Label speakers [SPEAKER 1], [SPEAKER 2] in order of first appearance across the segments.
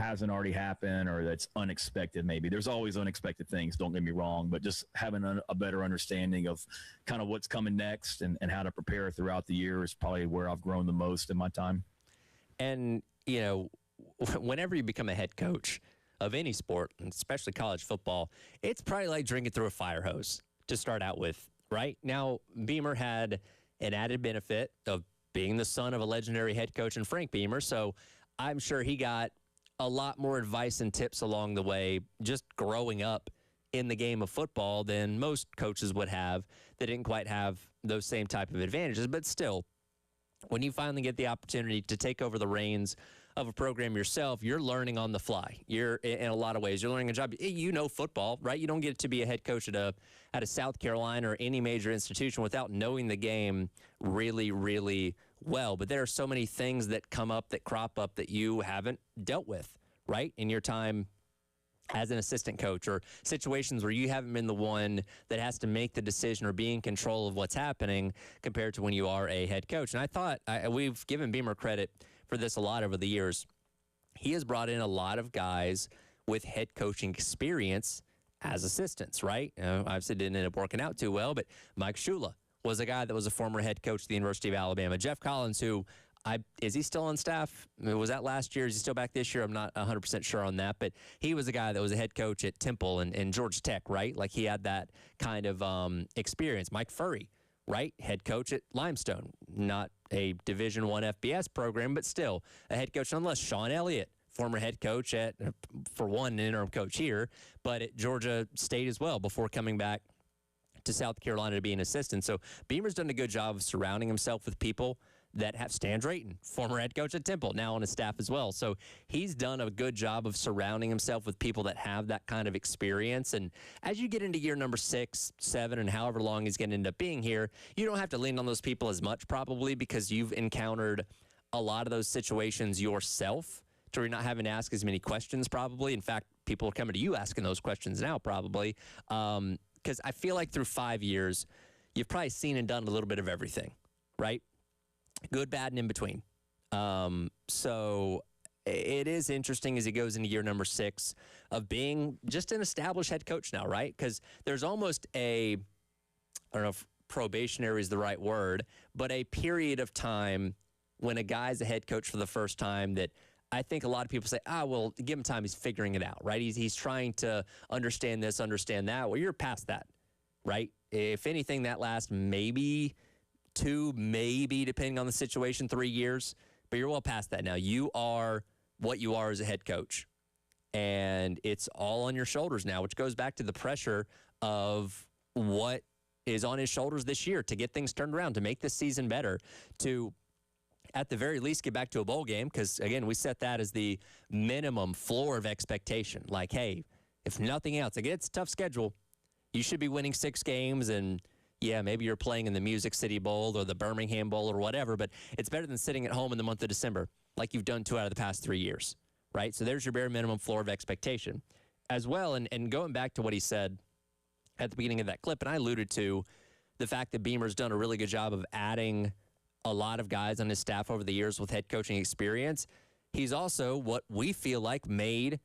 [SPEAKER 1] hasn't already happened or that's unexpected maybe. There's always unexpected things, don't get me wrong, but just having a better understanding of kind of what's coming next and how to prepare throughout the year is probably where I've grown the most in my time.
[SPEAKER 2] And, you know, whenever you become a head coach of any sport, and especially college football, it's probably like drinking through a fire hose to start out with, right? Now, Beamer had an added benefit of being the son of a legendary head coach in Frank Beamer, so I'm sure he got a lot more advice and tips along the way just growing up in the game of football than most coaches would have that didn't quite have those same type of advantages. But still, when you finally get the opportunity to take over the reins of a program yourself, you're learning on the fly. You're, in a lot of ways, you're learning a job. You know football, right? You don't get to be a head coach at a South Carolina or any major institution without knowing the game really, really well. But there are so many things that come up, that crop up, that you haven't dealt with, right, in your time as an assistant coach, or situations where you haven't been the one that has to make the decision or be in control of what's happening compared to when you are a head coach. And I thought we've given Beamer credit for this a lot over the years. He has brought in a lot of guys with head coaching experience as assistants, right? Obviously didn't end up working out too well, but Mike Shula was a guy that was a former head coach at the University of Alabama. Jeff Collins, who is he still on staff? Was that last year? Is he still back this year? I'm not 100% sure on that, but he was a guy that was a head coach at Temple and Georgia Tech, right? Like he had that kind of experience. Mike Furry, right? Head coach at Limestone, not a Division I FBS program, but still a head coach nonetheless. Sean Elliott, former head coach for one, an interim coach here, but at Georgia State as well before coming back to South Carolina to be an assistant. So Beamer's done a good job of surrounding himself with people that have Stan Drayton, former head coach at Temple, now on his staff as well. So he's done a good job of surrounding himself with people that have that kind of experience. And as you get into year number 6, 7, and however long he's going to end up being here, you don't have to lean on those people as much probably because you've encountered a lot of those situations yourself to where you're not having to ask as many questions probably. In fact, people are coming to you asking those questions now probably. Because I feel like through 5 years, you've probably seen and done a little bit of everything, right? Good, bad, and in between. So it is interesting as he goes into year number 6 of being just an established head coach now, right? Because there's almost I don't know if probationary is the right word, but a period of time when a guy's a head coach for the first time that I think a lot of people say, well, give him time. He's figuring it out, right? He's trying to understand this, understand that. Well, you're past that, right? If anything, that lasts maybe 2, maybe, depending on the situation, 3 years. But you're well past that now. You are what you are as a head coach. And it's all on your shoulders now, which goes back to the pressure of what is on his shoulders this year to get things turned around, to make this season better, to at the very least get back to a bowl game. Because, again, we set that as the minimum floor of expectation. Like, hey, if nothing else, again, it's a tough schedule. You should be winning 6 games and yeah, maybe you're playing in the Music City Bowl or the Birmingham Bowl or whatever, but it's better than sitting at home in the month of December like you've done 2 out of the past 3 years, right? So there's your bare minimum floor of expectation as well. And going back to what he said at the beginning of that clip, and I alluded to the fact that Beamer's done a really good job of adding a lot of guys on his staff over the years with head coaching experience. He's also what we feel like made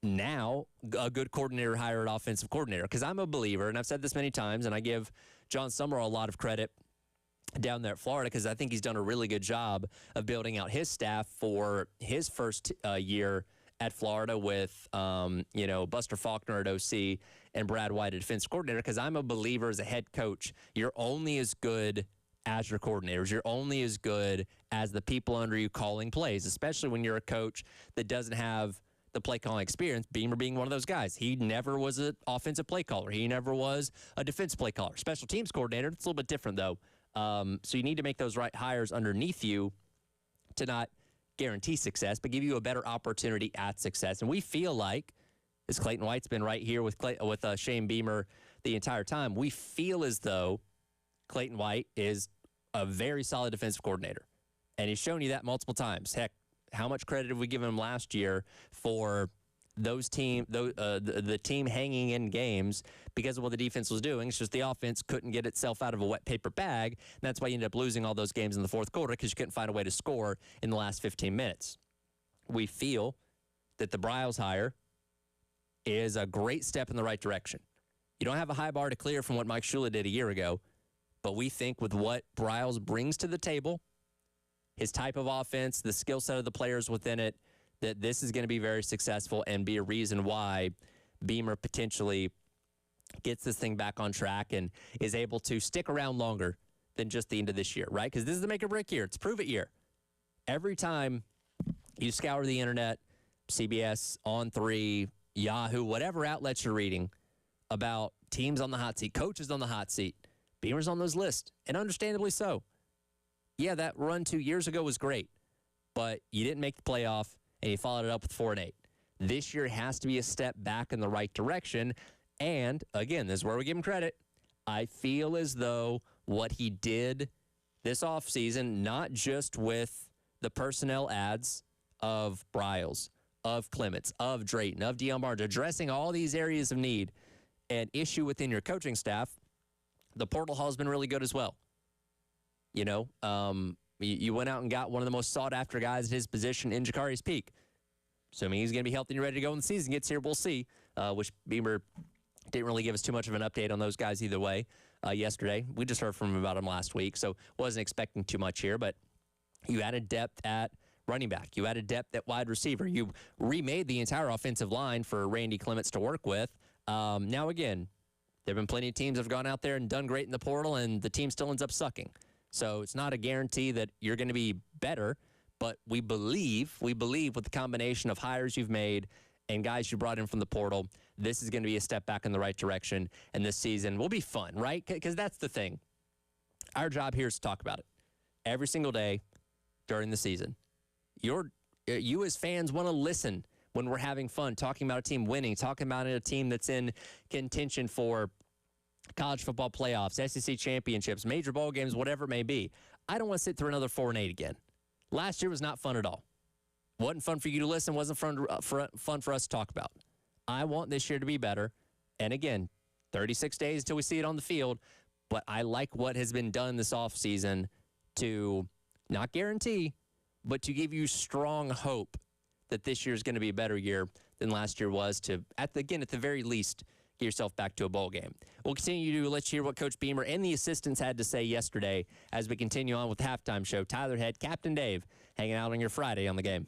[SPEAKER 2] now a good coordinator hire at offensive coordinator, because I'm a believer, and I've said this many times, and I give John Summerall a lot of credit down there at Florida because I think he's done a really good job of building out his staff for his first year at Florida with Buster Faulkner at OC and Brad White at defense coordinator, because I'm a believer as a head coach, you're only as good as your coordinators. You're only as good as the people under you calling plays, especially when you're a coach that doesn't have the play calling experience, Beamer being one of those guys. He never was an offensive play caller. He never was a defense play caller. Special teams coordinator, it's a little bit different, though. So you need to make those right hires underneath you to not guarantee success, but give you a better opportunity at success. And we feel like, as Clayton White's been right here with Shane Beamer the entire time, we feel as though Clayton White is a very solid defensive coordinator. And he's shown you that multiple times. Heck, how much credit have we given him last year for the team hanging in games because of what the defense was doing? It's just the offense couldn't get itself out of a wet paper bag, and that's why you ended up losing all those games in the fourth quarter because you couldn't find a way to score in the last 15 minutes. We feel that the Briles hire is a great step in the right direction. You don't have a high bar to clear from what Mike Shula did a year ago, but we think with what Briles brings to the table, his type of offense, the skill set of the players within it, that this is going to be very successful and be a reason why Beamer potentially gets this thing back on track and is able to stick around longer than just the end of this year, right? Because this is the make or break year. It's a prove it year. Every time you scour the internet, CBS, On3, Yahoo, whatever outlets you're reading about teams on the hot seat, coaches on the hot seat, Beamer's on those lists, and understandably so. Yeah, that run 2 years ago was great, but you didn't make the playoff, and you followed it up with 4-8. This year has to be a step back in the right direction, and again, this is where we give him credit. I feel as though what he did this offseason, not just with the personnel ads of Briles, of Clements, of Drayton, of Deion Barnes, addressing all these areas of need and issue within your coaching staff, the portal hall has been really good as well. You know, you went out and got one of the most sought-after guys at his position in Jakari's Peak. Assuming he's going to be healthy and ready to go when the season gets here, we'll see, which Beamer didn't really give us too much of an update on those guys either way yesterday. We just heard from him about them last week, so wasn't expecting too much here. But you added depth at running back. You added depth at wide receiver. You remade the entire offensive line for Randy Clements to work with. Now, again, there have been plenty of teams that have gone out there and done great in the portal, and the team still ends up sucking. So it's not a guarantee that you're going to be better, but we believe with the combination of hires you've made and guys you brought in from the portal, this is going to be a step back in the right direction, and this season will be fun, right? Because that's the thing. Our job here is to talk about it every single day during the season. You as fans want to listen when we're having fun, talking about a team winning, talking about a team that's in contention for college football playoffs, SEC championships, major bowl games, whatever it may be. I don't want to sit through another 4-8 again. Last year was not fun at all. Wasn't fun for you to listen, wasn't fun for us to talk about. I want this year to be better. And again, 36 days until we see it on the field, but I like what has been done this offseason to not guarantee, but to give you strong hope that this year is going to be a better year than last year was to, at the very least, get yourself back to a bowl game. We'll continue to let you hear what Coach Beamer and the assistants had to say yesterday as we continue on with the halftime show. Tyler Head, Captain Dave, hanging out on your Friday on the game.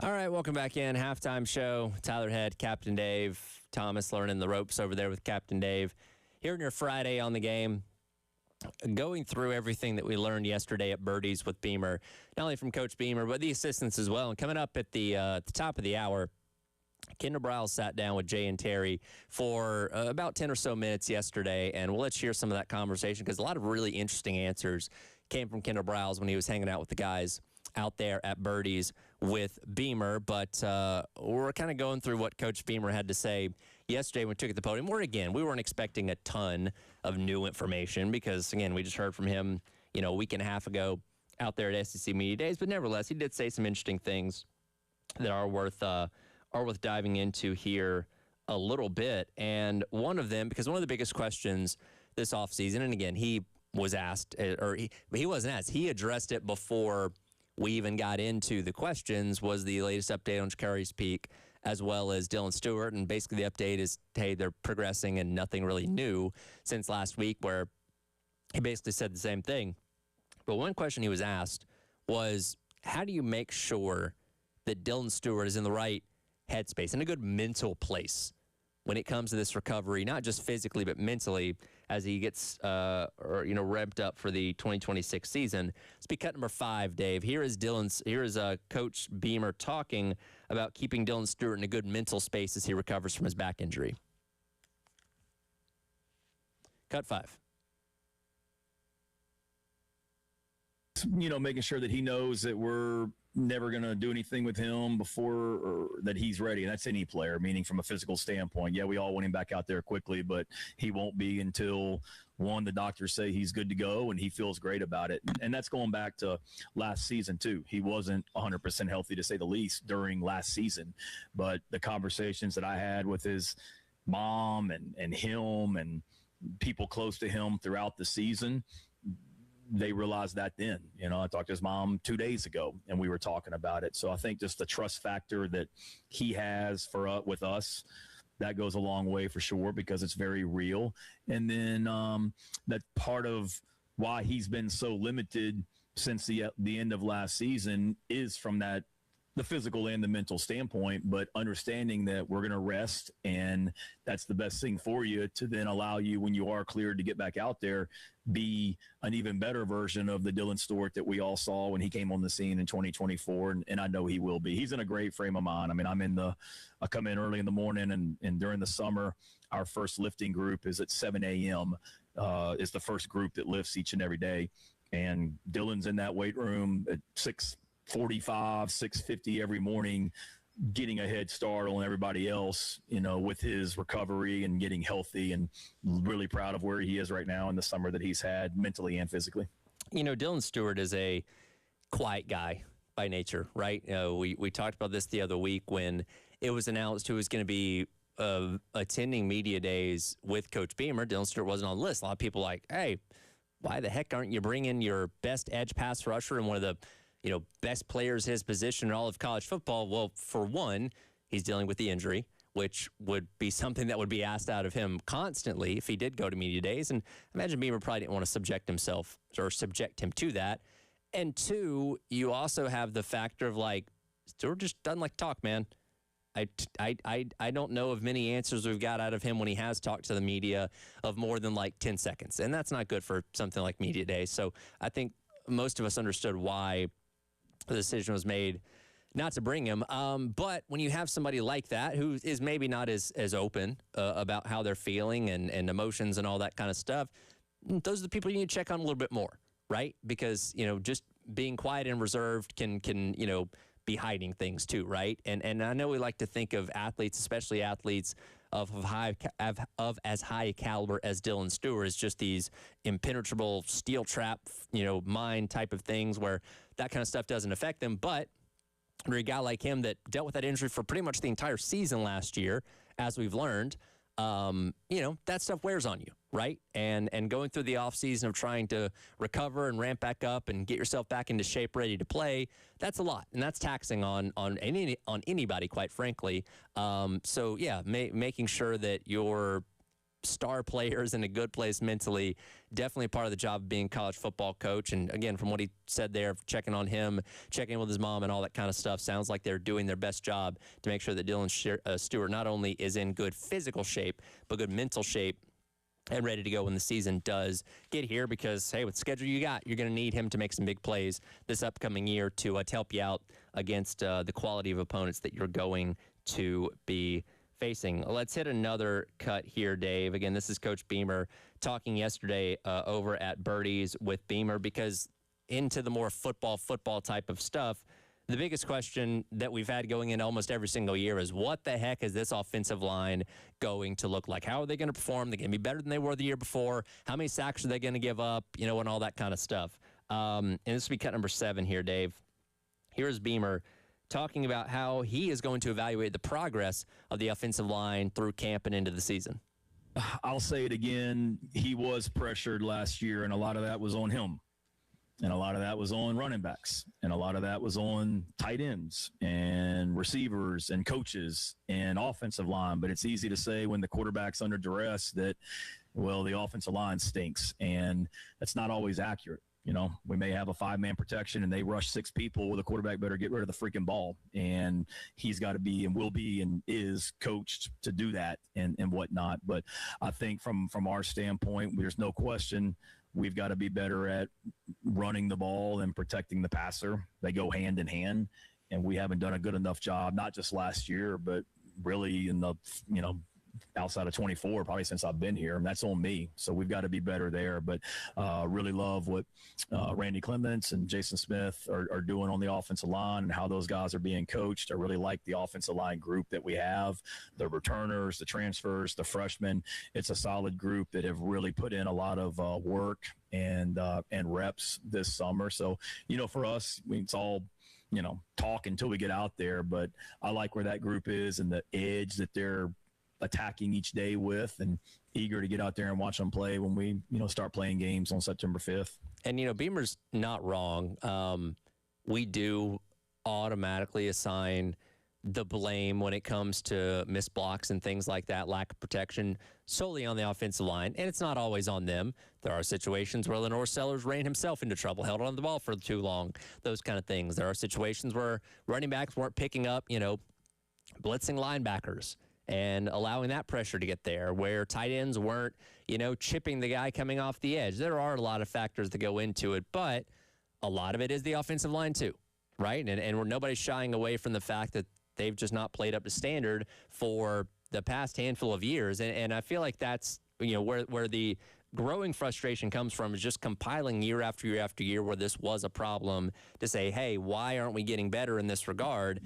[SPEAKER 2] All right, welcome back in. Halftime show. Tyler Head, Captain Dave, Thomas learning the ropes over there with Captain Dave. Here in your Friday on the game, going through everything that we learned yesterday at Birdies with Beamer, not only from Coach Beamer, but the assistants as well. And coming up at the top of the hour, Kendall Briles sat down with Jay and Terry for about 10 or so minutes yesterday, and we'll let you hear some of that conversation because a lot of really interesting answers came from Kendall Briles when he was hanging out with the guys out there at Birdies with Beamer. But we're kind of going through what Coach Beamer had to say yesterday when we took at the podium. We weren't expecting a ton of new information because, again, we just heard from him, a week and a half ago out there at SEC Media Days. But nevertheless, he did say some interesting things that are worth diving into here a little bit. And one of them, because one of the biggest questions this offseason, and again, he was asked, or he wasn't asked, he addressed it before we even got into the questions, was the latest update on Sha'Carri's Peak, as well as Dylan Stewart. And basically the update is, hey, they're progressing and nothing really new since last week, where he basically said the same thing. But one question he was asked was, how do you make sure that Dylan Stewart is in the right headspace, in a good mental place when it comes to this recovery, not just physically, but mentally, as he gets, revved up for the 2026 season? Let's be cut number 5, Dave. Here is Coach Beamer talking about keeping Dylan Stewart in a good mental space as he recovers from his back injury. Cut 5.
[SPEAKER 1] Making sure that he knows that we're never going to do anything with him before or that he's ready. And that's any player, meaning from a physical standpoint. Yeah, we all want him back out there quickly, but he won't be until, one, the doctors say he's good to go and he feels great about it. And that's going back to last season, too. He wasn't 100% healthy, to say the least, during last season. But the conversations that I had with his mom and him and people close to him throughout the season, they realized that then. I talked to his mom 2 days ago, and we were talking about it. So I think just the trust factor that he has with us, that goes a long way for sure, because it's very real. And then that part of why he's been so limited since the end of last season is from the physical and the mental standpoint, but understanding that we're going to rest, and that's the best thing for you to then allow you, when you are cleared to get back out there, be an even better version of the Dylan Stewart that we all saw when he came on the scene in 2024. And I know he will be. He's in a great frame of mind. I mean, I come in early in the morning, and during the summer, our first lifting group is at 7 a.m. Is the first group that lifts each and every day. And Dylan's in that weight room at 6:45, 6:50 every morning, getting a head start on everybody else, with his recovery and getting healthy, and really proud of where he is right now in the summer that he's had mentally and physically.
[SPEAKER 2] Dylan Stewart is a quiet guy by nature, right? We talked about this the other week when it was announced who was going to be attending media days with Coach Beamer. Dylan Stewart wasn't on the list. A lot of people like, hey, why the heck aren't you bringing your best edge pass rusher and one of the best players his position in all of college football? Well, for one, he's dealing with the injury, which would be something that would be asked out of him constantly if he did go to media days. And I imagine Beamer probably didn't want to subject him to that. And two, you also have the factor of, like, Stewart just doesn't like to talk, man. I don't know of many answers we've got out of him when he has talked to the media of more than like 10 seconds. And that's not good for something like media day. So I think most of us understood why the decision was made not to bring him. But when you have somebody like that who is maybe not as open about how they're feeling and emotions and all that kind of stuff, those are the people you need to check on a little bit more, right? Because, just being quiet and reserved can be hiding things too, right? And I know we like to think of athletes, especially athletes of as high a caliber as Dylan Stewart, as just these impenetrable steel trap, mind type of things where that kind of stuff doesn't affect them. But for a guy like him that dealt with that injury for pretty much the entire season last year, as we've learned, that stuff wears on you, right? And going through the offseason of trying to recover and ramp back up and get yourself back into shape, ready to play, that's a lot. And that's taxing on anybody, quite frankly. So, yeah, making sure that you're star players in a good place mentally. Definitely part of the job of being a college football coach. And again, from what he said there, checking on him, checking with his mom and all that kind of stuff, sounds like they're doing their best job to make sure that Dylan Stewart not only is in good physical shape, but good mental shape and ready to go when the season does get here, because, hey, with the schedule you got, you're going to need him to make some big plays this upcoming year to help you out against the quality of opponents that you're going to be facing. Let's hit another cut here, Dave. Again, this is Coach Beamer talking yesterday over at Birdie's with Beamer, because into the more football type of stuff, the biggest question that we've had going in almost every single year is, what the heck is this offensive line going to look like? How are they going to perform? They're going to be better than they were the year before. How many sacks are they going to give up? You know, and all that kind of stuff. And this will be cut number 7 here, Dave. Here's Beamer talking about how he is going to evaluate the progress of the offensive line through camp and into the season.
[SPEAKER 1] I'll say it again. He was pressured last year, and a lot of that was on him. And a lot of that was on running backs. And a lot of that was on tight ends and receivers and coaches and offensive line. But it's easy to say when the quarterback's under duress that, well, the offensive line stinks. And that's not always accurate. You know, we may have a 5-man protection and they rush 6 people. Well, the quarterback better get rid of the freaking ball. And he's got to be and will be and is coached to do that and whatnot. But I think from our standpoint, there's no question we've got to be better at running the ball and protecting the passer. They go hand in hand. And we haven't done a good enough job, not just last year, but really in the, outside of 24, probably since I've been here, and that's on me. So we've got to be better there. But really love what Randy Clements and Jason Smith are doing on the offensive line and how those guys are being coached. I really like the offensive line group that we have, the returners, the transfers, the freshmen. It's a solid group that have really put in a lot of work and reps this summer. So, for us, it's all, talk until we get out there. But I like where that group is and the edge that they're attacking each day with, and eager to get out there and watch them play when we, start playing games on September 5th.
[SPEAKER 2] And, Beamer's not wrong. We do automatically assign the blame when it comes to missed blocks and things like that, lack of protection, solely on the offensive line. And it's not always on them. There are situations where Lenore Sellers ran himself into trouble, held on the ball for too long, those kind of things. There are situations where running backs weren't picking up, blitzing linebackers and allowing that pressure to get there, where tight ends weren't, chipping the guy coming off the edge. There are a lot of factors that go into it, but a lot of it is the offensive line too, right? And nobody's shying away from the fact that they've just not played up to standard for the past handful of years. And I feel like that's, where the growing frustration comes from, is just compiling year after year after year where this was a problem, to say, hey, why aren't we getting better in this regard?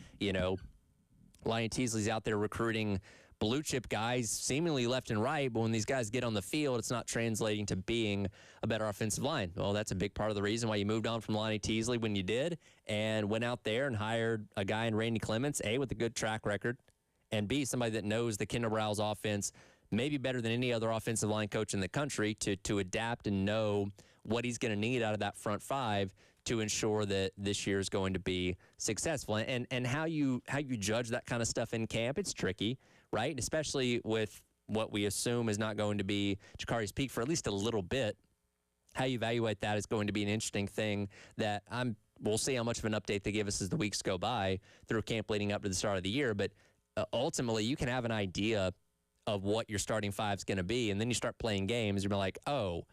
[SPEAKER 2] Lonnie Teasley's out there recruiting blue chip guys seemingly left and right, but when these guys get on the field, it's not translating to being a better offensive line. Well, that's a big part of the reason why you moved on from Lonnie Teasley when you did, and went out there and hired a guy in Randy Clements, A, with a good track record, and B, somebody that knows the Kendall Browse offense maybe better than any other offensive line coach in the country to adapt and know what he's going to need out of that front 5 to ensure that this year is going to be successful. And how you judge that kind of stuff in camp, it's tricky, right? Especially with what we assume is not going to be Jakari's peak for at least a little bit. How you evaluate that is going to be an interesting thing that we'll see how much of an update they give us as the weeks go by through camp leading up to the start of the year. But ultimately, you can have an idea of what your starting 5 is going to be, and then you start playing games, you're like, oh,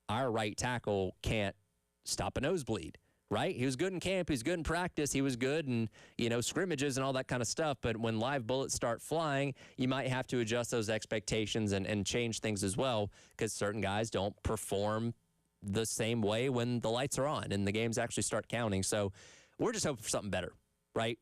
[SPEAKER 2] our right tackle can't stop a nosebleed. Right? He was good in camp. He was good in practice. He was good in, scrimmages and all that kind of stuff. But when live bullets start flying, you might have to adjust those expectations and change things as well, because certain guys don't perform the same way when the lights are on and the games actually start counting. So we're just hoping for something better, right?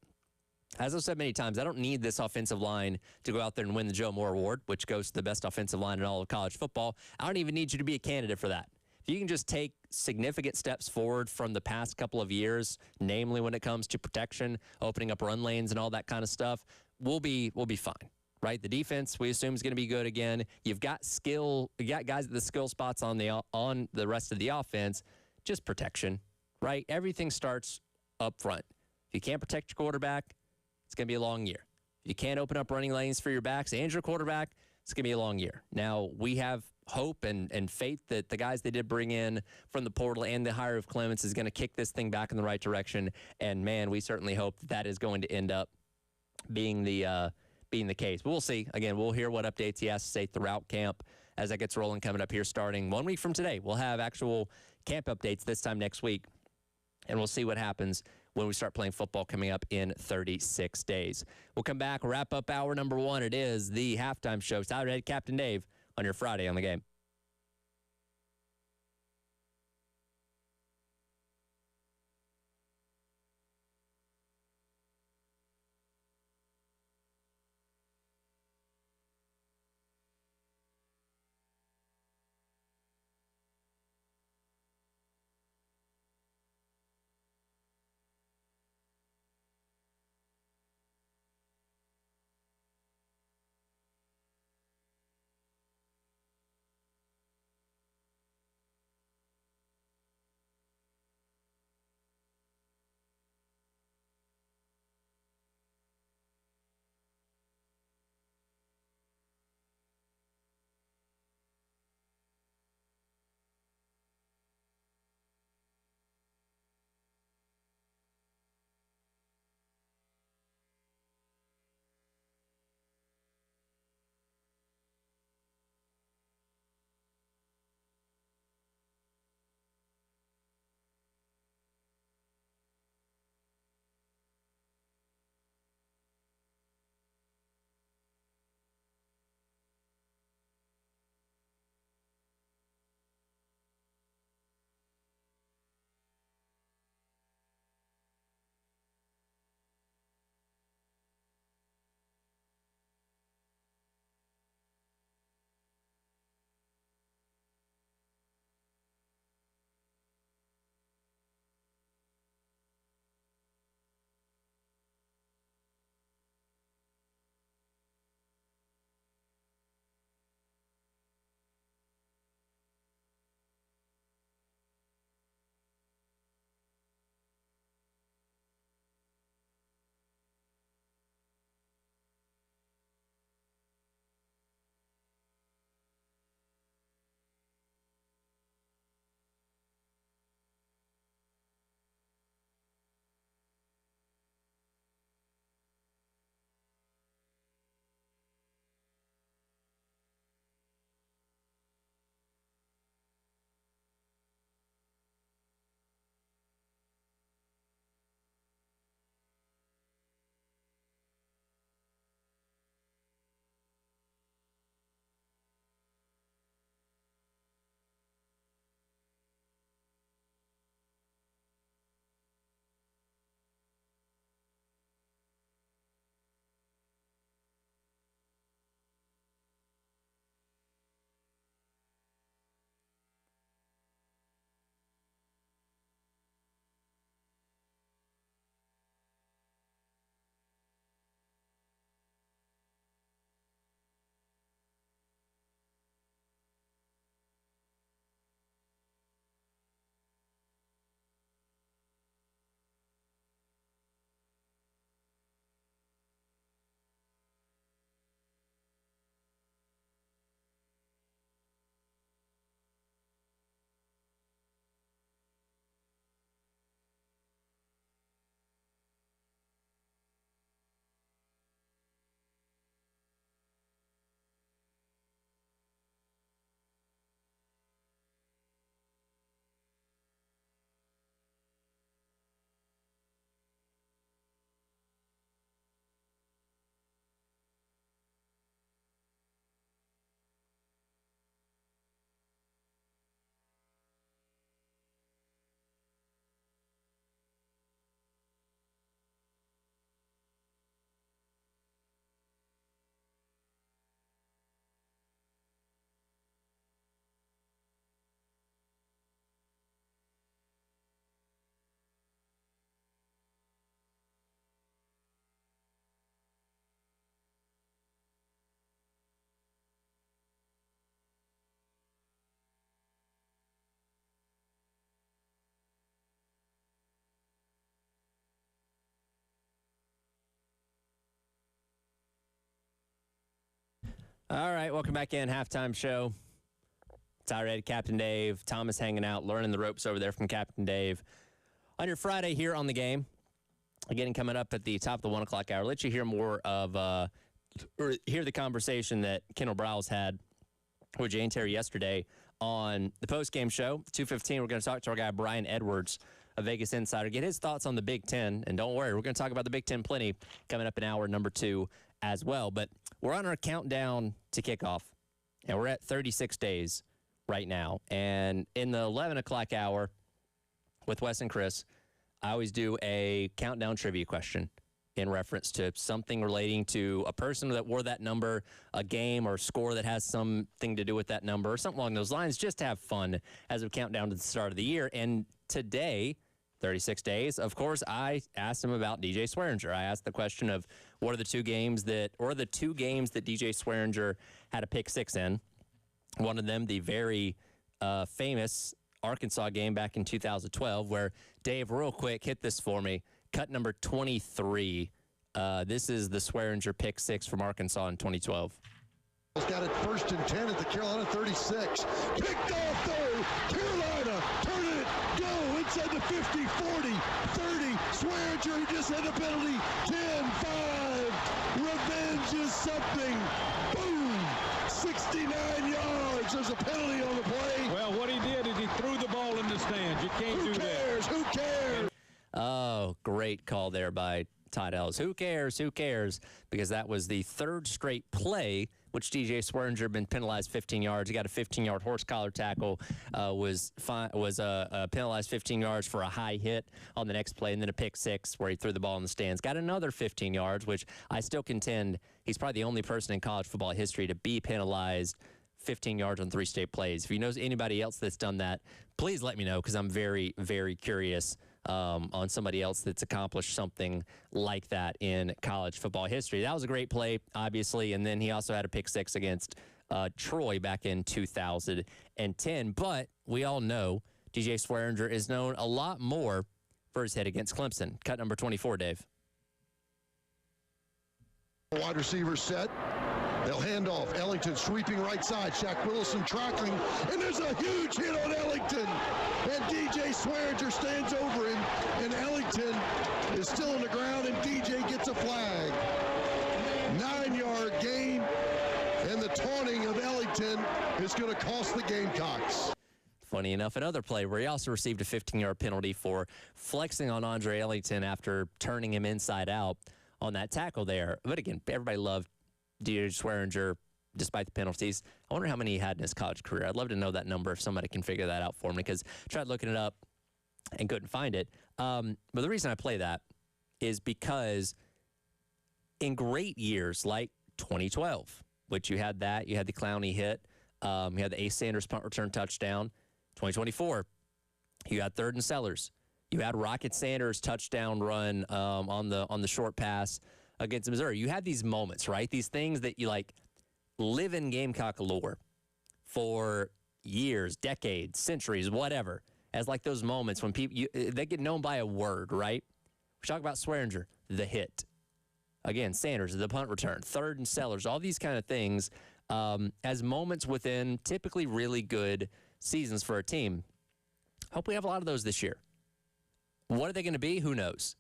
[SPEAKER 2] As I've said many times, I don't need this offensive line to go out there and win the Joe Moore Award, which goes to the best offensive line in all of college football. I don't even need you to be a candidate for that. If you can just take significant steps forward from the past couple of years, namely when it comes to protection, opening up run lanes and all that kind of stuff, we'll be fine, right? The defense, we assume, is going to be good again. You've got skill. You got guys at the skill spots on the rest of the offense. Just protection, right? Everything starts up front. If you can't protect your quarterback, it's going to be a long year. If you can't open up running lanes for your backs and your quarterback, it's going to be a long year. Now, we have hope and faith that the guys they did bring in from the portal and the hire of Clements is going to kick this thing back in the right direction. And, man, we certainly hope that is going to end up being the case. But we'll see. Again, we'll hear what updates he has to say throughout camp as that gets rolling coming up here starting 1 week from today. We'll have actual camp updates this time next week, and we'll see what happens when we start playing football coming up in 36 days. We'll come back, wrap up hour number 1. It is the halftime show. Tyler Head, Captain Dave on your Friday on the Game. All right, welcome back in. Halftime show. Tyler Ed, Captain Dave. Thomas hanging out, learning the ropes over there from Captain Dave. On your Friday here on the game, again, coming up at the top of the 1 o'clock hour, let you hear more of, or hear the conversation that Kendall Browse had with Jane Terry yesterday on the post-game show. 2:15, we're going to talk to our guy Brian Edwards, a Vegas insider, get his thoughts on the Big Ten. And don't worry, we're going to talk about the Big Ten plenty coming up in hour number 2 as well. But we're on our countdown to kickoff, and we're at 36 days right now. And in the 11 o'clock hour with Wes and Chris, I always do a countdown trivia question in reference to something relating to a person that wore that number, a game or score that has something to do with that number, or something along those lines, just to have fun as we count down to the start of the year. And today, 36 days, of course, I asked him about DJ Swearinger. I asked the question of what are the two games that DJ Swearinger had a pick six in. One of them, the very famous Arkansas game back in 2012, where Dave, real quick, hit this for me. Cut number 23. This is the Swearinger pick six from Arkansas in 2012.
[SPEAKER 3] He's got it 1st and 10 at the Carolina 36. Picked off though. Carolina turning it. Go inside the 50, 40, 30. Swearinger just had a penalty. 10-5. Revenge is something. Boom. 69 yards. There's a penalty on the play.
[SPEAKER 4] Well, what he did is he threw the ball in the stands. You can't do that.
[SPEAKER 3] Who cares?
[SPEAKER 2] Oh, great call there by Todd Ellis. Who cares? Who cares? Because that was the third straight play which DJ Swearinger had been penalized 15 yards. He got a 15-yard horse collar tackle, was penalized 15 yards for a high hit on the next play, and then a pick six where he threw the ball in the stands. Got another 15 yards, which I still contend he's probably the only person in college football history to be penalized 15 yards on 3 straight plays. If you know anybody else that's done that, please let me know, because I'm very, very curious on somebody else that's accomplished something like that in college football history. That was a great play, obviously, and then he also had a pick six against Troy back in 2010. But we all know DJ Swearinger is known a lot more for his hit against Clemson. Cut number 24, Dave.
[SPEAKER 3] Wide receiver set. They'll hand off. Ellington sweeping right side. Shaq Wilson tracking. And there's a huge hit on Ellington. And DJ Swearinger stands over him. And Ellington is still on the ground. And DJ gets a flag. 9-yard gain. And the taunting of Ellington is going to cost the Gamecocks.
[SPEAKER 2] Funny enough, another play where he also received a 15-yard penalty for flexing on Andre Ellington after turning him inside out on that tackle there. But again, everybody loved DJ Swearinger despite the penalties. I wonder how many he had in his college career. I'd love to know that number if somebody can figure that out for me, because I tried looking it up and couldn't find it. But the reason I play that is because in great years like 2012, which you had the Clowney hit, you had the Ace Sanders punt return touchdown. 2024, you had 3rd and Sellers. You had Rocket Sanders touchdown run on the short pass against Missouri. You had these moments, right? These things that you like live in Gamecock lore for years, decades, centuries, whatever, as like those moments when people they get known by a word, right? We talk about Swearinger, the hit. Again, Sanders, the punt return, 3rd and Sellers, all these kind of things as moments within typically really good seasons for a team. Hope we have a lot of those this year. What are they going to be? Who knows?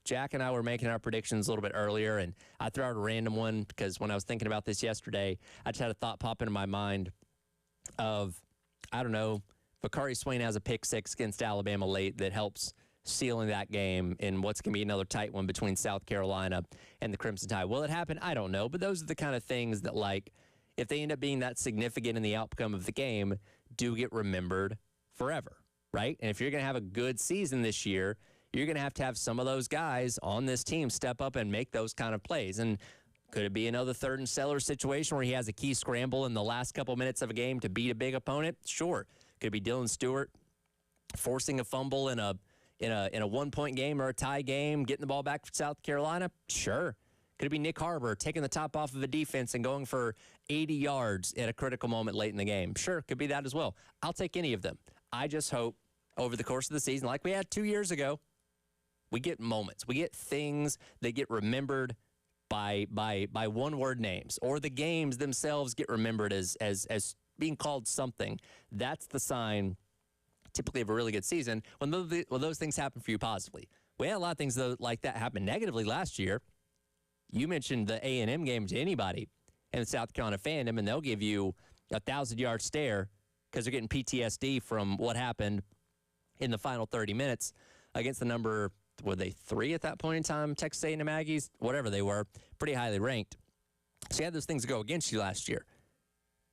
[SPEAKER 2] Jack and I were making our predictions a little bit earlier, and I threw out a random one because when I was thinking about this yesterday, I just had a thought pop into my mind of, I don't know, Bakari Swain has a pick six against Alabama late that helps sealing that game in what's going to be another tight one between South Carolina and the Crimson Tide. Will it happen? I don't know, but those are the kind of things that, like, if they end up being that significant in the outcome of the game, do get remembered forever, right? And if you're going to have a good season this year, you're going to have some of those guys on this team step up and make those kind of plays. And could it be another 3rd and Sellers situation where he has a key scramble in the last couple minutes of a game to beat a big opponent? Sure. Could it be Dylan Stewart forcing a fumble in a 1-point game or a tie game, getting the ball back for South Carolina? Sure. Could it be Nick Harbor taking the top off of a defense and going for 80 yards at a critical moment late in the game? Sure, could be that as well. I'll take any of them. I just hope over the course of the season, like we had 2 years ago, we get moments. We get things that get remembered by one-word names, or the games themselves get remembered as being called something, that's the sign typically of a really good season when those things happen for you positively. We had a lot of things though, like that happen negatively last year. You mentioned the A&M game to anybody in the South Carolina fandom, and they'll give you a 1,000-yard stare because they're getting PTSD from what happened in the final 30 minutes against the number, were they 3 at that point in time, Texas A&M Aggies, whatever they were, pretty highly ranked. So you had those things go against you last year.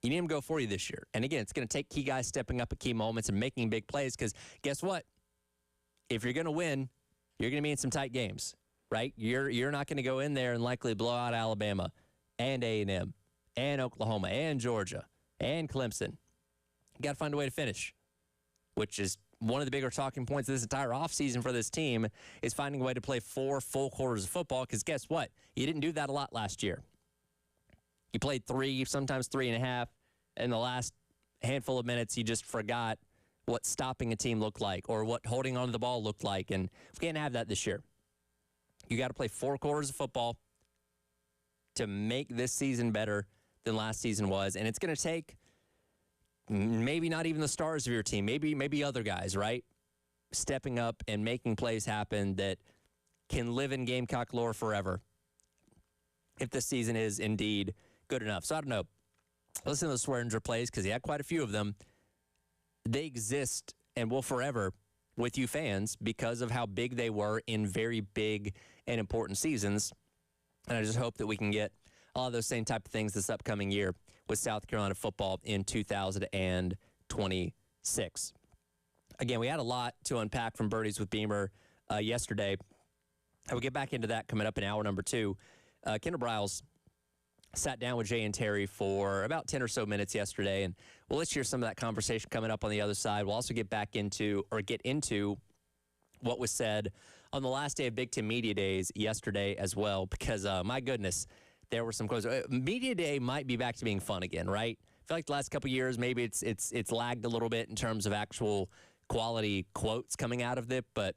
[SPEAKER 2] You need them to go for you this year. And again, it's going to take key guys stepping up at key moments and making big plays because guess what? If you're going to win, you're going to be in some tight games, right? You're not going to go in there and likely blow out Alabama and A&M and Oklahoma and Georgia and Clemson. You got to find a way to finish, which is one of the bigger talking points of this entire offseason for this team is finding a way to play 4 full quarters of football because guess what? You didn't do that a lot last year. You played 3, sometimes 3.5. In the last handful of minutes, you just forgot what stopping a team looked like or what holding onto the ball looked like. And we can't have that this year. You got to play 4 quarters of football to make this season better than last season was. And it's going to take maybe not even the stars of your team, maybe other guys, right? Stepping up and making plays happen that can live in Gamecock lore forever if this season is indeed good enough. So I don't know. Listen to the Swearinger plays because he had quite a few of them. They exist and will forever with you fans because of how big they were in very big and important seasons. And I just hope that we can get all of those same type of things this upcoming year with South Carolina football in 2026. Again, we had a lot to unpack from Birdies with Beamer yesterday. I will get back into that coming up in hour number 2. Kendall Briles sat down with Jay and Terry for about 10 or so minutes yesterday, and we'll let you hear some of that conversation coming up on the other side. We'll also get into what was said on the last day of Big Ten Media Days yesterday as well, because my goodness, there were some quotes. Media Day might be back to being fun again, right? I feel like the last couple of years, maybe it's lagged a little bit in terms of actual quality quotes coming out of it, but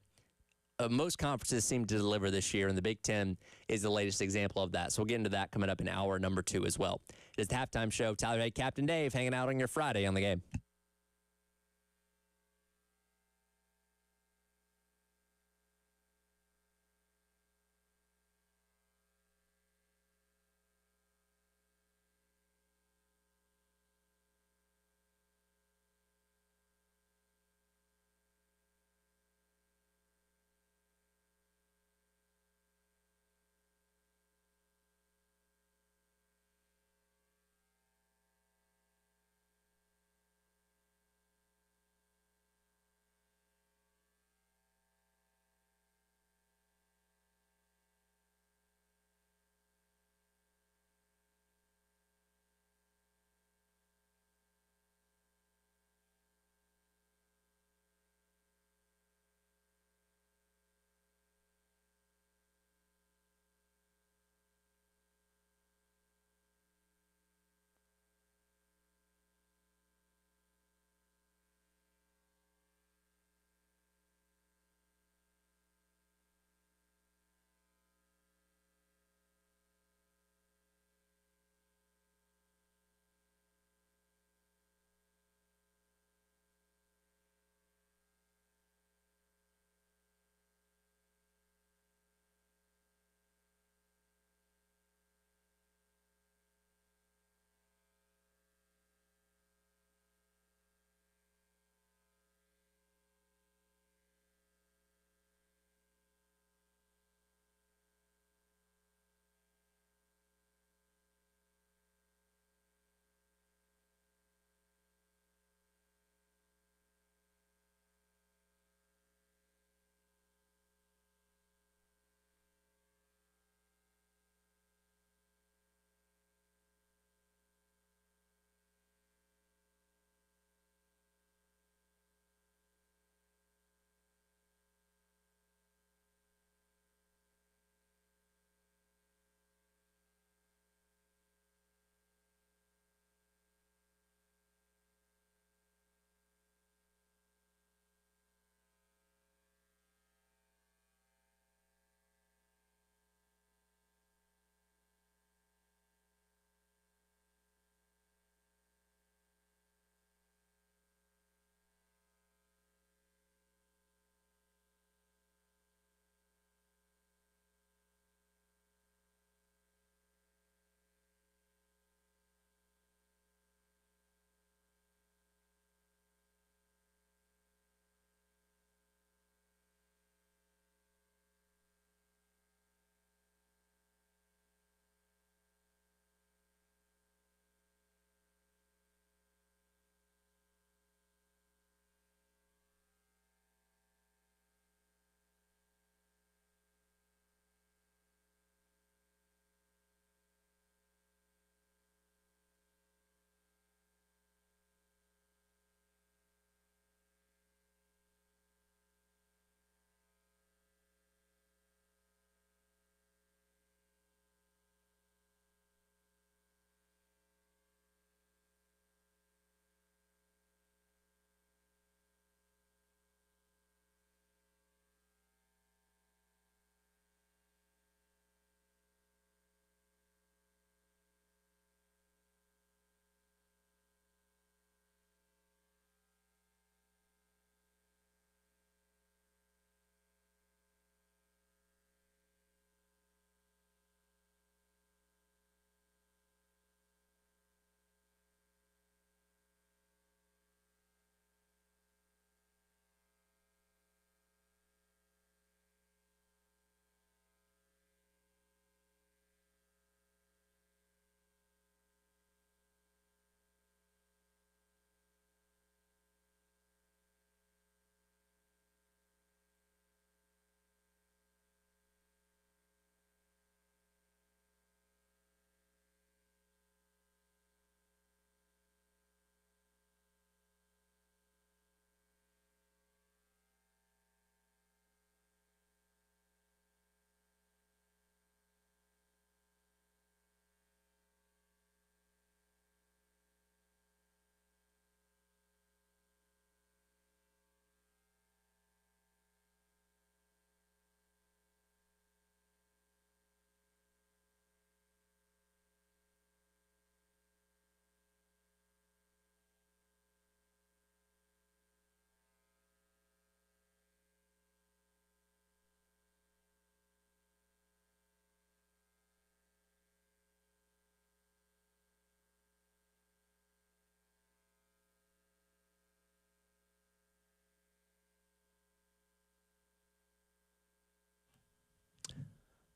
[SPEAKER 2] most conferences seem to deliver this year, and the Big Ten is the latest example of that. So we'll get into that coming up in hour number 2 as well. It is the halftime show. Tyler Hay, Captain Dave, hanging out on your Friday on the game.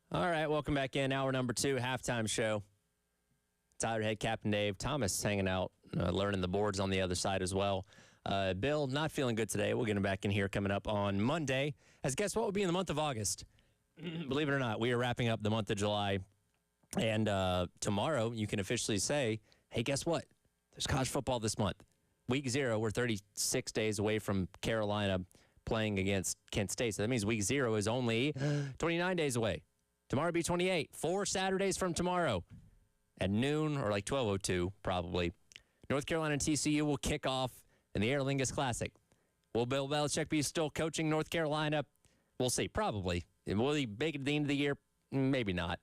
[SPEAKER 2] All right, welcome back in. Hour number 2, halftime show. Tyler Head, Captain Dave. Thomas hanging out, learning the boards on the other side as well. Bill, not feeling good today. We'll get him back in here coming up on Monday. As guess what will be in the month of August? Believe it or not, we are wrapping up the month of July. And tomorrow you can officially say, hey, guess what? There's college football this month. Week 0, we're 36 days away from Carolina playing against Kent State. So that means week 0 is only 29 days away. Tomorrow will be 28. 4 Saturdays from tomorrow at noon or like 12:02 probably. North Carolina and TCU will kick off in the Aer Lingus Classic. Will Bill Belichick be still coaching North Carolina? We'll see. Probably. Will he make it at the end of the year? Maybe not.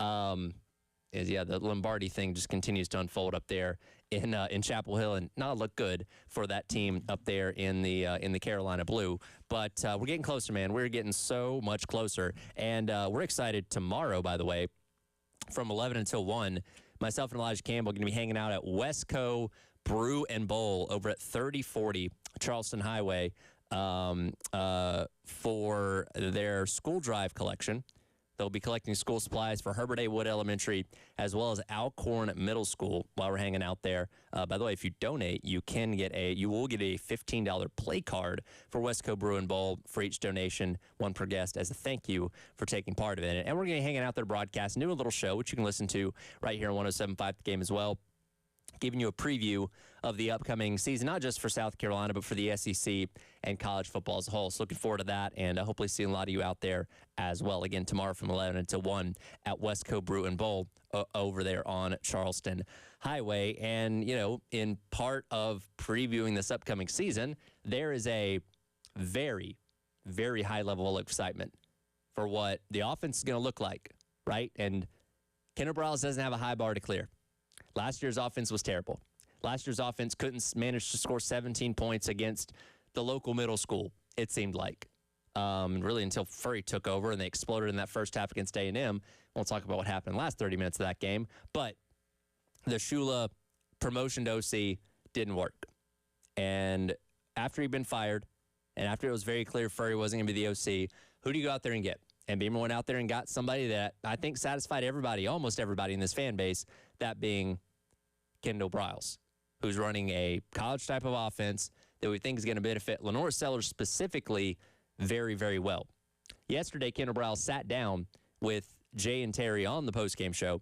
[SPEAKER 2] The Lombardi thing just continues to unfold up there in Chapel Hill and not look good for that team up there in the Carolina Blue. But we're getting closer, man. We're getting so much closer. And we're excited tomorrow, by the way, from 11 until 1. Myself and Elijah Campbell are going to be hanging out at Westco Brew and Bowl over at 3040 Charleston Highway for their school drive collection. They'll be collecting school supplies for Herbert A. Wood Elementary as well as Alcorn Middle School while we're hanging out there. By the way, if you donate, you will get a $15 play card for Westco Brew and Bowl for each donation, one per guest, as a thank you for taking part of it. And we're going to be hanging out there broadcasting, doing a little show, which you can listen to right here on 107.5 The Game as well, giving you a preview of the upcoming season, not just for South Carolina, but for the SEC and college football as a whole. So looking forward to that, and hopefully seeing a lot of you out there as well. Again, tomorrow from 11 until 1 at Westco Brew and Bowl over there on Charleston Highway. And, in part of previewing this upcoming season, there is a very, very high level of excitement for what the offense is going to look like, right? And Kendall Briles doesn't have a high bar to clear. Last year's offense was terrible. Last year's offense couldn't manage to score 17 points against the local middle school, it seemed like. Really until Furry took over and they exploded in that first half against A&M. We'll talk about what happened in the last 30 minutes of that game. But the Shula promotion to OC didn't work. And after he'd been fired, and after it was very clear Furry wasn't going to be the OC, who do you go out there and get? And Beamer went out there and got somebody that I think satisfied everybody, almost everybody in this fan base, that being Kendall Briles, who's running a college type of offense that we think is going to benefit Lenore Sellers specifically very, very well. Yesterday, Kendall Briles sat down with Jay and Terry on the postgame show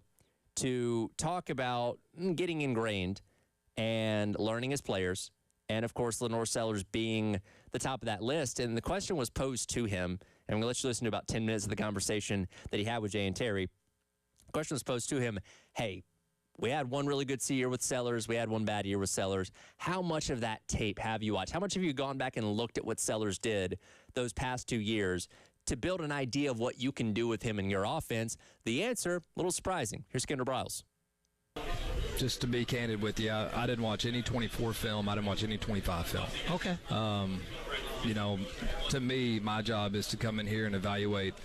[SPEAKER 2] to talk about getting ingrained and learning as players, and, of course, Lenore Sellers being the top of that list. And the question was posed to him, and I'm going to let you listen to about 10 minutes of the conversation that he had with Jay and Terry. The question was posed to him, hey, we had one really good year with Sellers. We had one bad year with Sellers. How much of that tape have you watched? How much have you gone back and looked at what Sellers did those past 2 years to build an idea of what you can do with him in your offense? The answer, a little surprising. Here's Kendall Briles.
[SPEAKER 5] Just to be candid with you, I didn't watch any 24 film. I didn't watch any 25 film.
[SPEAKER 6] Okay.
[SPEAKER 5] To me, my job is to come in here and evaluate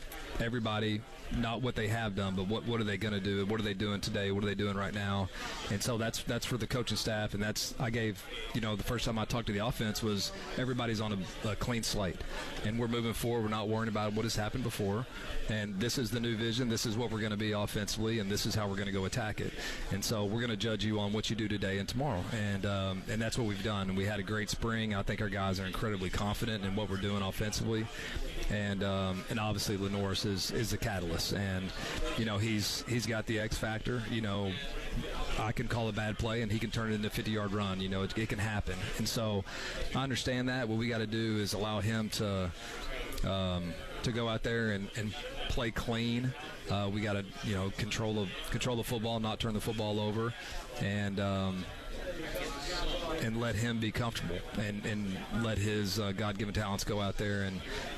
[SPEAKER 5] everybody, not what they have done, but what are they going to do? What are they doing today? What are they doing right now? And so that's for the coaching staff, and I gave, the first time I talked to the offense was everybody's on a clean slate, and we're moving forward. We're not worrying about what has happened before, and this is the new vision. This is what we're going to be offensively, and this is how we're going to go attack it. And so we're going to judge you on what you do today and tomorrow, and that's what we've done. And we had a great spring. I think our guys are incredibly confident in what we're doing offensively, and obviously Lenore's is the catalyst, and he's got the X factor. I can call a bad play and he can turn it into a 50-yard run. It can happen, and so I understand that. What we got to do is allow him to go out there and play clean. We got to control the football, not turn the football over, and let him be comfortable and let his God-given talents go out there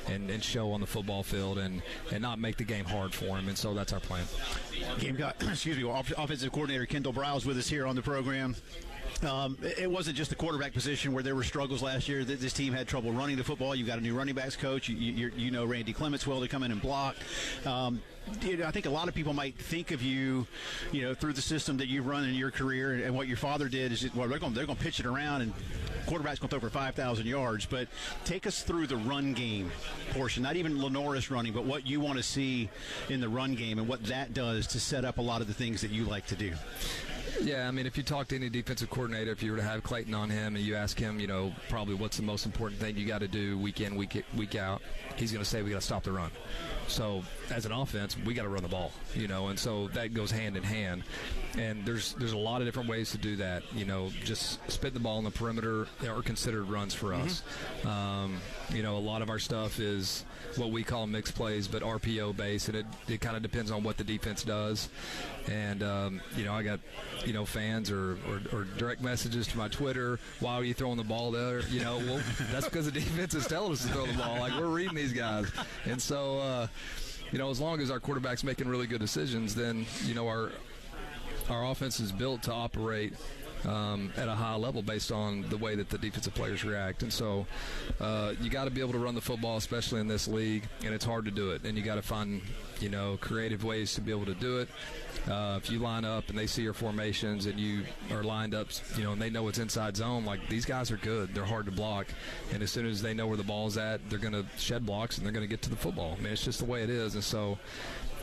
[SPEAKER 5] and show on the football field and not make the game hard for him. And so that's our plan.
[SPEAKER 6] Offensive coordinator Kendall Briles with us here on the program. It wasn't just the quarterback position where there were struggles last year. This team had trouble running the football. You've got a new running backs coach. You know Randy Clements well to come in and block. I think a lot of people might think of you, through the system that you've run in your career, and what your father did is, they're going to pitch it around and quarterback's going to throw for 5,000 yards, but take us through the run game portion, not even Lenoris running, but what you want to see in the run game and what that does to set up a lot of the things that you like to do.
[SPEAKER 5] Yeah, I mean, if you talk to any defensive coordinator, if you were to have Clayton on him and you ask him, probably what's the most important thing you got to do week in, week out, he's going to say we got to stop the run. So as an offense, we got to run the ball, and so that goes hand in hand. And there's a lot of different ways to do that. Just spit the ball on the perimeter are considered runs for us. A lot of our stuff is what we call mixed plays, but RPO based, and it kind of depends on what the defense does. And I got fans or direct messages to my Twitter. Why are you throwing the ball there? Well, that's because the defense is telling us to throw the ball. Like, we're reading these guys, and so as long as our quarterback's making really good decisions, then our offense is built to operate at a high level based on the way that the defensive players react. And so you got to be able to run the football, especially in this league, and it's hard to do it. And you got to find, creative ways to be able to do it. If you line up and they see your formations and you are lined up, and they know it's inside zone, like, these guys are good. They're hard to block. And as soon as they know where the ball's at, they're going to shed blocks and they're going to get to the football. I mean, it's just the way it is. And so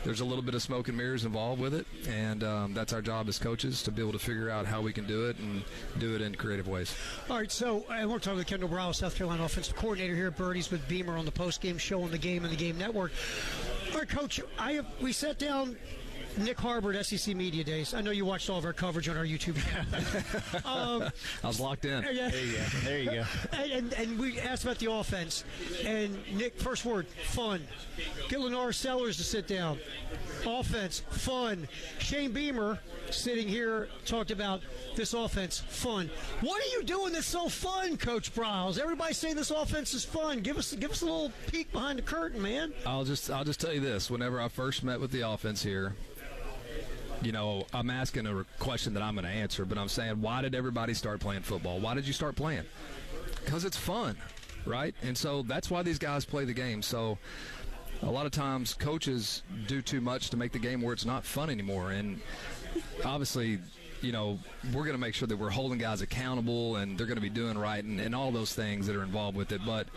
[SPEAKER 5] there's a little bit of smoke and mirrors involved with it, and that's our job as coaches, to be able to figure out how we can do it and do it in creative ways.
[SPEAKER 7] All right, so we're talking with Kendall Brown, South Carolina offensive coordinator here at Birdies with Beamer on the post-game show on the Game and the Game Network. All right, Coach, we sat down Nick Harbor at SEC Media Days. I know you watched all of our coverage on our YouTube channel.
[SPEAKER 5] I was locked in.
[SPEAKER 7] Yeah.
[SPEAKER 6] There you go.
[SPEAKER 7] And we asked about the offense. And Nick, first word, fun. Get Lenore Sellers to sit down. Offense, fun. Shane Beamer, sitting here, talked about this offense, fun. What are you doing that's so fun, Coach Briles? Everybody's saying this offense is fun. Give us a little peek behind the curtain, man.
[SPEAKER 5] I'll just tell you this. Whenever I first met with the offense here, I'm asking a question that I'm going to answer, but I'm saying, why did everybody start playing football? Why did you start playing? Because it's fun, right? And so that's why these guys play the game. So a lot of times coaches do too much to make the game where it's not fun anymore. And obviously, we're going to make sure that we're holding guys accountable and they're going to be doing right and all those things that are involved with it. But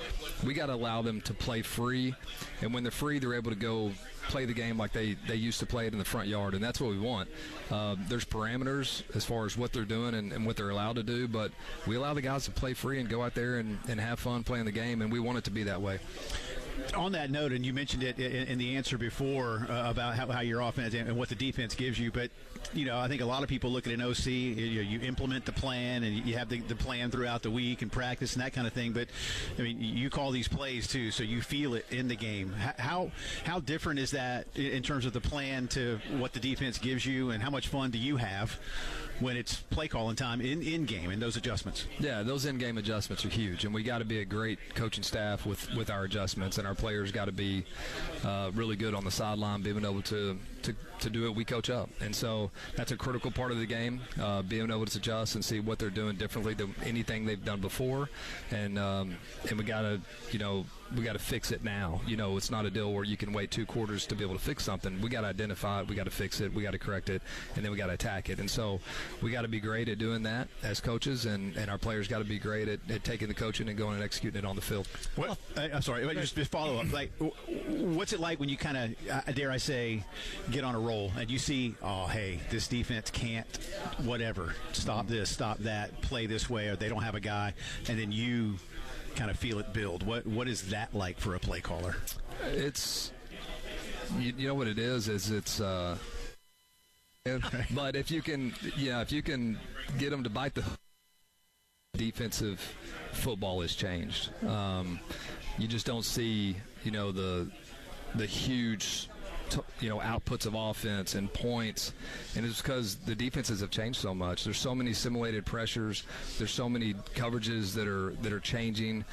[SPEAKER 5] we got to allow them to play free. And when they're free, they're able to go play the game like they used to play it in the front yard, and that's what we want. There's parameters as far as what they're doing and what they're allowed to do, but we allow the guys to play free and go out there and have fun playing the game, and we want it to be that way.
[SPEAKER 6] On that note, and you mentioned it in the answer before about how your offense and what the defense gives you, but I think a lot of people look at an OC, you implement the plan and you have the plan throughout the week and practice and that kind of thing, but I mean, you call these plays too, so you feel it in the game. How different is that in terms of the plan to what the defense gives you, and how much fun do you have when it's play calling time in game and those adjustments?
[SPEAKER 5] Yeah, those in-game adjustments are huge, and we got to be a great coaching staff with our adjustments, and our players got to be really good on the sideline, being able to do it. We coach up, and so that's a critical part of the game, being able to adjust and see what they're doing differently than anything they've done before, and we got to fix it now. It's not a deal where you can wait 2 quarters to be able to fix something. We got to identify it, we got to fix it, we got to correct it, and then we got to attack it. And so we got to be great at doing that as coaches, and our players got to be great at taking the coaching and going and executing it on the field.
[SPEAKER 6] I'm sorry, just follow up. Like, what's it like when you kind of, dare I say, get on a roll and you see, oh, hey, this defense can't, whatever, stop this, stop that, play this way, or they don't have a guy, and then you kind of feel it build. What is that like for a play caller?
[SPEAKER 5] It's, you know what it is it's but if you can get them to bite the defensive football has changed. You just don't see the huge outputs of offense and points, and it's because the defenses have changed so much. There's so many simulated pressures. There's so many coverages that are changing.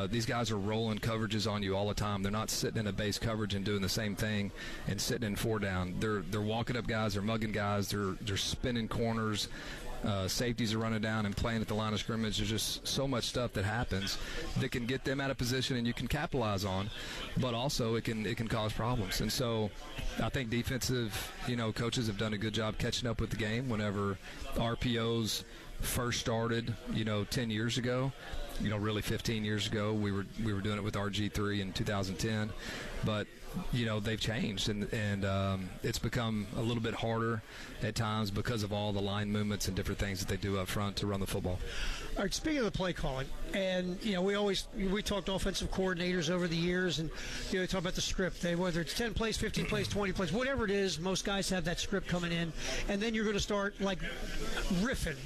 [SPEAKER 5] These guys are rolling coverages on you all the time. They're not sitting in a base coverage and doing the same thing and sitting in 4 down. They're walking up guys. They're mugging guys. They're spinning corners. Safeties are running down and playing at the line of scrimmage. There's just so much stuff that happens that can get them out of position and you can capitalize on, but also it can cause problems. And so I think defensive coaches have done a good job catching up with the game whenever RPOs first started, 10 years ago, really 15 years ago. We were doing it with RG3 in 2010, but they've changed, and it's become a little bit harder at times because of all the line movements and different things that they do up front to run the football.
[SPEAKER 7] All right, speaking of the play calling, and we talked offensive coordinators over the years, and they talk about the script. Whether it's 10 plays, 15 plays, 20 plays, whatever it is, most guys have that script coming in, and then you're going to start like riffing.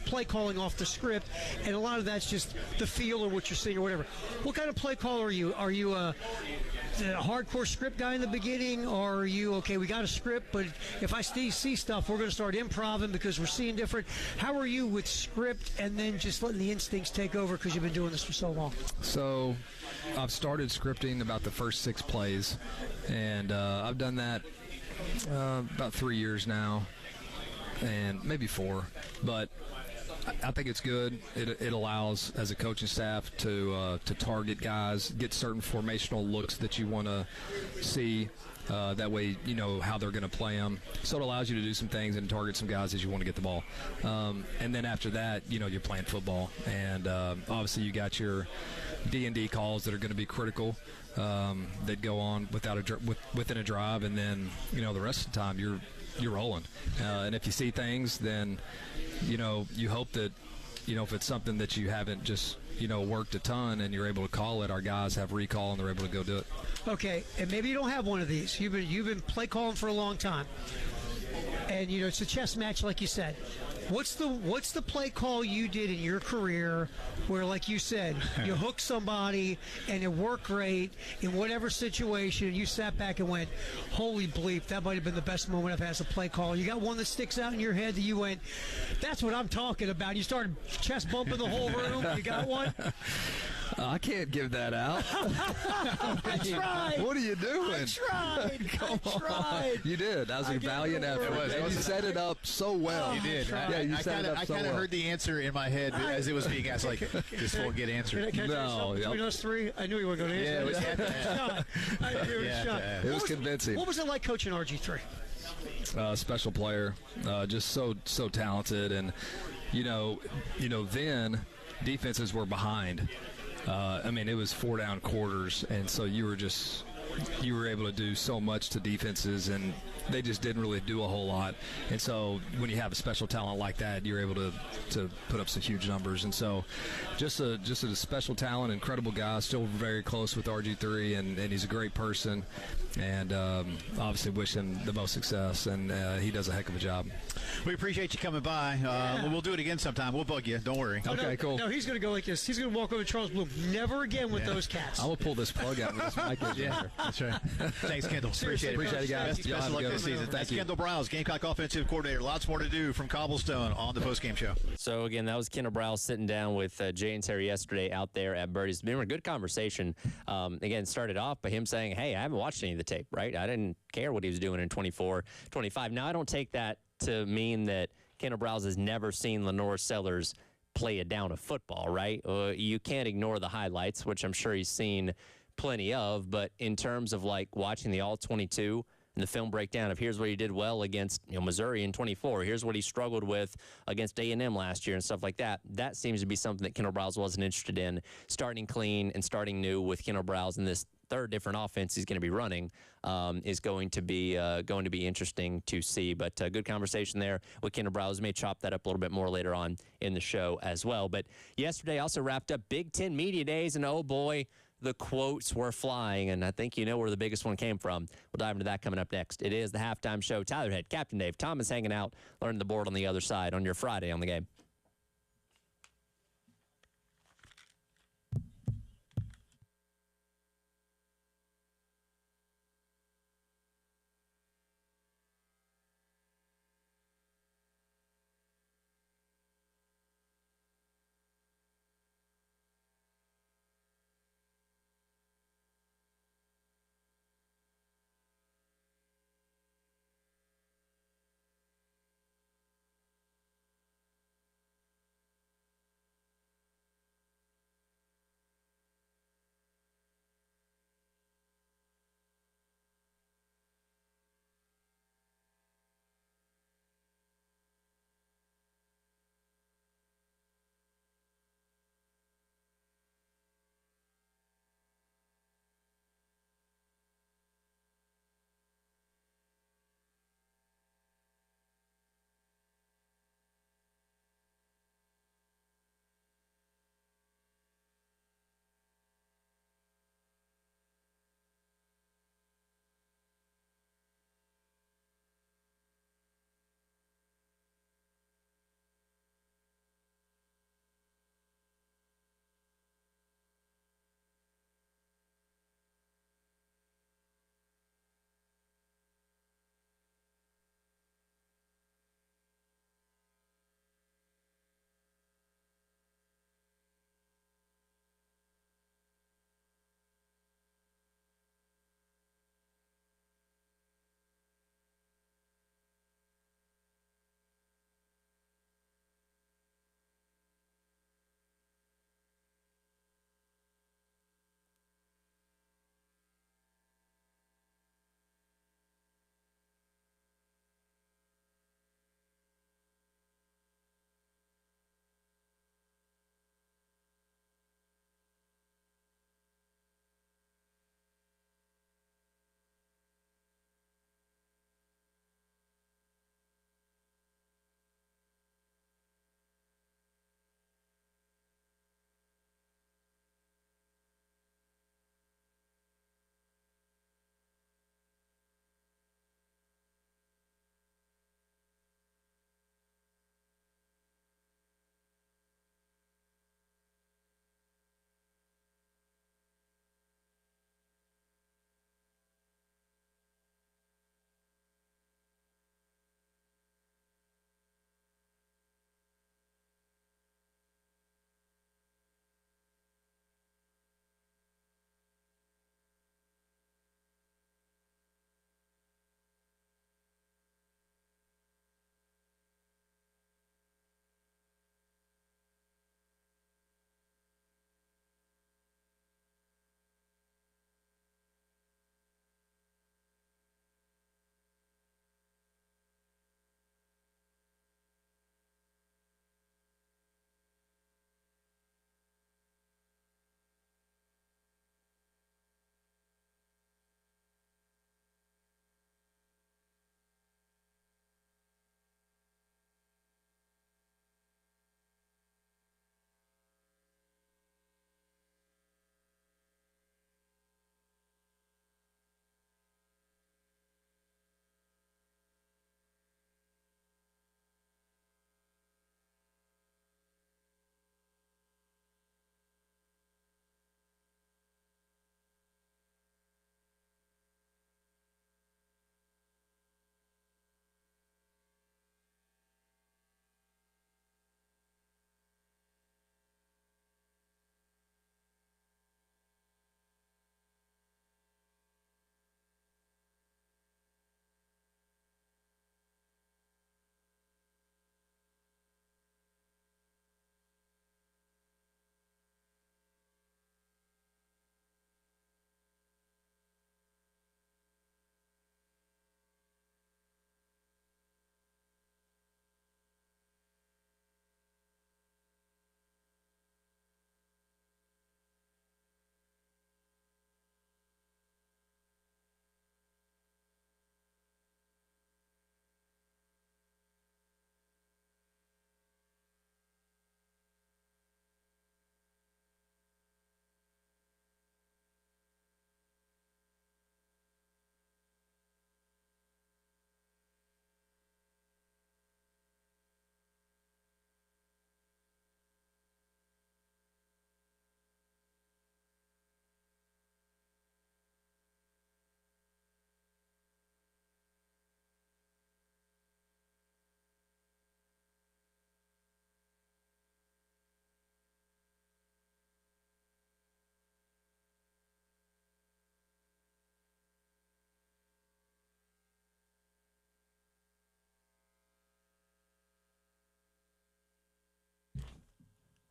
[SPEAKER 7] Play calling off the script, and a lot of that's just the feel or what you're seeing or whatever. What kind of play caller are you? Are you a hardcore script guy in the beginning, or are you, okay, we got a script, but if I see stuff, we're going to start improvising because we're seeing different? How are you with script and then just letting the instincts take over because you've been doing this for so long?
[SPEAKER 5] So I've started scripting about the first 6 plays, and I've done that about 3 years now, and maybe 4, but I think it's good. It allows, as a coaching staff, to target guys, get certain formational looks that you want to see. That way, you know how they're going to play them. So it allows you to do some things and target some guys as you want to get the ball. And then after that, you're playing football. And obviously you got your D&D calls that are going to be critical that go on within a drive. And then, the rest of the time you're rolling. And if you see things, then, you hope that, if it's something that you haven't just, worked a ton and you're able to call it, our guys have recall and they're able to go do it.
[SPEAKER 7] Okay, and maybe you don't have one of these. You've been play calling for a long time. And, it's a chess match, like you said. What's the play call you did in your career where, like you said, you hooked somebody and it worked great in whatever situation, you sat back and went, holy bleep, that might have been the best moment I've had as a play call? You got one that sticks out in your head that you went, that's what I'm talking about. You started chest bumping the whole room. You got one?
[SPEAKER 5] I can't give that out.
[SPEAKER 7] I tried.
[SPEAKER 5] What are you doing?
[SPEAKER 7] I tried.
[SPEAKER 5] Come on. You did. That was a valiant effort.
[SPEAKER 8] It was.
[SPEAKER 5] You set it up so well.
[SPEAKER 8] You did.
[SPEAKER 5] Yeah, you set it up so well.
[SPEAKER 8] I kind of heard the answer in my head as it was being asked, like, this won't get answered.
[SPEAKER 7] No. Between us three, I knew you were going to answer.
[SPEAKER 5] It was convincing.
[SPEAKER 7] What was it like coaching RG3?
[SPEAKER 5] Special player, just so talented, and then defenses were behind. It was 4 down quarters, and so you were able to do so much to defenses, and they just didn't really do a whole lot. And so when you have a special talent like that, you're able to put up some huge numbers. And so just a special talent, incredible guy, still very close with RG3, and he's a great person. And obviously wish him the most success, and he does a heck of a job.
[SPEAKER 6] We appreciate you coming by. We'll do it again sometime. We'll bug you. Don't worry.
[SPEAKER 5] Okay, cool.
[SPEAKER 7] No, he's going to go like this. He's going to walk over to Charles Bloom. Never again with those cats.
[SPEAKER 5] I will pull this plug out with this mic.
[SPEAKER 6] That's right. Thanks, Kendall. Appreciate
[SPEAKER 5] it, guys.
[SPEAKER 6] Best of luck this season. That's Kendall Briles, Gamecock offensive coordinator. Lots more to do from Cobblestone on the postgame show.
[SPEAKER 2] So, again, that was Kendall Briles sitting down with Jay and Terry yesterday out there at Birdie's. Been a good conversation. Again, started off by him saying, hey, I haven't watched any of the tape, right? I didn't care what he was doing in 24, 25. Now, I don't take that to mean that Kendall Briles has never seen Lenore Sellers play a down of football, right? You can't ignore the highlights, which I'm sure he's seen plenty of, but in terms of like watching the All-22 and the film breakdown of here's what he did well against Missouri in 24, here's what he struggled with against A&M last year and stuff like that, that seems to be something that Kendall Briles wasn't interested in. Starting clean and starting new with Kendall Briles in this third different offense he's going to be running is going to be interesting to see. But good conversation there with Kendall Briles. May chop that up a little bit more later on in the show as well. But yesterday also wrapped up Big Ten Media Days, and oh boy, the quotes were flying, and I think you know where the biggest one came from. We'll dive into that coming up next. It is the halftime show. Tyler Head, Captain Dave, Thomas hanging out, learning the board on the other side on your Friday on the game.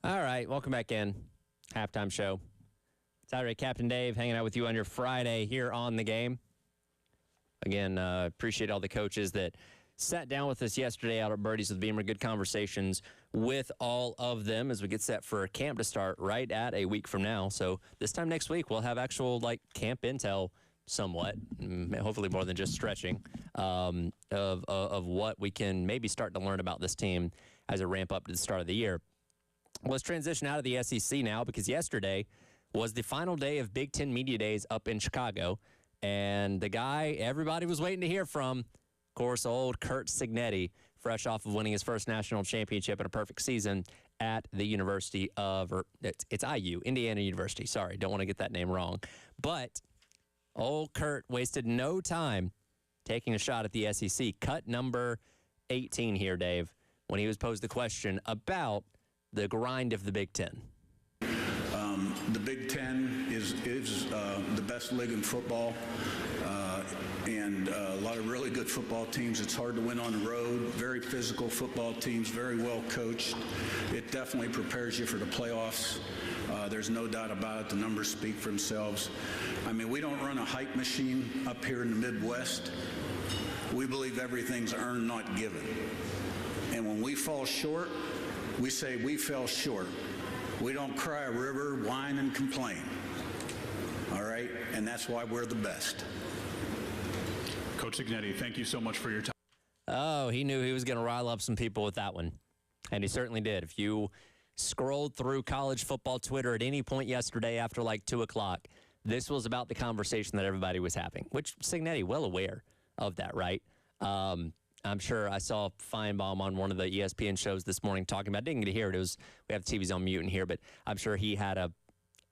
[SPEAKER 2] All right, welcome back in. Halftime show. Saturday, Captain Dave hanging out with you on your Friday here on The Game. Again, appreciate all the coaches that sat down with us yesterday out at Birdie's with Beamer. Good conversations with all of them as we get set for camp to start right at a week from now. So this time next week, we'll have actual camp intel somewhat, hopefully more than just stretching, of what we can maybe start to learn about this team as a ramp up to the start of the year. Let's transition out of the SEC now, because yesterday was the final day of Big Ten Media Days up in Chicago. And the guy everybody was waiting to hear from, of course, old Curt Cignetti, fresh off of winning his first national championship in a perfect season at the University of, it's IU, Indiana University. Sorry, don't want to get that name wrong. But old Curt wasted no time taking a shot at the SEC. Cut number 18 here, Dave, when he was posed the question about the grind of the Big Ten.
[SPEAKER 9] The Big Ten is the best league in football, and a lot of really good football teams. It's hard to win on the road. Very physical football teams, very well coached. It definitely prepares you for the playoffs. There's no doubt about it. The numbers speak for themselves. I mean, we don't run a hype machine up here in the Midwest. We believe everything's earned, not given. And when we fall short, we say we fell short. We don't cry a river, whine, and complain. All right? And that's why we're the best.
[SPEAKER 10] Coach Cignetti, thank you so much for your time.
[SPEAKER 2] Oh, he knew he was going to rile up some people with that one. And he certainly did. If you scrolled through college football Twitter at any point yesterday after 2 o'clock, this was about the conversation that everybody was having, which Cignetti, well aware of that, right? I'm sure I saw Feinbaum on one of the ESPN shows this morning talking about, didn't get to hear it. We have the TVs on mute in here, but I'm sure he had a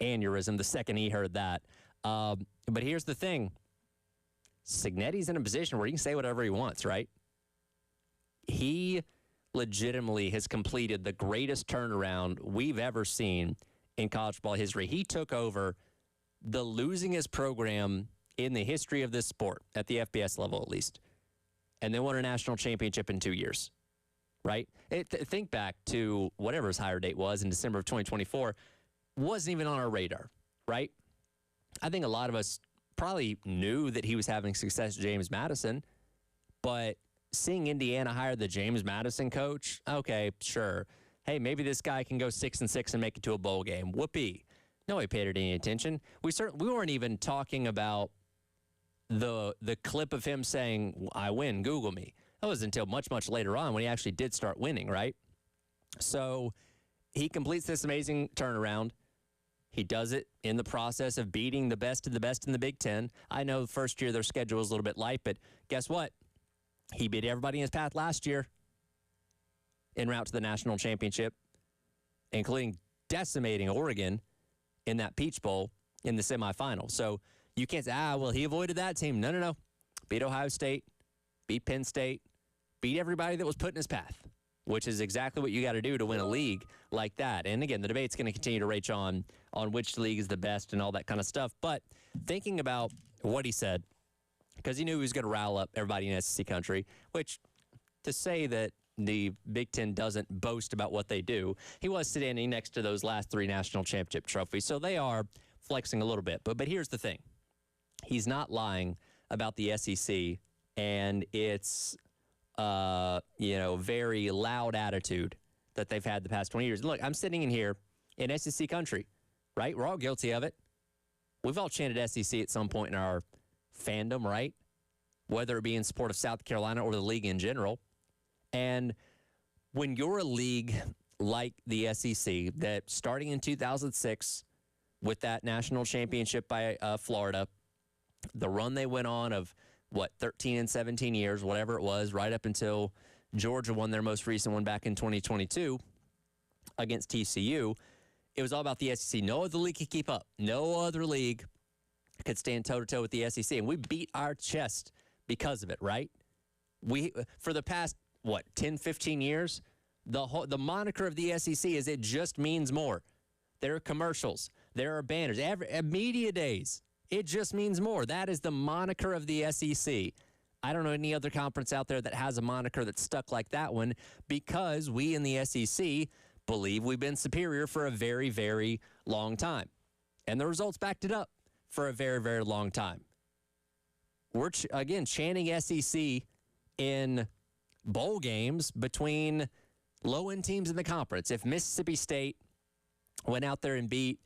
[SPEAKER 2] aneurysm the second he heard that. But here's the thing. Cignetti's in a position where he can say whatever he wants, right? He legitimately has completed the greatest turnaround we've ever seen in college football history. He took over the losingest program in the history of this sport, at the FBS level at least, and then won a national championship in 2 years, right? Think back to whatever his hire date was in December of 2024, wasn't even on our radar, right? I think a lot of us probably knew that he was having success at James Madison, but seeing Indiana hire the James Madison coach, okay, sure. Hey, maybe this guy can go 6-6 and make it to a bowl game. Whoopee. Nobody paid it any attention. We weren't even talking about the clip of him saying, I win, Google me. That was until much, much later on when he actually did start winning, right? So he completes this amazing turnaround. He does it in the process of beating the best of the best in the Big Ten. I know the first year their schedule was a little bit light, but guess what? He beat everybody in his path last year en route to the national championship, including decimating Oregon in that Peach Bowl in the semifinal. So you can't say, well, he avoided that team. No. Beat Ohio State, beat Penn State, beat everybody that was put in his path, which is exactly what you got to do to win a league like that. And again, the debate's going to continue to rage on which league is the best and all that kind of stuff. But thinking about what he said, because he knew he was going to rile up everybody in SEC country, which to say that the Big Ten doesn't boast about what they do, he was standing next to those last 3 national championship trophies. So they are flexing a little bit. But here's the thing. He's not lying about the SEC and its very loud attitude that they've had the past 20 years. Look, I'm sitting in here in SEC country, right? We're all guilty of it. We've all chanted SEC at some point in our fandom, right? Whether it be in support of South Carolina or the league in general. And when you're a league like the SEC that starting in 2006 with that national championship by Florida, the run they went on of 13 and 17 years, whatever it was, right up until Georgia won their most recent one back in 2022 against TCU. It was all about the SEC. No other league could keep up. No other league could stand toe-to-toe with the SEC. And we beat our chest because of it, right? We, for the past, 10, 15 years, the moniker of the SEC is it just means more. There are commercials. There are banners. Media days. It just means more. That is the moniker of the SEC. I don't know any other conference out there that has a moniker that's stuck like that one, because we in the SEC believe we've been superior for a very, very long time. And the results backed it up for a very, very long time. We're, again, chanting SEC in bowl games between low-end teams in the conference. If Mississippi State went out there and beat,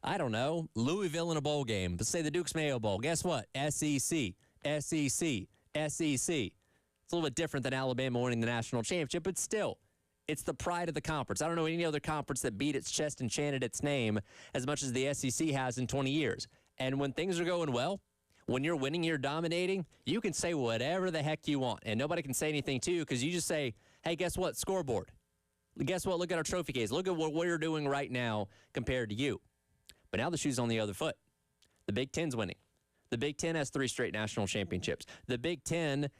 [SPEAKER 2] I don't know, Louisville in a bowl game, let's say the Dukes Mayo Bowl, guess what? SEC, SEC, SEC. It's a little bit different than Alabama winning the national championship, but still, it's the pride of the conference. I don't know any other conference that beat its chest and chanted its name as much as the SEC has in 20 years. And when things are going well, when you're winning, you're dominating, you can say whatever the heck you want, and nobody can say anything to you because you just say, hey, guess what? Scoreboard. Guess what? Look at our trophy case. Look at what we're doing right now compared to you. But now the shoe's on the other foot. The Big Ten's winning. The Big Ten has 3 straight national championships. The Big Ten,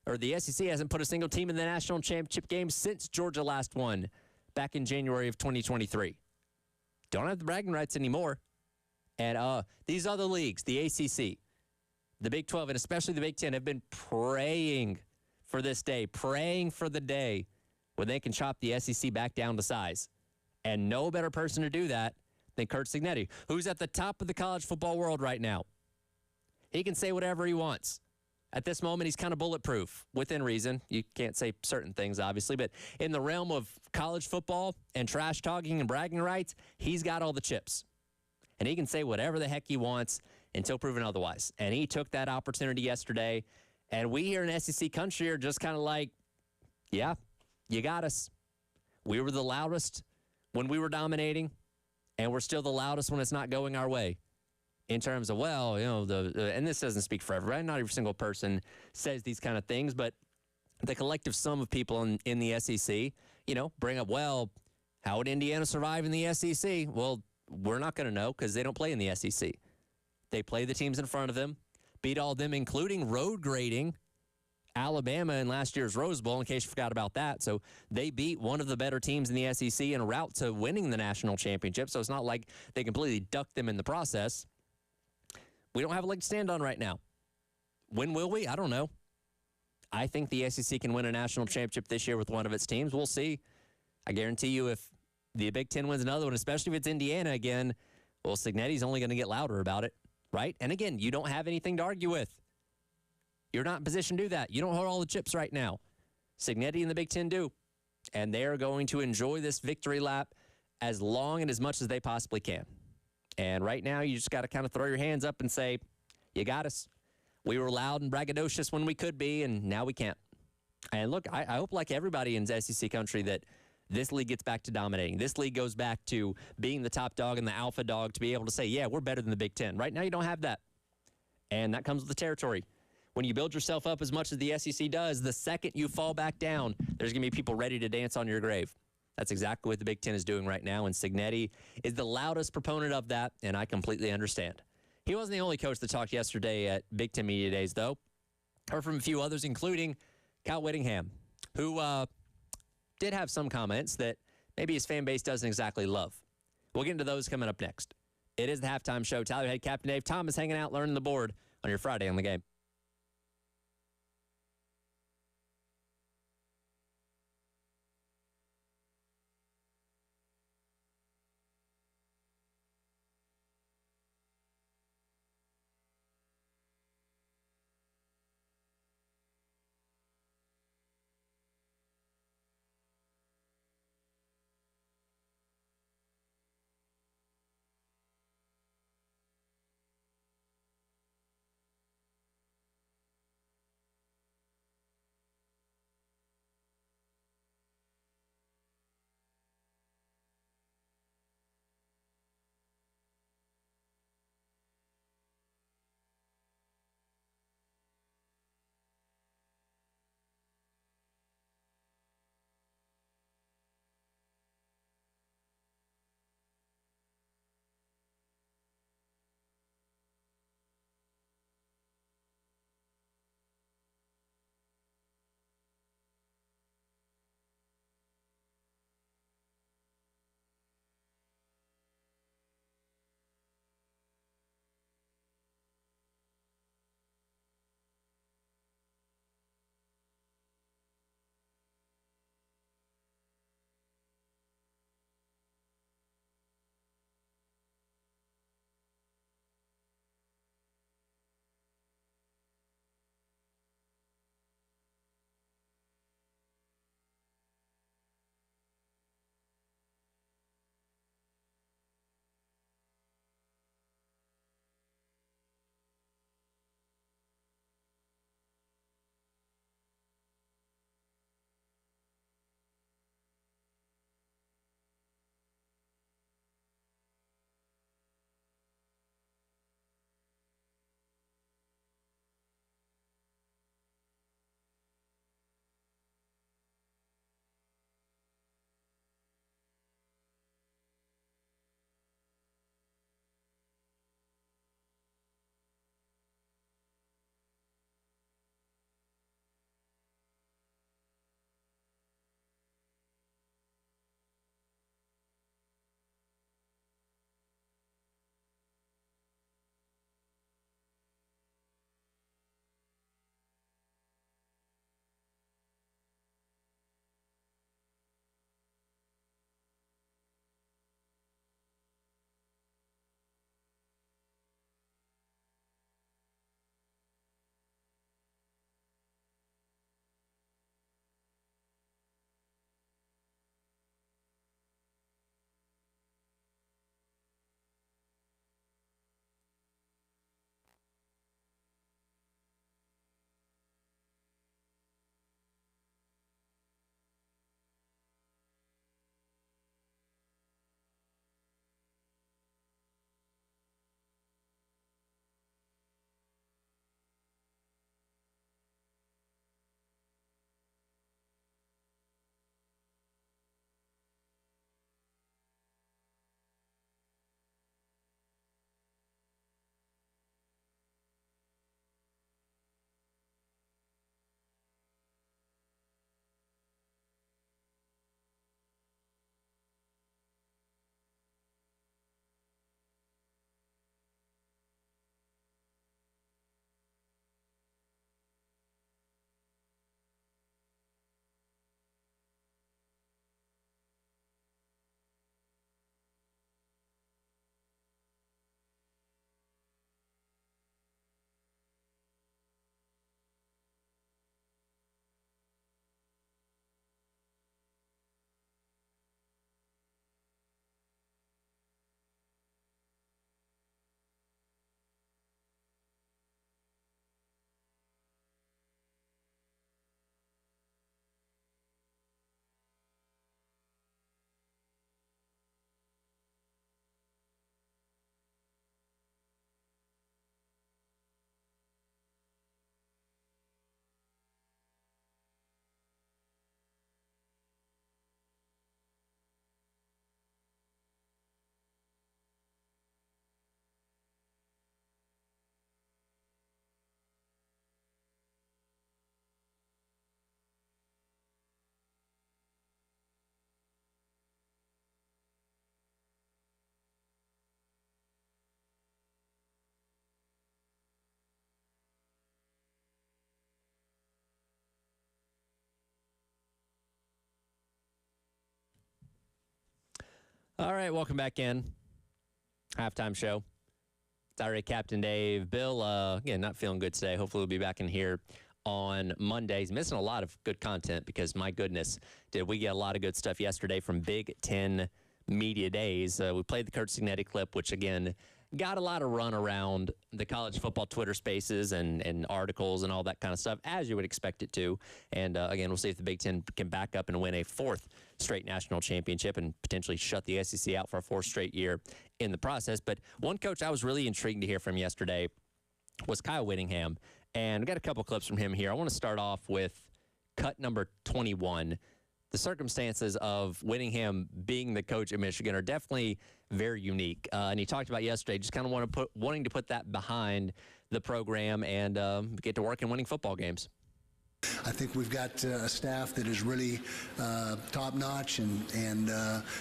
[SPEAKER 2] or the SEC, hasn't put a single team in the national championship game since Georgia last won back in January of 2023. Don't have the bragging rights anymore. And these other leagues, the ACC, the Big 12, and especially the Big Ten, have been praying for this day, praying for the day when they can chop the SEC back down to size. And no better person to do that than Curt Cignetti, who's at the top of the college football world right now. He can say whatever he wants. At this moment, he's kind of bulletproof, within reason. You can't say certain things, obviously, but in the realm of college football and trash talking and bragging rights, he's got all the chips. And he can say whatever the heck he wants until proven otherwise. And he took that opportunity yesterday. And we here in SEC country are just kind of like, yeah, you got us. We were the loudest when we were dominating, and we're still the loudest when it's not going our way. In terms of, well, you know, and this doesn't speak for everybody. Not every single person says these kind of things, but the collective sum of people in the SEC, you know, bring up, well, how would Indiana survive in the SEC? Well, we're not going to know because they don't play in the SEC. They play the teams in front of them, beat all of them, including road grading Alabama in last year's Rose Bowl, in case you forgot about that. So they beat one of the better teams in the SEC en route to winning the national championship. So it's not like they completely ducked them in the process. We don't have a leg to stand on right now. When will we? I don't know. I think the SEC can win a national championship this year with one of its teams. We'll see. I guarantee you if the Big Ten wins another one, especially if it's Indiana again, well, Cignetti's only going to get louder about it, right? And again, you don't have anything to argue with. You're not in position to do that. You don't hold all the chips right now. Cignetti and the Big Ten do. And they're going to enjoy this victory lap as long and as much as they possibly can. And right now, you just got to kind of throw your hands up and say, you got us. We were loud and braggadocious when we could be, and now we can't. And look, I hope, like everybody in SEC country, that this league gets back to dominating. This league goes back to being the top dog and the alpha dog to be able to say, yeah, we're better than the Big Ten. Right now, you don't have that. And that comes with the territory. When you build yourself up as much as the SEC does, the second you fall back down, there's going to be people ready to dance on your grave. That's exactly what the Big Ten is doing right now, and Cignetti is the loudest proponent of that, and I completely understand. He wasn't the only coach that talked yesterday at Big Ten Media Days, though. Heard from a few others, including Kyle Whittingham, who did have some comments that maybe his fan base doesn't exactly love. We'll get into those coming up next. It is the halftime show. Tyler Head, Captain Dave Thomas hanging out, learning the board on your Friday on the Game. All right, welcome back in. Halftime show. It's already Captain Dave. Bill, again, not feeling good today. Hopefully we'll be back in here on Monday. He's missing a lot of good content because, my goodness, did we get a lot of good stuff yesterday from Big Ten Media Days. We played the Kurt Signetti clip, which, again, got a lot of run around the college football Twitter spaces and articles and all that kind of stuff, as you would expect it to. And, again, we'll see if the Big Ten can back up and win a fourth straight national championship and potentially shut the SEC out for a fourth straight year in the process. But one coach I was really intrigued to hear from yesterday was Kyle Whittingham. And we got a couple clips from him here. I want to start off with cut number 21. The circumstances of Whittingham being the coach at Michigan are definitely very unique. And he talked about yesterday, just kind of wanting to put that behind the program and get to work in winning football games.
[SPEAKER 11] I think we've got a staff that is really top-notch, and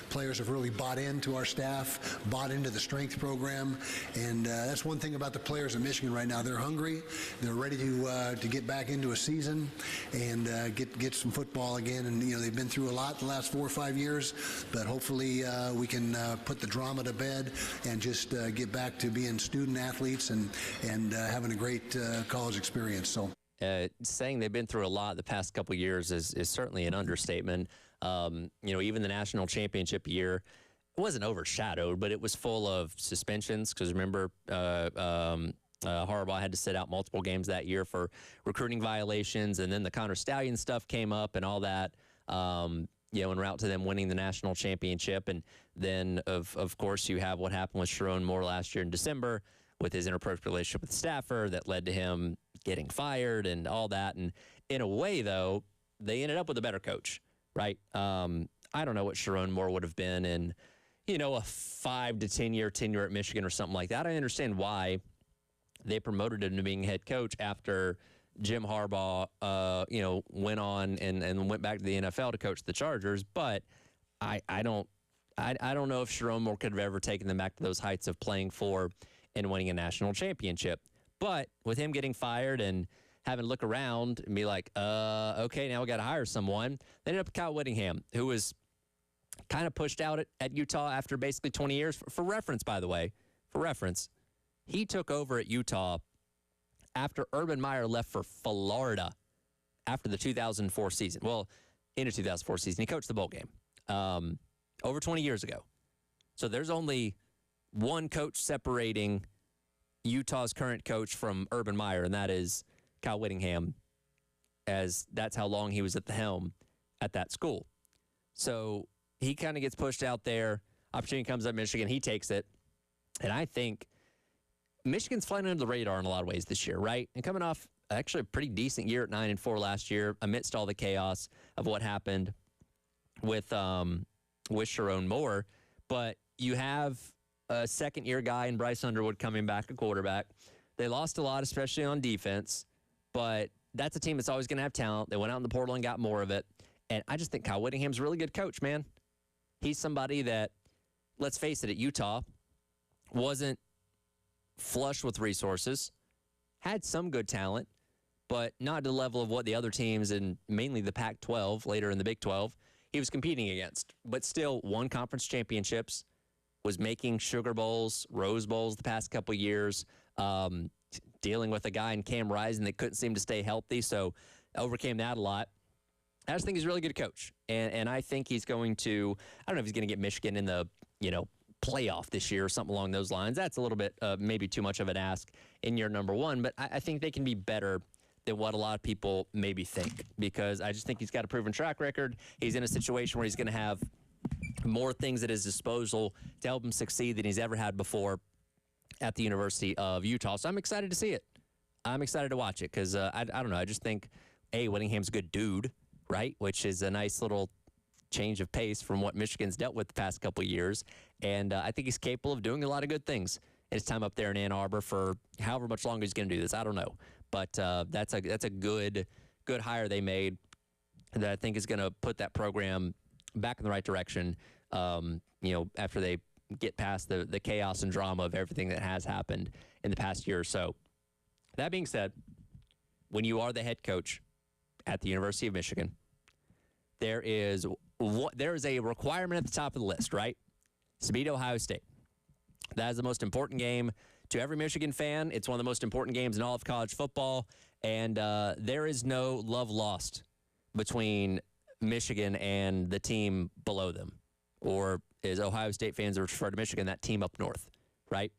[SPEAKER 11] players have really bought into our staff, bought into the strength program, and that's one thing about the players in Michigan right now. They're hungry. They're ready to get back into a season and get some football again. And they've been through a lot the last 4 or 5 years, but hopefully we can put the drama to bed and just get back to being student athletes and having a great college experience. So.
[SPEAKER 2] Saying they've been through a lot the past couple of years is certainly an understatement. Even the national championship year wasn't overshadowed, but it was full of suspensions because remember, Harbaugh had to sit out multiple games that year for recruiting violations, and then the Connor Stallion stuff came up and all that. En route to them winning the national championship, and then of course you have what happened with Sharon Moore last year in December with his inappropriate relationship with the staffer that led to him getting fired and all that. And in a way, though, they ended up with a better coach, right? I don't know what Sharon Moore would have been in, a 5 to 10 year tenure at Michigan or something like that. I understand why they promoted him to being head coach after Jim Harbaugh, went on and went back to the NFL to coach the Chargers. But I don't know if Sharon Moore could have ever taken them back to those heights of playing for and winning a national championship. But with him getting fired and having to look around and be like, okay, now we got to hire someone, they ended up with Kyle Whittingham, who was kind of pushed out at Utah after basically 20 years. For reference, by the way, he took over at Utah after Urban Meyer left for Florida after the 2004 season. Well, in the 2004 season, he coached the bowl game over 20 years ago. So there's only one coach separating Utah's current coach from Urban Meyer, and that is Kyle Whittingham, as that's how long he was at the helm at that school. So he kind of gets pushed out there. Opportunity comes up Michigan. He takes it. And I think Michigan's flying under the radar in a lot of ways this year, right? And coming off actually a pretty decent year at 9-4 last year amidst all the chaos of what happened with Sharon Moore. But you have a second-year guy in Bryce Underwood coming back at quarterback. They lost a lot, especially on defense, but that's a team that's always going to have talent. They went out in the portal and got more of it, and I just think Kyle Whittingham's a really good coach, man. He's somebody that, let's face it, at Utah, wasn't flush with resources, had some good talent, but not to the level of what the other teams and mainly the Pac-12, later in the Big 12, he was competing against, but still won conference championships, was making Sugar Bowls, Rose Bowls the past couple of years, dealing with a guy in Cam Rising that couldn't seem to stay healthy, so overcame that a lot. I just think he's a really good coach, and I think he's going to, I don't know if he's going to get Michigan in the, playoff this year or something along those lines. That's a little bit maybe too much of an ask in year number one, but I think they can be better than what a lot of people maybe think, because I just think he's got a proven track record. He's in a situation where he's going to have more things at his disposal to help him succeed than he's ever had before at the University of Utah. So I'm excited to see it. I'm excited to watch it because I don't know. I just think, Whittingham's a good dude, right? Which is a nice little change of pace from what Michigan's dealt with the past couple of years. And I think he's capable of doing a lot of good things in his time up there in Ann Arbor for however much longer he's going to do this. I don't know. But that's a good hire they made that I think is going to put that program back in the right direction, after they get past the chaos and drama of everything that has happened in the past year or so. That being said, when you are the head coach at the University of Michigan, there is a requirement at the top of the list, right? to beat Ohio State. That is the most important game to every Michigan fan. It's one of the most important games in all of college football, and there is no love lost between Michigan and the team below them, or as Ohio State fans refer to Michigan, that team up north, right?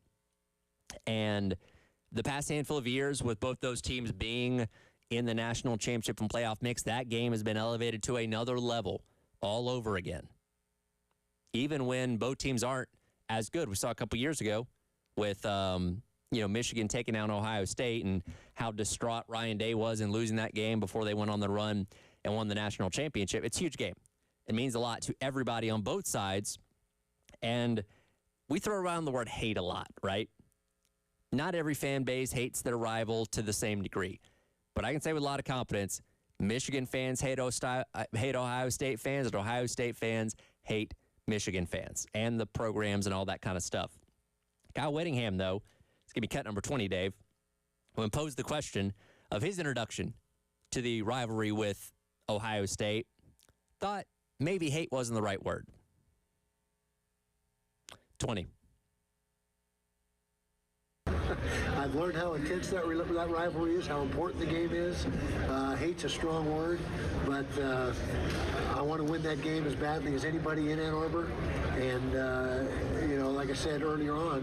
[SPEAKER 2] And the past handful of years, with both those teams being in the national championship and playoff mix, that game has been elevated to another level all over again. Even when both teams aren't as good. We saw a couple years ago with Michigan taking down Ohio State and how distraught Ryan Day was in losing that game before they went on the run and won the national championship. It's a huge game. It means a lot to everybody on both sides. And we throw around the word hate a lot, right? Not every fan base hates their rival to the same degree. But I can say with a lot of confidence, Michigan fans hate Ohio State fans, and Ohio State fans hate Michigan fans and the programs and all that kind of stuff. Kyle Whittingham, though, it's going to be cut number 20, Dave, when posed the question of his introduction to the rivalry with Ohio State, thought maybe hate wasn't the right word. 20.
[SPEAKER 11] I've learned how intense that rivalry is, how important the game is. Hate's a strong word, but I want to win that game as badly as anybody in Ann Arbor. And, like I said earlier on,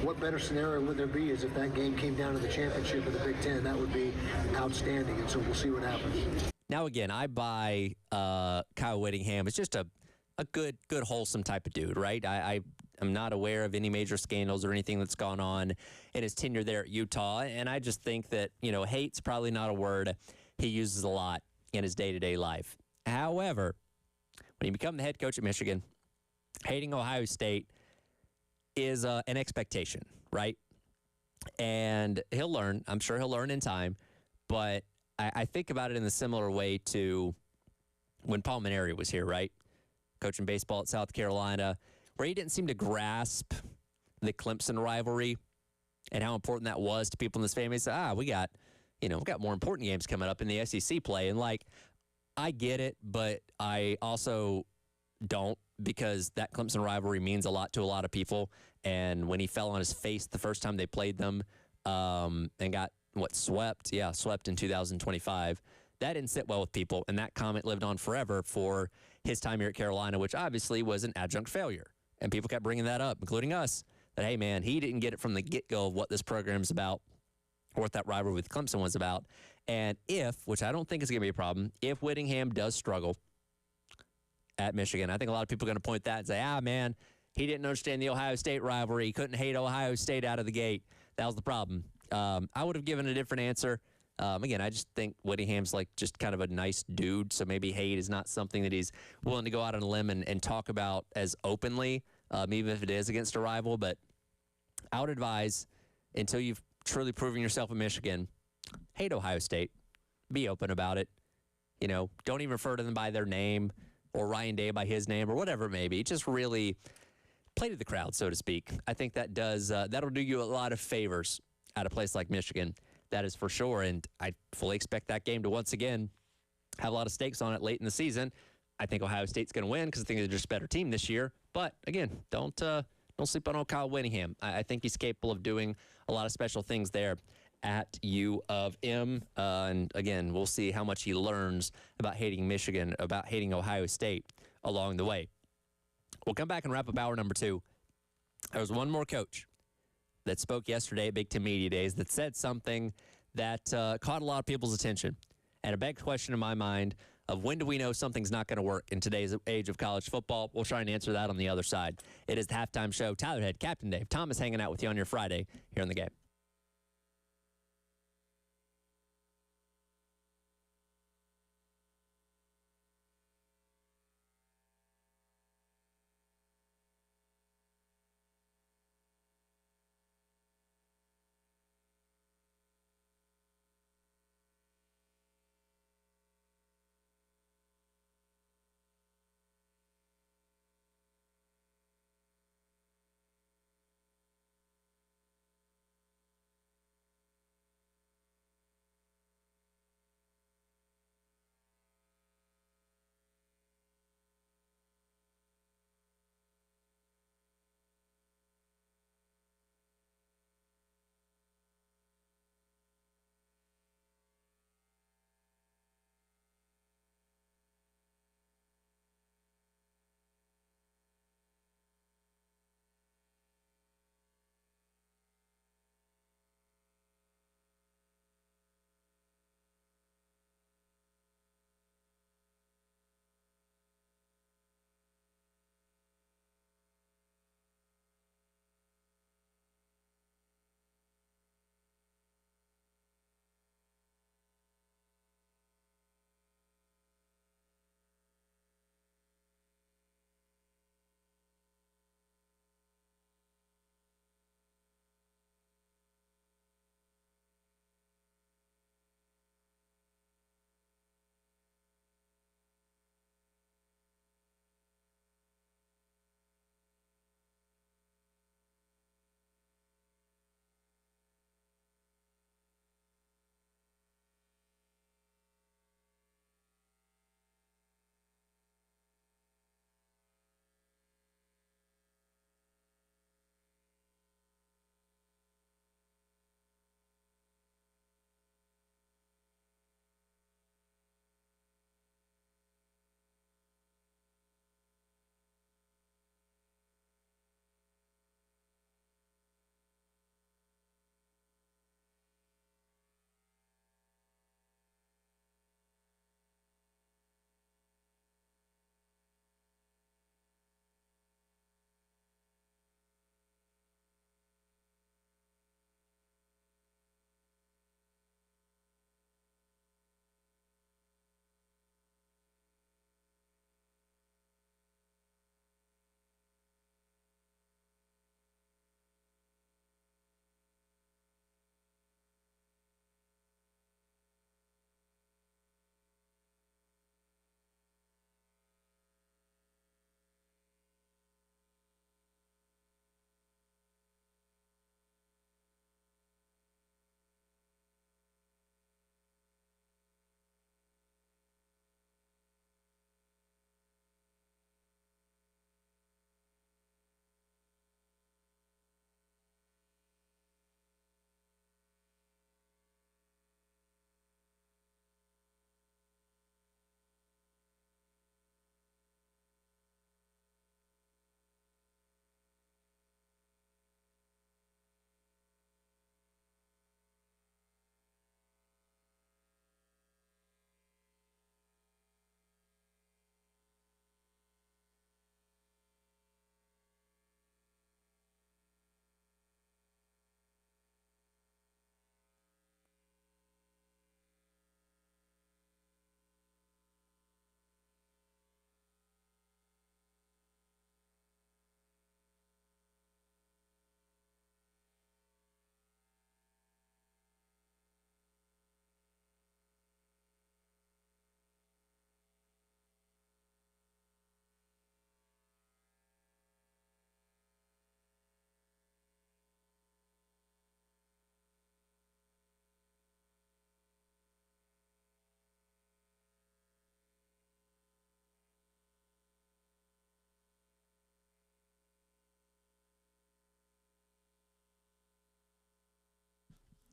[SPEAKER 11] what better scenario would there be is if that game came down to the championship of the Big Ten. That would be outstanding, and so we'll see what happens.
[SPEAKER 2] Now, again, I buy Kyle Whittingham. It's just a good, wholesome type of dude, right? I'm not aware of any major scandals or anything that's gone on in his tenure there at Utah. And I just think that, hate's probably not a word he uses a lot in his day-to-day life. However, when you become the head coach at Michigan, hating Ohio State is an expectation, right? And he'll learn. I'm sure he'll learn in time. But I think about it in a similar way to when Paul Maneri was here, right? Coaching baseball at South Carolina, where he didn't seem to grasp the Clemson rivalry and how important that was to people in this family. He said, we got more important games coming up in the SEC play. And I get it, but I also don't, because that Clemson rivalry means a lot to a lot of people. And when he fell on his face the first time they played them and got swept in 2025, that didn't sit well with people. And that comment lived on forever for his time here at Carolina, which obviously was an adjunct failure. And people kept bringing that up, including us, that, hey, man, he didn't get it from the get-go of what this program's about or what that rivalry with Clemson was about. And which I don't think is going to be a problem, if Whittingham does struggle at Michigan, I think a lot of people are going to point that and say, man, he didn't understand the Ohio State rivalry. He couldn't hate Ohio State out of the gate. That was the problem. I would have given a different answer. Again, I just think Whittingham's just kind of a nice dude, so maybe hate is not something that he's willing to go out on a limb and talk about as openly, even if it is against a rival. But I would advise, until you've truly proven yourself in Michigan, hate Ohio State. Be open about it. Don't even refer to them by their name or Ryan Day by his name or whatever it may be. Just really play to the crowd, so to speak. I think that that'll do you a lot of favors at a place like Michigan. That is for sure, and I fully expect that game to once again have a lot of stakes on it late in the season. I think Ohio State's going to win because I think they're just a better team this year. But again, don't sleep on old Kyle Whittingham. I think he's capable of doing a lot of special things there at U of M. And again, we'll see how much he learns about hating Michigan, about hating Ohio State along the way. We'll come back and wrap up hour number 2. There was one more coach that spoke yesterday at Big Ten Media Days that said something that caught a lot of people's attention. And a big question in my mind of when do we know something's not going to work in today's age of college football? We'll try and answer that on the other side. It is the halftime show. Tyler Head, Captain Dave, Thomas hanging out with you on your Friday here on The Game.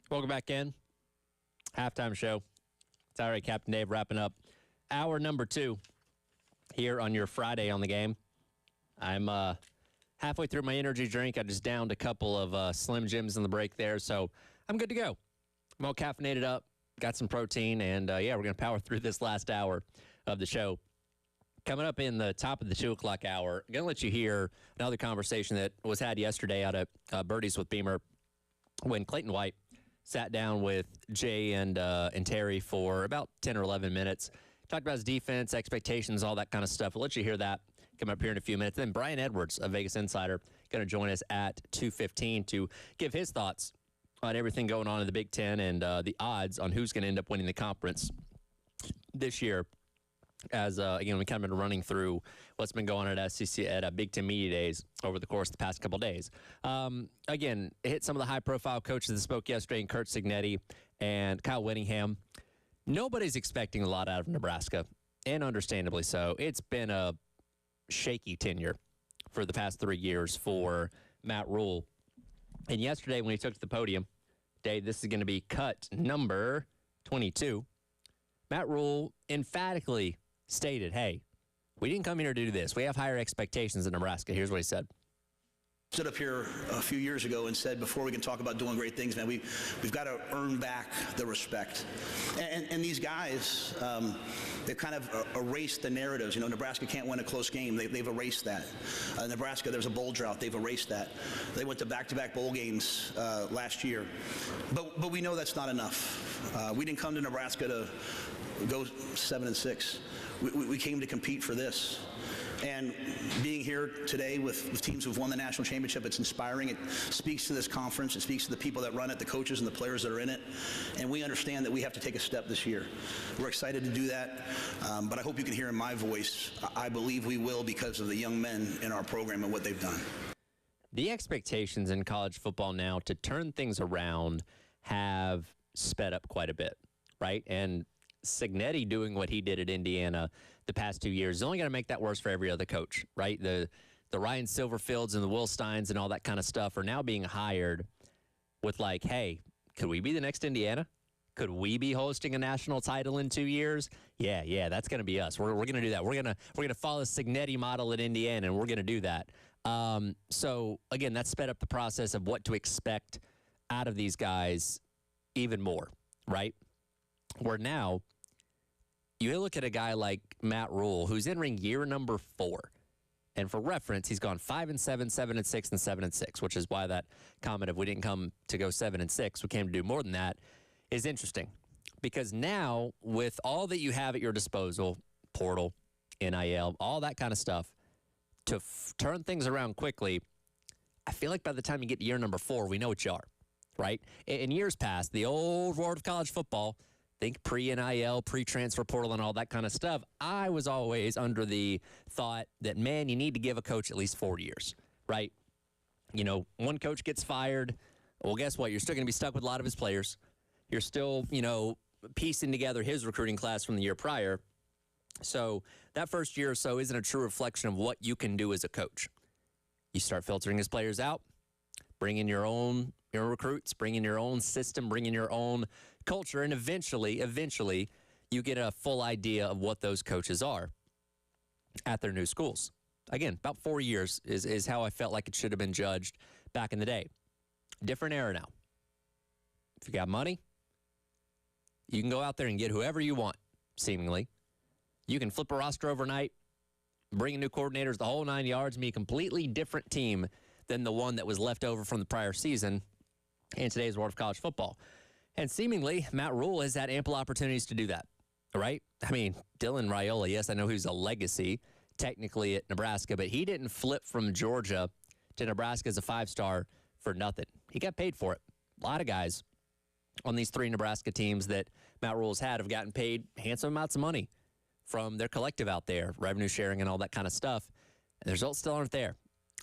[SPEAKER 2] Welcome back in. Halftime show. It's all right, Captain Dave wrapping up hour number 2 here on your Friday on the game. I'm halfway through my energy drink. I just downed a couple of Slim Jims in the break there, so I'm good to go. I'm all caffeinated up, got some protein, and we're going to power through this last hour of the show. Coming up in the top of the 2 o'clock hour, I'm going to let you hear another conversation that was had yesterday out at Birdies with Beamer when Clayton White sat down with Jay and Terry for about 10 or 11 minutes. Talked about his defense, expectations, all that kind of stuff. We'll let you hear that come up here in a few minutes. Then Brian Edwards of Vegas Insider going to join us at 2:15 to give his thoughts on everything going on in the Big Ten and the odds on who's going to end up winning the conference this year. As again, we kind of been running through what's been going on at SEC at Big Ten Media Days over the course of the past couple of days. Again, hit some of the high-profile coaches that spoke yesterday, and Kurt Cignetti and Kyle Whittingham. Nobody's expecting a lot out of Nebraska, and understandably so. It's been a shaky tenure for the past 3 years for Matt Rule. And yesterday, when he took to the podium, Dave, this is going to be cut number 22. Matt Rule emphatically stated, hey, we didn't come here to do this. We have higher expectations in Nebraska. Here's what he said.
[SPEAKER 12] Stood up here a few years ago and said, before we can talk about doing great things, man, we've got to earn back the respect. And these guys, they've kind of erased the narratives. You know, Nebraska can't win a close game. They've erased that. Nebraska, there's a bowl drought. They've erased that. They went to back-to-back bowl games last year. But we know that's not enough. We didn't come to Nebraska to go 7-6. We came to compete for this. And being here today with teams who've won the national championship, it's inspiring. It speaks to this conference. It speaks to the people that run it, the coaches and the players that are in it. And we understand that we have to take a step this year. We're excited to do that. But I hope you can hear in my voice, I believe we will because of the young men in our program and what they've done.
[SPEAKER 2] The expectations in college football now to turn things around have sped up quite a bit, right? And Cignetti doing what he did at Indiana the past 2 years is only going to make that worse for every other coach, right? The Ryan Silverfields and the Will Steins and all that kind of stuff are now being hired with like, hey, could we be the next Indiana? Could we be hosting a national title in 2 years? Yeah, that's going to be us. We're going to do that. We're going to follow the Cignetti model at Indiana, and we're going to do that. So again, that sped up the process of what to expect out of these guys even more, right? Where now you look at a guy like Matt Rule, who's entering year number 4. And for reference, he's gone 5-7, 7-6, and 7-6, which is why that comment of we didn't come to go 7-6, we came to do more than that, is interesting. Because now, with all that you have at your disposal, portal, NIL, all that kind of stuff, to turn things around quickly, I feel like by the time you get to year number 4, we know what you are, right? In years past, the old world of college football, think pre-NIL, pre-transfer portal, and all that kind of stuff, I was always under the thought that, man, you need to give a coach at least 4 years, right? You know, one coach gets fired. Well, guess what? You're still going to be stuck with a lot of his players. You're still, piecing together his recruiting class from the year prior. So that first year or so isn't a true reflection of what you can do as a coach. You start filtering his players out, bring in your recruits, bring in your own system, bring in your own culture, and eventually you get a full idea of what those coaches are at their new schools. Again, about 4 years is how I felt like it should have been judged back in the day. Different era now. If you got money, you can go out there and get whoever you want, seemingly. You can flip a roster overnight, bring in new coordinators, the whole 9 yards, and be a completely different team than the one that was left over from the prior season in today's world of college football. And seemingly, Matt Rule has had ample opportunities to do that, right? I mean, Dylan Raiola, yes, I know he's a legacy technically at Nebraska, but he didn't flip from Georgia to Nebraska as a 5-star for nothing. He got paid for it. A lot of guys on these 3 Nebraska teams that Matt Rule's had have gotten paid handsome amounts of money from their collective out there, revenue sharing and all that kind of stuff. And the results still aren't there.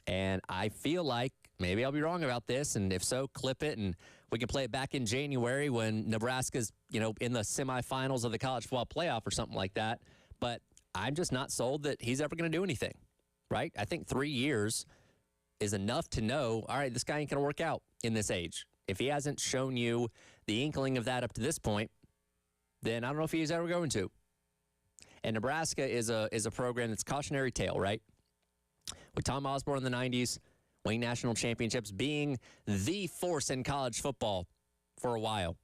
[SPEAKER 2] And I feel like maybe I'll be wrong about this, and if so, clip it, and we can play it back in January when Nebraska's, in the semifinals of the college football playoff or something like that. But I'm just not sold that he's ever going to do anything, right? I think 3 years is enough to know, all right, this guy ain't going to work out in this age. If he hasn't shown you the inkling of that up to this point, then I don't know if he's ever going to. And Nebraska is a program that's cautionary tale, right? With Tom Osborne in the 90s, winning national championships, being the force in college football for a while.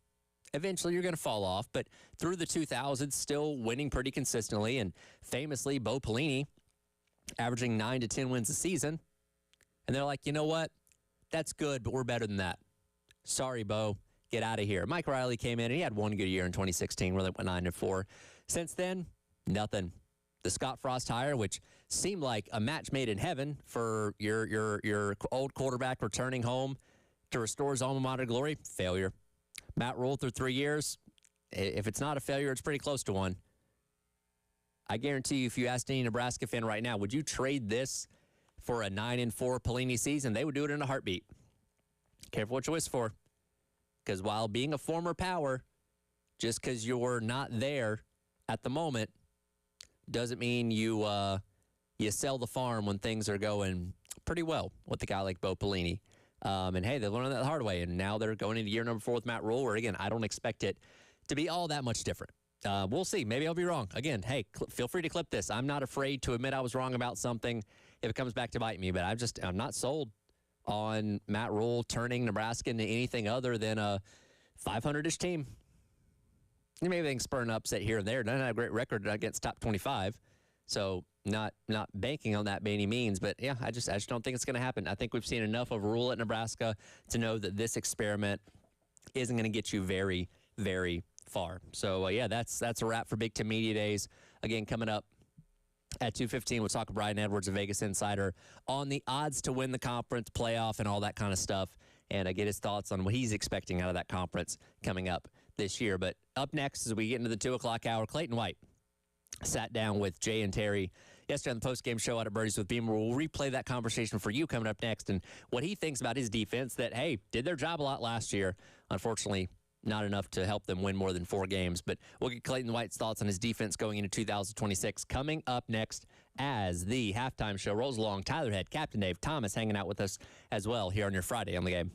[SPEAKER 2] Eventually, you're going to fall off, but through the 2000s, still winning pretty consistently, and famously, Bo Pelini averaging 9 to 10 wins a season. And they're like, you know what? That's good, but we're better than that. Sorry, Bo. Get out of here. Mike Riley came in, and he had one good year in 2016 where they went 9-4. Since then, nothing. The Scott Frost hire, which seemed like a match made in heaven for your old quarterback returning home to restore his alma mater glory, failure. Matt Rule through 3 years, if it's not a failure, it's pretty close to one. I guarantee you, if you asked any Nebraska fan right now, would you trade this for a 9-4 Pelini season? They would do it in a heartbeat. Careful what you wish for. Because while being a former power, just because you're not there at the moment, doesn't mean you sell the farm when things are going pretty well with a guy like Bo Pelini. And, hey, they learned that the hard way, and now they're going into year number 4 with Matt Rule, where, again, I don't expect it to be all that much different. We'll see. Maybe I'll be wrong. Again, hey, feel free to clip this. I'm not afraid to admit I was wrong about something if it comes back to bite me, but I'm not sold on Matt Rule turning Nebraska into anything other than a 500-ish team. Maybe they can spur an upset here and there. Doesn't have a great record against top 25, so not banking on that by any means. But, yeah, I just don't think it's going to happen. I think we've seen enough of Rule at Nebraska to know that this experiment isn't going to get you very, very far. So, yeah, that's a wrap for Big Ten Media Days. Again, coming up at 2:15, we'll talk to Brian Edwards, a Vegas insider, on the odds to win the conference, playoff, and all that kind of stuff, and get his thoughts on what he's expecting out of that conference coming up this year. But up next, as we get into the 2 o'clock hour, Clayton White sat down with Jay and Terry yesterday on the postgame show out at Birdies with Beamer. We'll replay that conversation for you coming up next, and what he thinks about his defense that, hey, did their job a lot last year. Unfortunately, not enough to help them win more than 4 games. But we'll get Clayton White's thoughts on his defense going into 2026 coming up next as the halftime show rolls along. Tyler Head, Captain Dave, Thomas hanging out with us as well here on your Friday on the Game.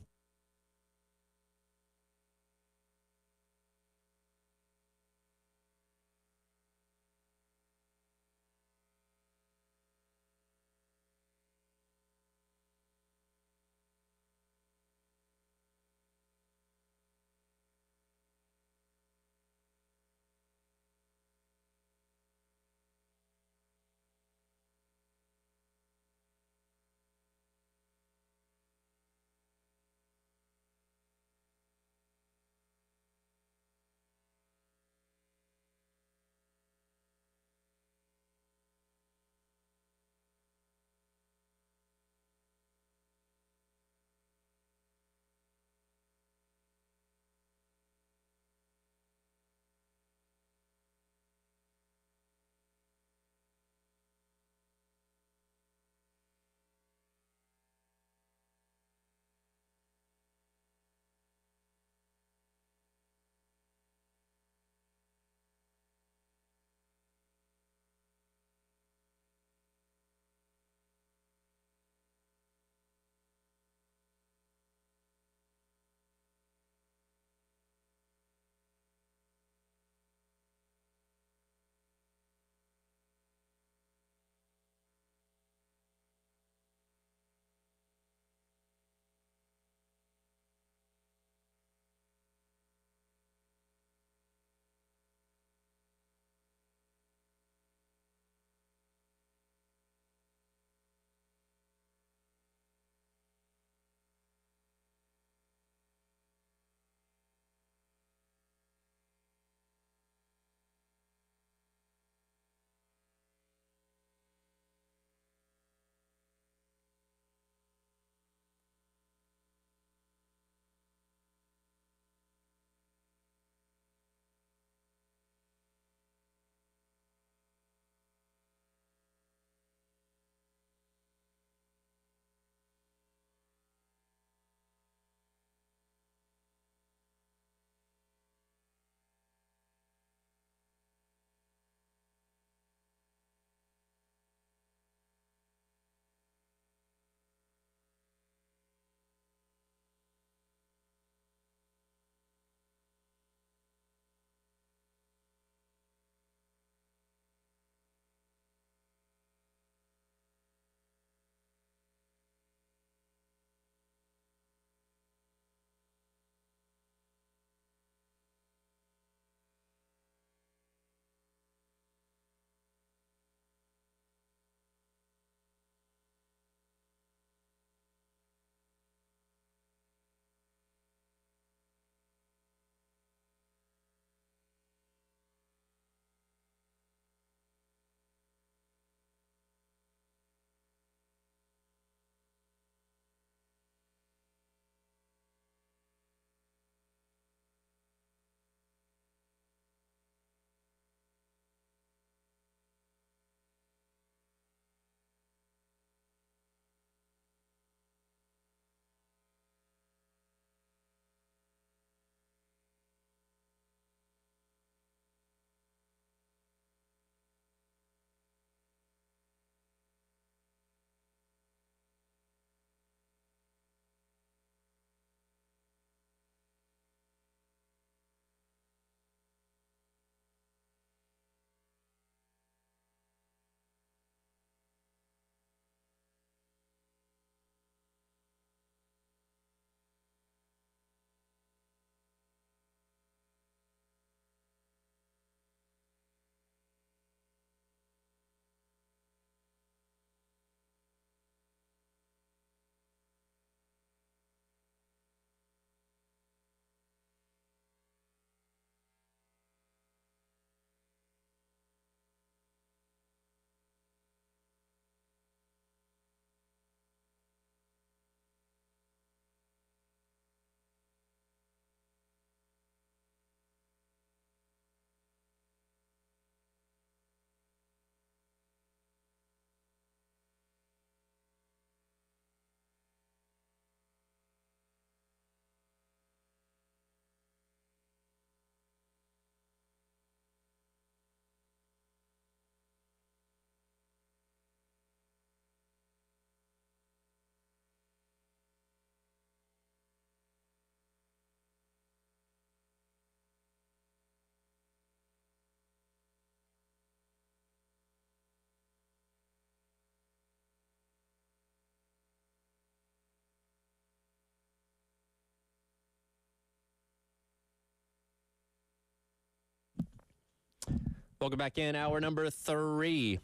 [SPEAKER 2] Welcome back in. Hour number 3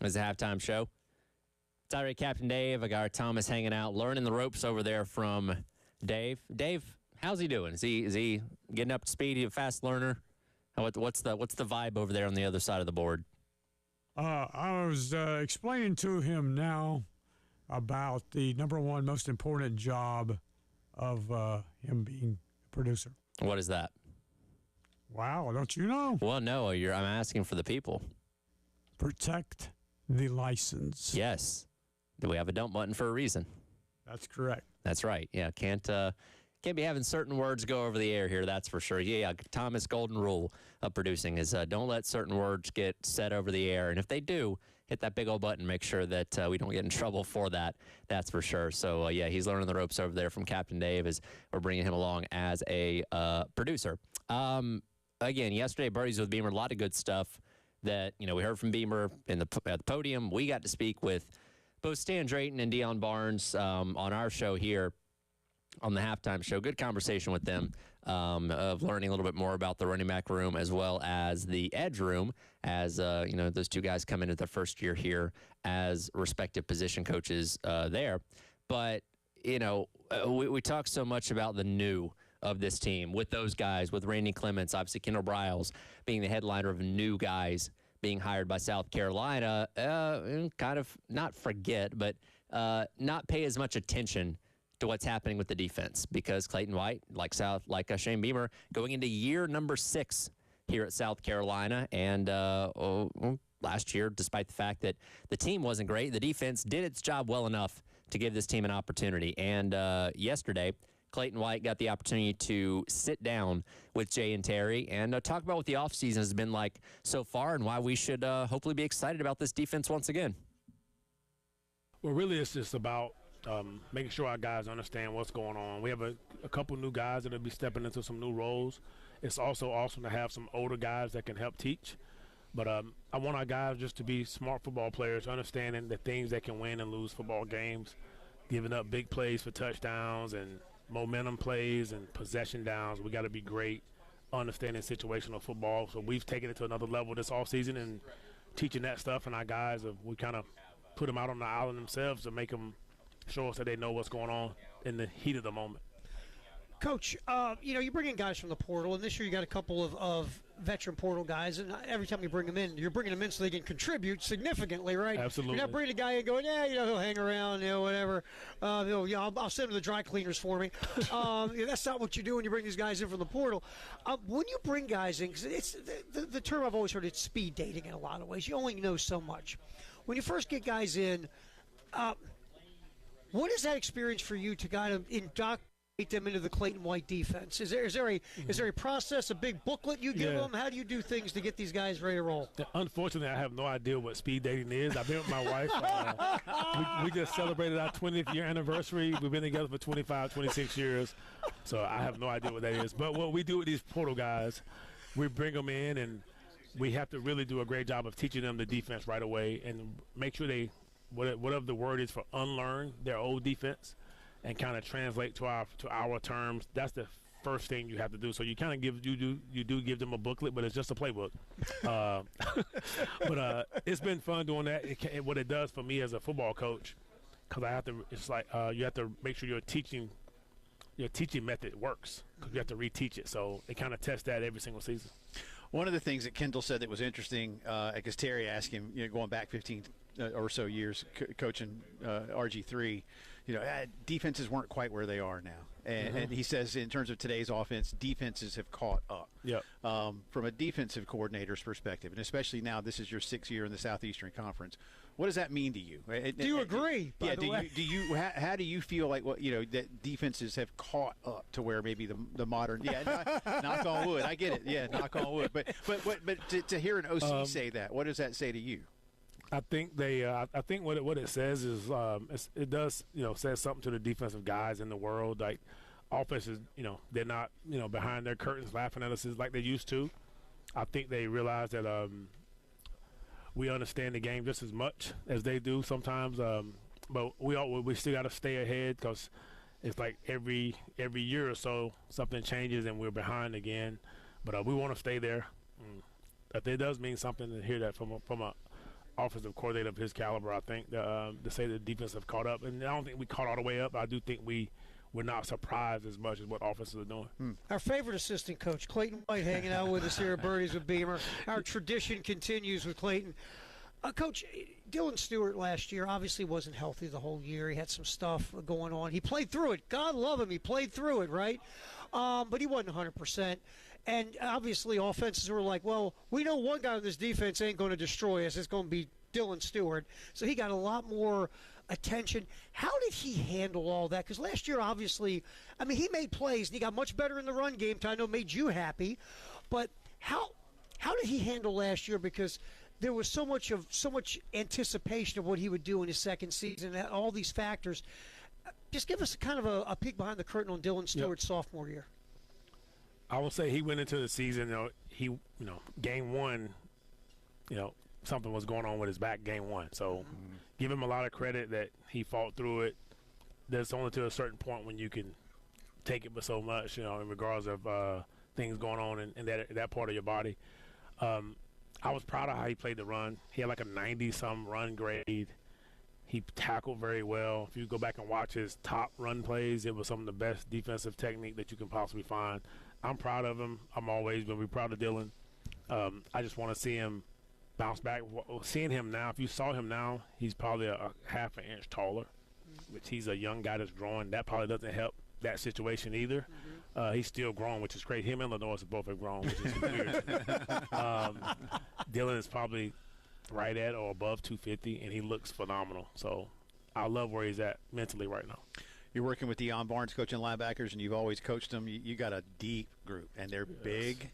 [SPEAKER 2] is the halftime show. Tirade Captain Dave. I got our Thomas hanging out, learning the ropes over there from Dave. Dave, how's he doing? Is he getting up to speed? He a fast learner? What's the vibe over there on the other side of the board?
[SPEAKER 13] I was explaining to him now about the number one most important job of him being a producer.
[SPEAKER 2] What is that?
[SPEAKER 13] Wow, don't you know?
[SPEAKER 2] Well, no, I'm asking for the people.
[SPEAKER 13] Protect the license.
[SPEAKER 2] Yes. Do we have a dump button for a reason?
[SPEAKER 13] That's correct.
[SPEAKER 2] That's right. Yeah, can't be having certain words go over the air here, that's for sure. Yeah, Thomas' golden rule of producing is don't let certain words get said over the air. And if they do, hit that big old button. Make sure that we don't get in trouble for that. That's for sure. So, yeah, he's learning the ropes over there from Captain Dave as we're bringing him along as a producer. Again, yesterday, Birdies with Beamer, a lot of good stuff that, we heard from Beamer at the podium. We got to speak with both Stan Drayton and Deion Barnes on our show here on the halftime show. Good conversation with them of learning a little bit more about the running back room as well as the edge room as, those two guys come into their first year here as respective position coaches there. But, we talk so much about the new of this team with those guys, with Randy Clements, obviously Kendall Briles being the headliner of new guys being hired by South Carolina, kind of not forget, but not pay as much attention to what's happening with the defense because Clayton White, like Shane Beamer, going into year number 6 here at South Carolina. And last year, despite the fact that the team wasn't great, the defense did its job well enough to give this team an opportunity. And yesterday, Clayton White got the opportunity to sit down with Jay and Terry and talk about what the offseason has been like so far and why we should hopefully be excited about this defense once again.
[SPEAKER 14] Well, really, it's just about making sure our guys understand what's going on. We have a couple new guys that will be stepping into some new roles. It's also awesome to have some older guys that can help teach. But I want our guys just to be smart football players, understanding the things that can win and lose football games, giving up big plays for touchdowns and momentum plays and possession downs. We got to be great understanding situational football. So we've taken it to another level this offseason and teaching that stuff. And our guys, we kind of put them out on the island themselves to make them show us that they know what's going on in the heat of the moment.
[SPEAKER 7] Coach, you bring in guys from the portal, and this year you got a couple of veteran portal guys, and every time you bring them in, you're bringing them in so they can contribute significantly, right?
[SPEAKER 14] Absolutely.
[SPEAKER 7] You're not bringing a guy in going, he'll hang around, whatever. I'll send him to the dry cleaners for me. That's not what you do when you bring these guys in from the portal. When you bring guys in, because it's the term I've always heard, it's speed dating in a lot of ways. You only know so much. When you first get guys in, what is that experience for you to kind of indoctrinate them into the Clayton White defense? Is there a process, a big booklet you give them? How do you do things to get these guys ready to roll?
[SPEAKER 14] Unfortunately, I have no idea what speed dating is. I've been with my wife. We just celebrated our 20th year anniversary. We've been together for 25, 26 years. So I have no idea what that is. But what we do with these portal guys, we bring them in, and we have to really do a great job of teaching them the defense right away and make sure they, whatever the word is for unlearn their old defense and kind of translate to our terms. That's the first thing you have to do. So you kind of you do give them a booklet, but it's just a playbook. But it's been fun doing that. What it does for me as a football coach, because it's like you have to make sure your teaching method works, because you have to reteach it. So it kind of tests that every single season.
[SPEAKER 6] One of the things that Kendall said that was interesting, because Terry asked him, going back 15 or so years coaching RG3, defenses weren't quite where they are now. And he says in terms of today's offense, defenses have caught up.
[SPEAKER 14] Yep.
[SPEAKER 6] From a defensive coordinator's perspective, and especially now this is your 6th year in the Southeastern Conference, what does that mean to you?
[SPEAKER 7] Do you agree?
[SPEAKER 6] Yeah. How do you feel like that defenses have caught up to where maybe the modern? Yeah. Knock on wood. I get it. Yeah. Knock on wood. But to hear an OC say that, what does that say to you?
[SPEAKER 14] I think I think what it says is it does says something to the defensive guys in the world. Like offenses, they're not behind their curtains laughing at us like they used to. I think they realize that we understand the game just as much as they do sometimes. But we still got to stay ahead, because it's like every year or so something changes and we're behind again. But we want to stay there. it does mean something to hear that from a offensive coordinator of his caliber. I think to say the defense have caught up, and I don't think we caught all the way up. I do think we're not surprised as much as what offenses are doing.
[SPEAKER 7] Our favorite assistant coach, Clayton White, hanging out with us here at Birdies with Beamer. Our tradition continues with Clayton. Coach, Dylan Stewart last year obviously wasn't healthy the whole year. He had some stuff going on. He played through it. God love him. He played through it, right? But he wasn't 100%. And obviously offenses were like, well, we know one guy on this defense ain't going to destroy us. It's going to be Dylan Stewart. So he got a lot more attention. How did he handle all that? Because last year, obviously, I mean, he made plays, and he got much better in the run game, I know made you happy. But how did he handle last year? Because there was so much anticipation of what he would do in his second season, and all these factors. Just give us kind of a peek behind the curtain on Dylan Stewart's sophomore year.
[SPEAKER 14] I will say he went into the season, game one, something was going on with his back game one. So give him a lot of credit that he fought through it. There's only to a certain point when you can take it but so much, in regards of things going on in that part of your body. I was proud of how he played the run. He had like a 90-some run grade. He tackled very well. If you go back and watch his top run plays, it was some of the best defensive technique that you can possibly find. I'm proud of him. I'm always going to be proud of Dylan. I just want to see him bounce back. Seeing him now, if you saw him now, he's probably a half an inch taller, which he's a young guy that's growing. That probably doesn't help that situation either. He's still growing, which is great. Him and Lenoir both have grown, which is weird. Dylan is probably right at or above 250, and he looks phenomenal. So I love where he's at mentally right now.
[SPEAKER 6] You're working with Deion Barnes coaching linebackers, and you've always coached them. You got a deep group, and they're big.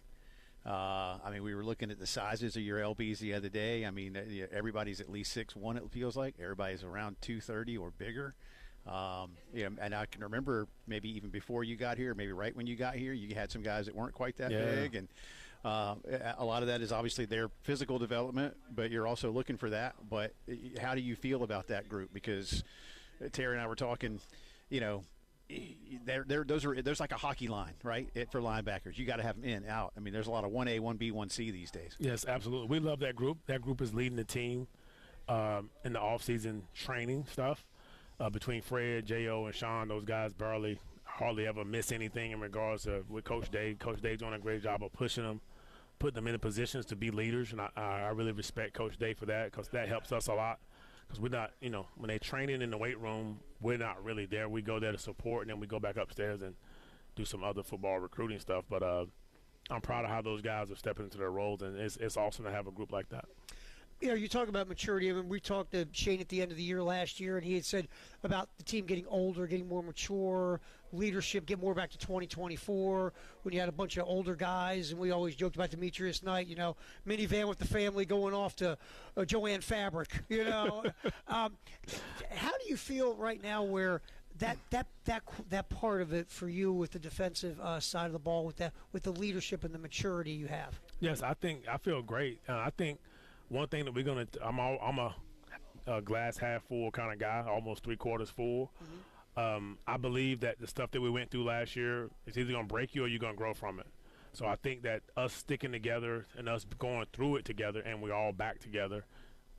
[SPEAKER 6] We were looking at the sizes of your LBs the other day. I mean, everybody's at least 6'1", it feels like. Everybody's around 230 or bigger. And I can remember maybe even before you got here, maybe right when you got here, you had some guys that weren't quite that big. And a lot of that is obviously their physical development, but you're also looking for that. But how do you feel about that group? Because Terry and I were talking, there's like a hockey line, right, for linebackers. You got to have them in, out. I mean, there's a lot of 1A, 1B, 1C these days.
[SPEAKER 14] Yes, absolutely. We love that group. That group is leading the team in the off-season training stuff. Between Fred, J.O., and Sean, those guys hardly ever miss anything in regards to with Coach Dave. Coach Dave's doing a great job of pushing them, putting them in the positions to be leaders, and I really respect Coach Dave for that because that helps us a lot. Because we're not, when they're training in the weight room, we're not really there. We go there to support, and then we go back upstairs and do some other football recruiting stuff. But I'm proud of how those guys are stepping into their roles, and it's awesome to have a group like that.
[SPEAKER 7] You talk about maturity. I mean, we talked to Shane at the end of the year last year, and he had said about the team getting older, getting more mature, leadership, get more back to 2024 when you had a bunch of older guys. And we always joked about Demetrius Knight, minivan with the family going off to Joanne Fabric, How do you feel right now where that part of it for you with the defensive side of the ball, with the leadership and the maturity you have?
[SPEAKER 14] Yes, I feel great. I think one thing that we're gonna, I'm a glass half full kind of guy, almost 3/4 full. I believe that the stuff that we went through last year is either gonna break you or you're gonna grow from it. So I think that us sticking together and us going through it together, and we're all back together,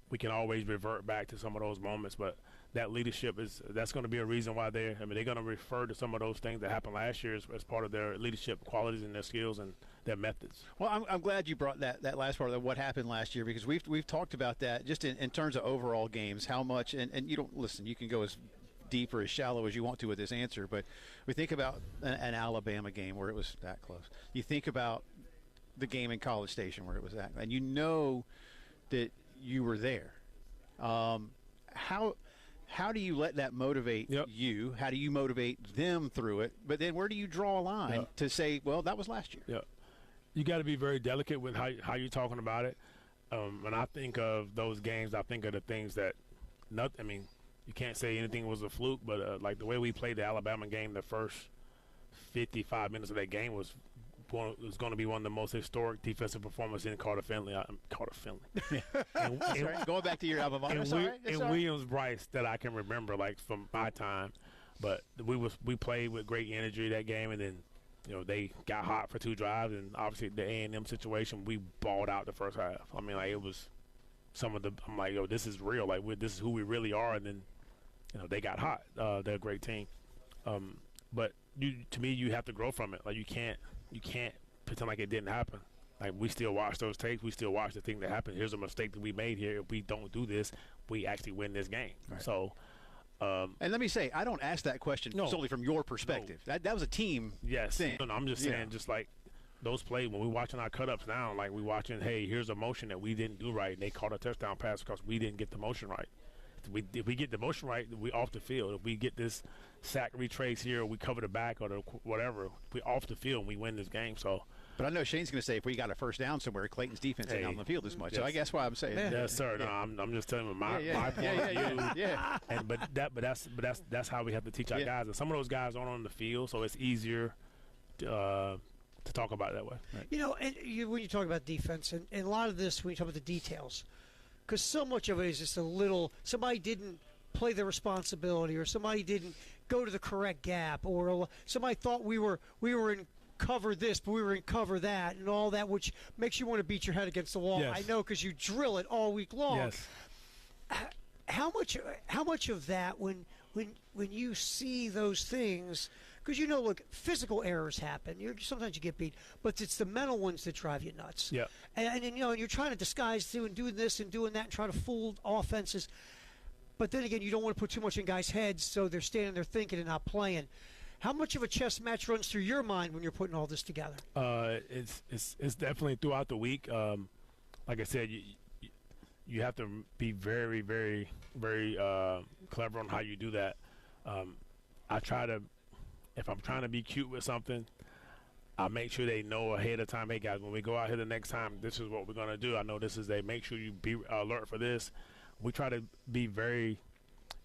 [SPEAKER 14] we can always revert back to some of those moments. But that leadership that's going to be a reason why they're going to refer to some of those things that happened last year as part of their leadership qualities and their skills and their methods.
[SPEAKER 6] Well, I'm glad you brought that last part of what happened last year, because we've talked about that just in terms of overall games, how much, and you don't listen, you can go as deep or as shallow as you want to with this answer, but we think about an Alabama game where it was that close. You think about the game in College Station where it was that, and that you were there. How do you let that motivate you? How do you motivate them through it? But then where do you draw a line to say, well, that was last year?
[SPEAKER 14] Yeah. You got to be very delicate with how you're talking about it. When I think of those games, I think of the things that you can't say anything was a fluke, but like the way we played the Alabama game, the first 55 minutes of that game was going to be one of the most historic defensive performances in Carter Finley.
[SPEAKER 6] Going back to your album,
[SPEAKER 14] Williams-Brice that I can remember, like from my time. But we played with great energy that game, and then they got hot for 2 drives, and obviously the A&M situation, we balled out the first half. I mean, like, it was some of the – I'm like, yo, this is real. Like, this is who we really are. And then, they got hot. They're a great team. But to me, you have to grow from it. Like, you can't pretend like it didn't happen. Like, we still watch those tapes. We still watch the thing that happened. Here's a mistake that we made here. If we don't do this, we actually win this game. Right. So –
[SPEAKER 6] and let me say, I don't ask that question solely from your perspective.
[SPEAKER 14] No.
[SPEAKER 6] That was a team thing.
[SPEAKER 14] No, I'm just saying, just like those plays, when we're watching our cut-ups now, like we're watching, hey, here's a motion that we didn't do right, and they caught a touchdown pass because we didn't get the motion right. If we get the motion right, we off the field. If we get this sack retrace here, or we cover the back or whatever, we off the field and we win this game. So.
[SPEAKER 6] But I know Shane's going to say if we got a first down somewhere, Clayton's defense ain't on the field as much. Yes. So I guess why I'm saying.
[SPEAKER 14] Yes, sir. No, I'm just telling you my point of view. And but that's how we have to teach our guys. And some of those guys aren't on the field, so it's easier to talk about it that way.
[SPEAKER 7] Right. And when you talk about defense, and a lot of this when you talk about the details, because so much of it is just a little. Somebody didn't play the responsibility, or somebody didn't go to the correct gap, or somebody thought we were in cover this, but we were in cover that, and all that, which makes you want to beat your head against the wall. Yes. I know, because you drill it all week long.
[SPEAKER 14] Yes.
[SPEAKER 7] How much of that when you see those things, because look, physical errors happen. Sometimes you get beat, but it's the mental ones that drive you nuts.
[SPEAKER 14] Yeah.
[SPEAKER 7] And you're trying to disguise doing this and doing that and try to fool offenses, but then again, you don't want to put too much in guys' heads, so they're standing there thinking and not playing. How much of a chess match runs through your mind when you're putting all this together?
[SPEAKER 14] It's definitely throughout the week. Like I said, you have to be very, very, very clever on how you do that. I try to, if I'm trying to be cute with something, I make sure they know ahead of time, hey guys, when we go out here the next time, this is what we're gonna do. I know this is make sure you be alert for this. We try to be very.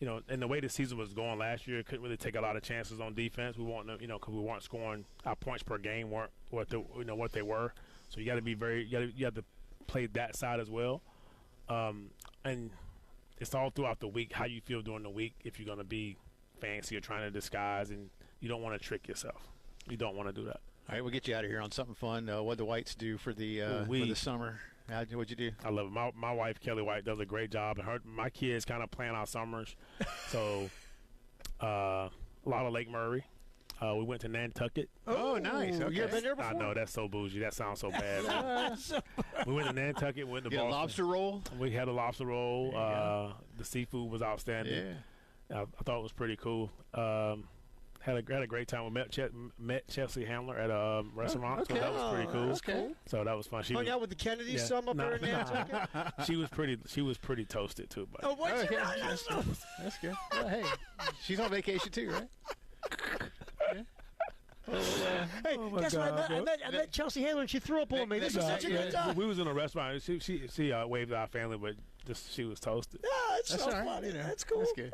[SPEAKER 14] And the way the season was going last year, couldn't really take a lot of chances on defense. We want to, because we weren't scoring. Our points per game weren't what they were. So you got to be you have to play that side as well. And it's all throughout the week how you feel during the week. If you're going to be fancy or trying to disguise, and you don't want to trick yourself. You don't want to do that.
[SPEAKER 6] All right, we'll get you out of here on something fun. What the Whites do for the summer? What'd you do?
[SPEAKER 14] I love it. My wife, Kelly White, does a great job. And my kids kind of plan our summers. So a lot of Lake Murray. We went to Nantucket.
[SPEAKER 6] Oh, nice. Okay.
[SPEAKER 7] You ever been there before?
[SPEAKER 14] I know, that's so bougie. That sounds so bad. We went to Nantucket, went to Boston.
[SPEAKER 6] A lobster roll?
[SPEAKER 14] We had a lobster roll. The seafood was outstanding. Yeah. I thought it was pretty cool. Had a great time. We met Chelsea Handler at a restaurant, so that was pretty cool.
[SPEAKER 7] That's cool.
[SPEAKER 14] So that was fun. She
[SPEAKER 7] hung out with the Kennedys some up there in Nantucket.
[SPEAKER 14] She was pretty toasted too. But
[SPEAKER 6] that's good. Well, hey, she's on vacation too, right?
[SPEAKER 7] Hey, guess what? I met Chelsea Handler, and she threw up on me. This was such a good time.
[SPEAKER 14] We was in a restaurant. She waved at our family, but she was toasted.
[SPEAKER 7] Yeah, that's so funny. That's cool.
[SPEAKER 6] That's good.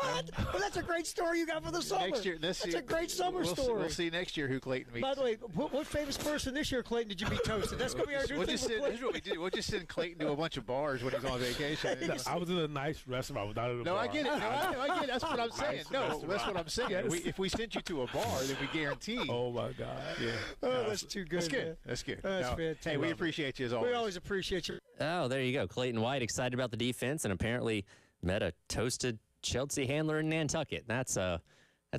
[SPEAKER 7] Well, that's a great story you got for the summer. That's a great summer story.
[SPEAKER 6] We'll see next year who Clayton meets.
[SPEAKER 7] By the way, what famous person this year, Clayton, did you meet toasted? That's going to be our new thing.
[SPEAKER 6] Here's what we do. We'll just send Clayton to a bunch of bars when he's on vacation.
[SPEAKER 14] I was in a nice restaurant without a bar.
[SPEAKER 6] No, I get it. I get it. That's what I'm saying. That's what I'm saying. If we sent you to a bar, then we guarantee.
[SPEAKER 14] Oh, my God.
[SPEAKER 6] Yeah.
[SPEAKER 7] Oh, that's too good.
[SPEAKER 6] That's good. That's good.
[SPEAKER 7] That's fantastic.
[SPEAKER 6] Hey, we appreciate you as always.
[SPEAKER 7] We always appreciate you.
[SPEAKER 2] Oh, there you go. Clayton White excited about the defense and apparently met a toasted Chelsea Handler in Nantucket. That's a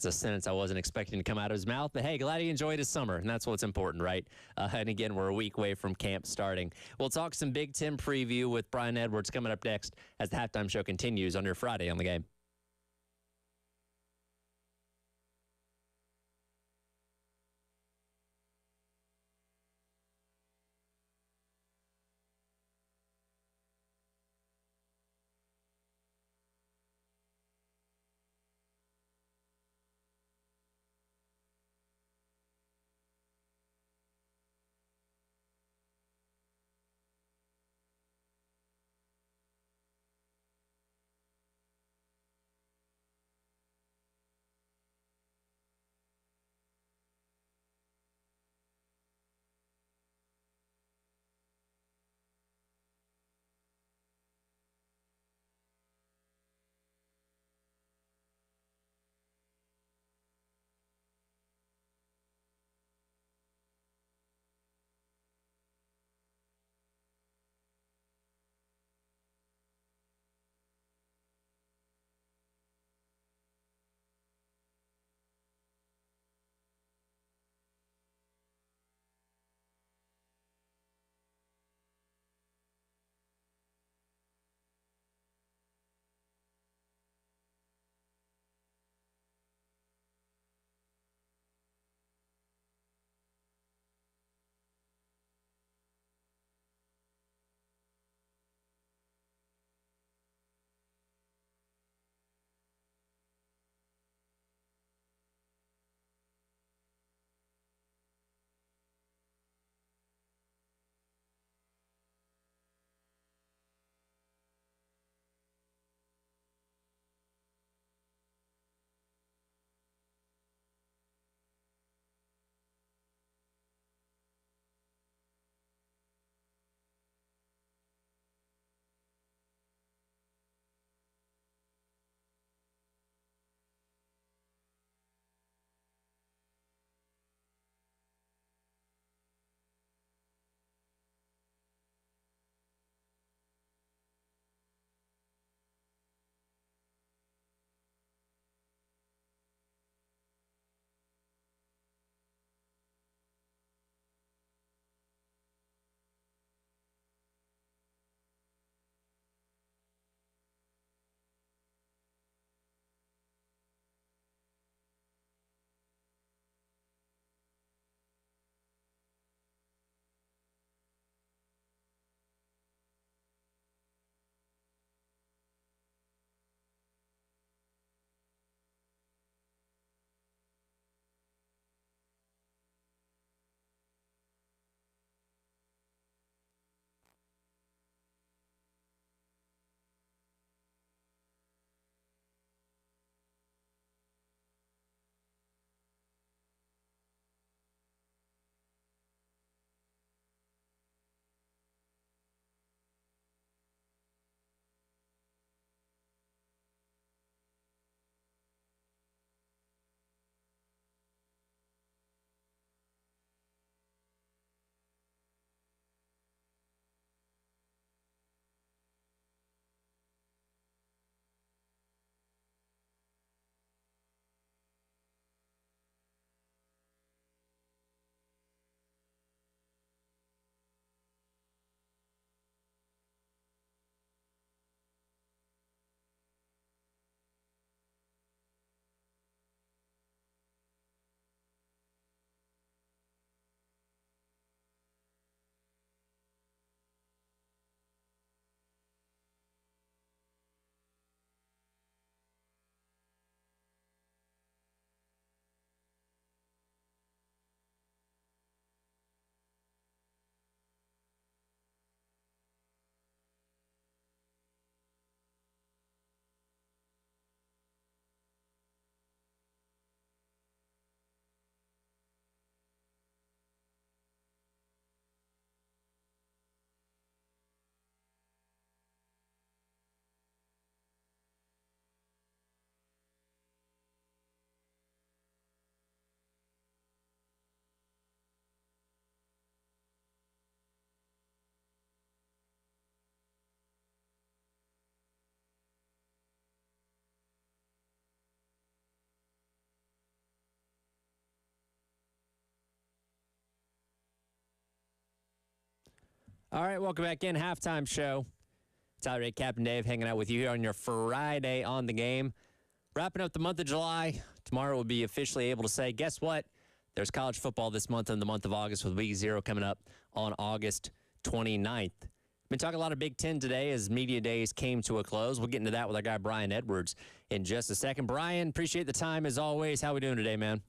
[SPEAKER 2] sentence I wasn't expecting to come out of his mouth. But hey, glad he enjoyed his summer, and that's what's important, right? And again, we're a week away from camp starting. We'll talk some Big Ten preview with Brian Edwards coming up next as the halftime show continues on your Friday on the Game. All right, welcome back in. Halftime show. Tyler Ray, Captain Dave, hanging out with you here on your Friday on the game. Wrapping up the month of July. Tomorrow we'll be officially able to say, guess what? There's college football this month in the month of August with Week 0 coming up on August 29th. Been talking a lot of Big Ten today as media days came to a close. We'll get into that with our guy Brian Edwards in just a second. Brian, appreciate the time as always. How we doing today, man?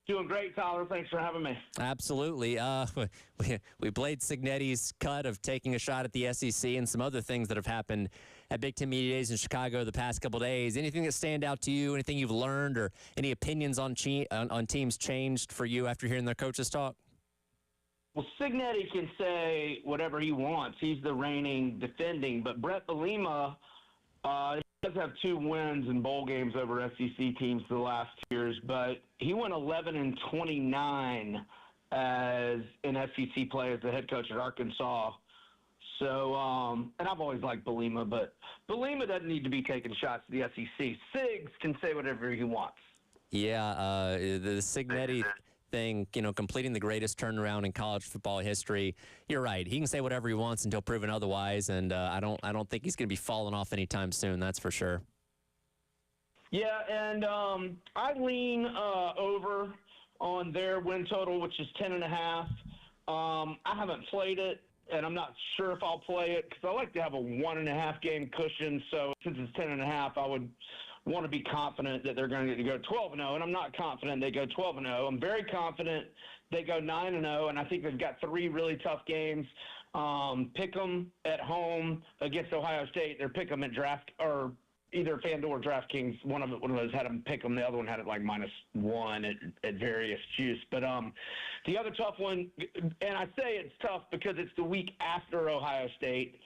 [SPEAKER 15] Doing great, Tyler. Thanks for having me.
[SPEAKER 2] Absolutely. We played Signetti's cut of taking a shot at the SEC and some other things that have happened at Big Ten Media Days in Chicago the past couple of days. Anything that stand out to you? Anything you've learned or any opinions on teams changed for you after hearing their coaches talk?
[SPEAKER 15] Well, Signetti can say whatever he wants. He's the reigning defending. But Brett Bielema, he does have 2 wins in bowl games over SEC teams the last 2 years, but he went 11-29 as in SEC play as the head coach at Arkansas. So, and I've always liked Bielema, but Bielema doesn't need to be taking shots at the SEC. Siggs can say whatever he wants.
[SPEAKER 2] Yeah, the Signetti thing, completing the greatest turnaround in college football history. You're right. He can say whatever he wants until proven otherwise, and I don't think he's going to be falling off anytime soon. That's for sure.
[SPEAKER 15] Yeah, and I lean over on their win total, which is 10.5. I haven't played it, and I'm not sure if I'll play it because I like to have a 1.5 game cushion. So since it's 10.5, I would want to be confident that they're going to go 12-0, and I'm not confident they go 12-0. I'm very confident they go 9-0, and I think they've got 3 really tough games. Pick 'em at home against Ohio State. They're pick 'em at draft or either FanDuel or DraftKings. One of those had them pick 'em. The other one had it like -1 at various juice. But the other tough one, and I say it's tough because it's the week after Ohio State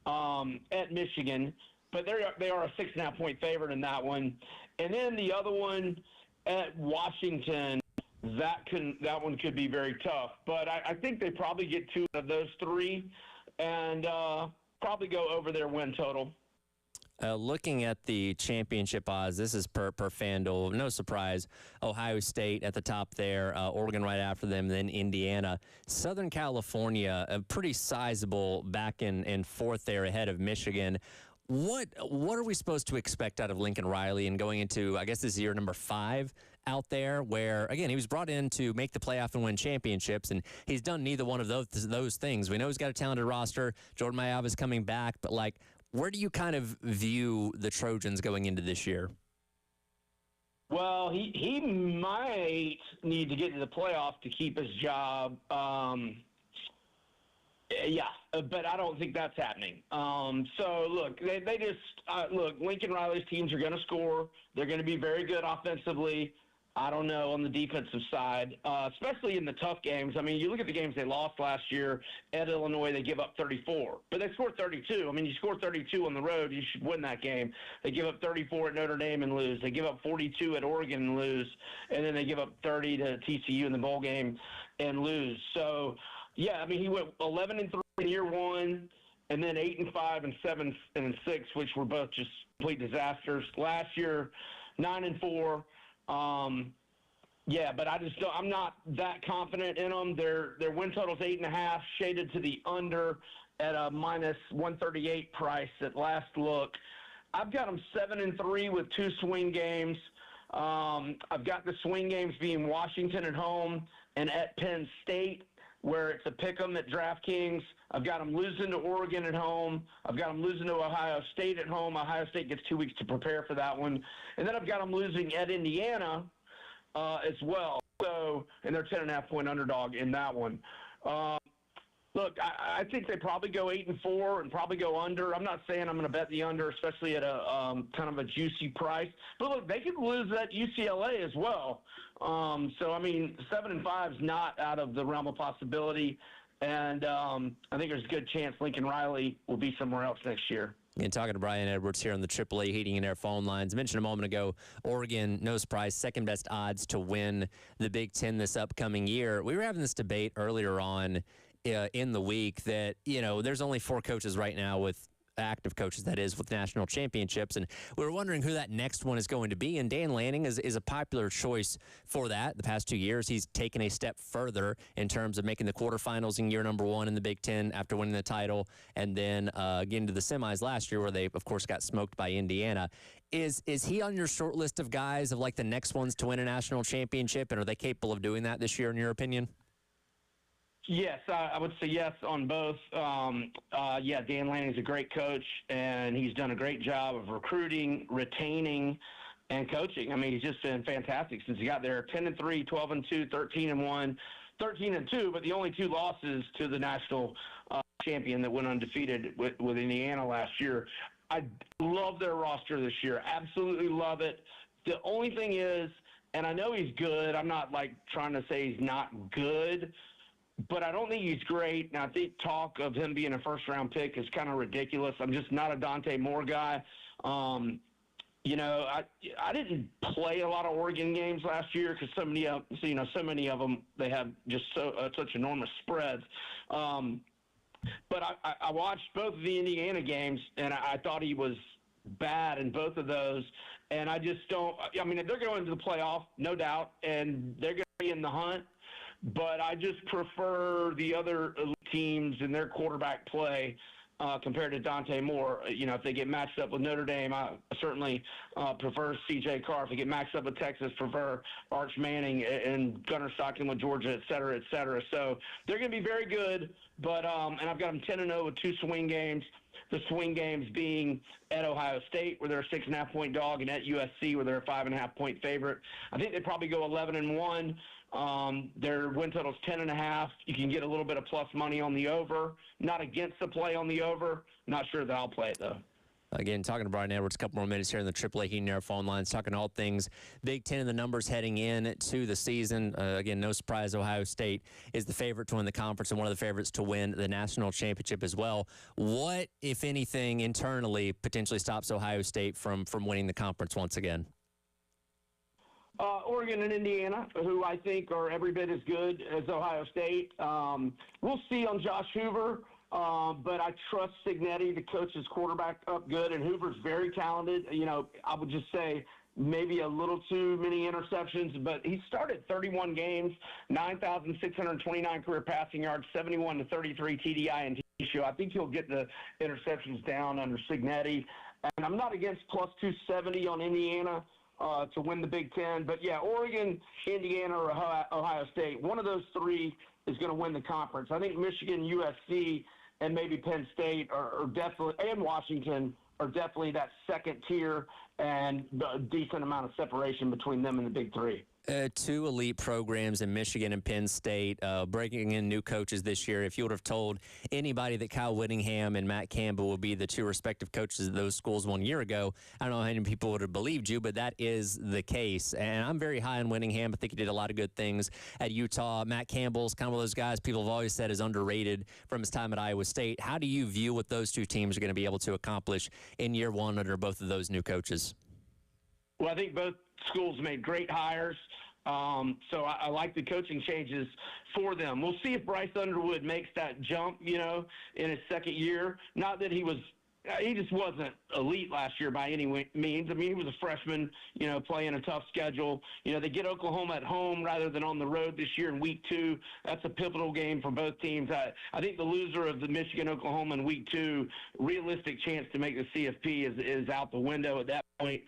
[SPEAKER 15] at Michigan. But they are a 6.5-point favorite in that one. And then the other one at Washington, that one could be very tough. But I think they probably get 2 of those 3 and probably go over their win total.
[SPEAKER 2] Looking at the championship odds, this is per FanDuel. No surprise, Ohio State at the top there, Oregon right after them, then Indiana. Southern California, pretty sizable back in 4th there ahead of Michigan. What are we supposed to expect out of Lincoln Riley and going into, I guess this is year number 5 out there where, again, he was brought in to make the playoff and win championships, and he's done neither one of those things. We know he's got a talented roster. Jordan Mailata is coming back, but, where do you kind of view the Trojans going into this year?
[SPEAKER 15] Well, he might need to get to the playoff to keep his job. Yeah, but I don't think that's happening. So, look, they just look, Lincoln Riley's teams are going to score. They're going to be very good offensively. I don't know on the defensive side, especially in the tough games. I mean, you look at the games they lost last year at Illinois, they give up 34. But they scored 32. I mean, you score 32 on the road, you should win that game. They give up 34 at Notre Dame and lose. They give up 42 at Oregon and lose. And then they give up 30 to TCU in the bowl game and lose. So, yeah, I mean, he went 11-3 in year 1, and then 8-5 and 7-6, which were both just complete disasters. Last year, 9-4. Yeah, but I'm not that confident in them. Their win total's 8.5, shaded to the under at a -138 price at last look. I've got them 7-3 with 2 swing games. I've got the swing games being Washington at home and at Penn State, where it's a pick 'em at DraftKings. I've got them losing to Oregon at home. I've got them losing to Ohio State at home. Ohio State gets 2 weeks to prepare for that one. And then I've got them losing at Indiana as well. So, and they're 10.5-point underdog in that one. Look, I think they probably go 8-4 and probably go under. I'm not saying I'm going to bet the under, especially at a kind of a juicy price. But look, they could lose at UCLA as well. So I mean, 7-5 is not out of the realm of possibility. And I think there's a good chance Lincoln Riley will be somewhere else next year.
[SPEAKER 2] And talking to Brian Edwards here on the AAA Heating and Air phone lines. Mentioned a moment ago, Oregon, no surprise, second best odds to win the Big Ten this upcoming year. We were having this debate earlier on in the week that, there's only 4 coaches right now with active coaches, that is, with national championships. And we were wondering who that next one is going to be. And Dan Lanning is a popular choice for that. The past 2 years, he's taken a step further in terms of making the quarterfinals in year number 1 in the Big Ten after winning the title, and then getting to the semis last year where they, of course, got smoked by Indiana. Is he on your short list of guys of like the next ones to win a national championship, and are they capable of doing that this year, in your opinion?
[SPEAKER 15] Yes, I would say yes on both. Yeah, Dan Lanning's a great coach, and he's done a great job of recruiting, retaining, and coaching. I mean, he's just been fantastic since he got there. 10-3, 12-2, 13-1, 13-2, but the only 2 losses to the national champion that went undefeated with Indiana last year. I love their roster this year. Absolutely love it. The only thing is, and I know he's good. I'm not like trying to say he's not good, but I don't think he's great. And I think talk of him being a first-round pick is kind of ridiculous. I'm just not a Dante Moore guy. You know, I didn't play a lot of Oregon games last year because so many of them, they have just such enormous spreads. But I watched both of the Indiana games, and I thought he was bad in both of those. And I just don't – I mean, they're going to the playoff, no doubt, and they're going to be in the hunt. But I just prefer the other elite teams and their quarterback play compared to Dante Moore. You know, if they get matched up with Notre Dame, I certainly prefer C.J. Carr. If they get matched up with Texas, prefer Arch Manning and Gunnar Stockton with Georgia, et cetera, et cetera. So they're going to be very good. But and I've got them 10-0 with 2 swing games. The swing games being at Ohio State, where they're a 6.5-point dog, and at USC, where they're a 5.5-point favorite. I think they probably go 11-1. Their win total's 10.5. You can get a little bit of plus money on the over. Not against the play on the over. Not sure that I'll play it, though.
[SPEAKER 2] Again, talking to Brian Edwards, a couple more minutes here in the AAA Heating Air phone lines, talking all things Big Ten and the numbers heading in to the season. Again, no surprise, Ohio State is the favorite to win the conference and one of the favorites to win the national championship as well. What, if anything, internally potentially stops Ohio State from winning the conference once again?
[SPEAKER 15] Oregon and Indiana, who I think are every bit as good as Ohio State. We'll see on Josh Hoover, but I trust Cignetti to coach his quarterback up good, and Hoover's very talented. You know, I would just say maybe a little too many interceptions, but he started 31 games, 9,629 career passing yards, 71 to 33 TDI and TDI. I think he'll get the interceptions down under Cignetti. And I'm not against plus 270 on Indiana to win the Big Ten. But, yeah, Oregon, Indiana, or Ohio State, one of those 3 is going to win the conference. I think Michigan, USC, and maybe Penn State are definitely, and Washington, are definitely that second tier, and a decent amount of separation between them and the Big 3.
[SPEAKER 2] 2 elite programs in Michigan and Penn State, breaking in new coaches this year. If you would have told anybody that Kyle Whittingham and Matt Campbell would be the 2 respective coaches of those schools 1 year ago, I don't know how many people would have believed you, but that is the case. And I'm very high on Whittingham. I think he did a lot of good things at Utah. Matt Campbell's kind of one of those guys people have always said is underrated from his time at Iowa State. How do you view what those 2 teams are going to be able to accomplish in year 1 under both of those new coaches?
[SPEAKER 15] Well, I think both schools made great hires. So I like the coaching changes for them. We'll see if Bryce Underwood makes that jump, you know, in his second year. Not that he just wasn't elite last year by any means. I mean, he was a freshman, you know, playing a tough schedule. You know, they get Oklahoma at home rather than on the road this year in week 2. That's a pivotal game for both teams. I think the loser of the Michigan-Oklahoma in week 2, realistic chance to make the CFP is out the window at that point,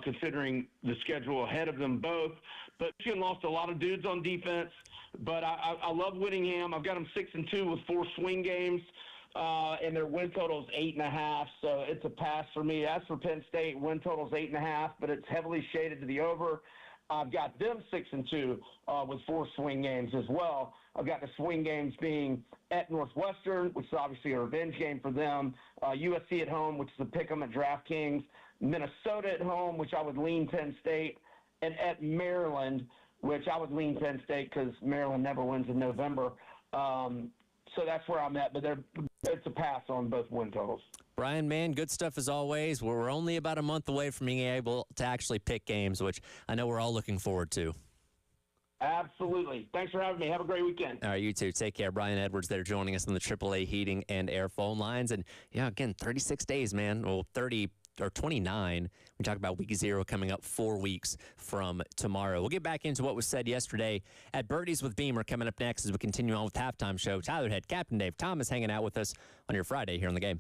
[SPEAKER 15] considering the schedule ahead of them both. But Michigan lost a lot of dudes on defense. But I love Whittingham. I've got them 6-2 with 4 swing games. And their win total is 8.5, so it's a pass for me. As for Penn State, win total is 8.5, but it's heavily shaded to the over. I've got them 6-2 with 4 swing games as well. I've got the swing games being at Northwestern, which is obviously a revenge game for them. USC at home, which is a pick 'em at DraftKings. Minnesota at home, which I would lean Penn State. And at Maryland, which I would lean Penn State because Maryland never wins in November. So that's where I'm at, but it's a pass on both win totals.
[SPEAKER 2] Brian, man, good stuff as always. We're only about a month away from being able to actually pick games, which I know we're all looking forward to.
[SPEAKER 15] Absolutely. Thanks for having me. Have a great weekend.
[SPEAKER 2] All right, you too. Take care. Brian Edwards there joining us on the AAA Heating and Air phone lines. And, yeah, again, 36 days, man. Well, 30 or 29. We talk about week 0 coming up 4 weeks from tomorrow. We'll get back into what was said yesterday at Birdies with Beamer coming up next as we continue on with the halftime show. Tyler Head, Captain Dave Thomas hanging out with us on your Friday here on the game.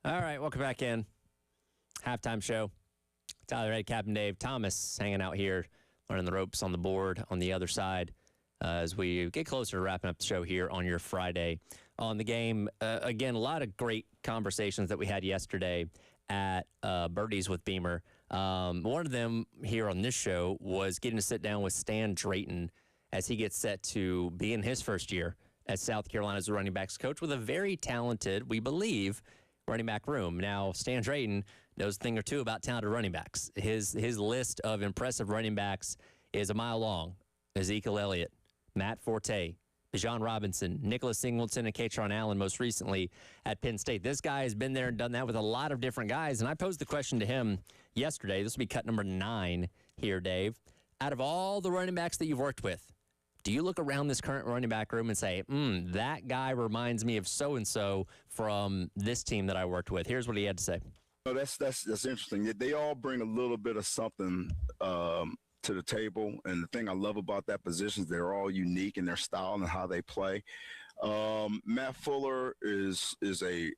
[SPEAKER 2] All right, welcome back in. Halftime show. Tyler Ed, Captain Dave, Thomas hanging out here, learning the ropes on the board on the other side as we get closer to wrapping up the show here on your Friday on the game. Again, a lot of great conversations that we had yesterday at Birdies with Beamer. One of them here on this show was getting to sit down with Stan Drayton as he gets set to be in his first year as South Carolina's running backs coach with a very talented, we believe, running back room. Now, Stan Drayton knows a thing or two about talented running backs. His list of impressive running backs is a mile long. Ezekiel Elliott, Matt Forte, Bijan Robinson, Nicholas Singleton, and Katron Allen most recently at Penn State. This guy has been there and done that with a lot of different guys, and I posed the question to him yesterday. This will be cut number 9 here, Dave. Out of all the running backs that you've worked with, do you look around this current running back room and say, that guy reminds me of so-and-so from this team that I worked with? Here's what he had to say.
[SPEAKER 16] Oh, that's interesting. They all bring a little bit of something to the table, and the thing I love about that position is they're all unique in their style and how they play. Matt Fuller is a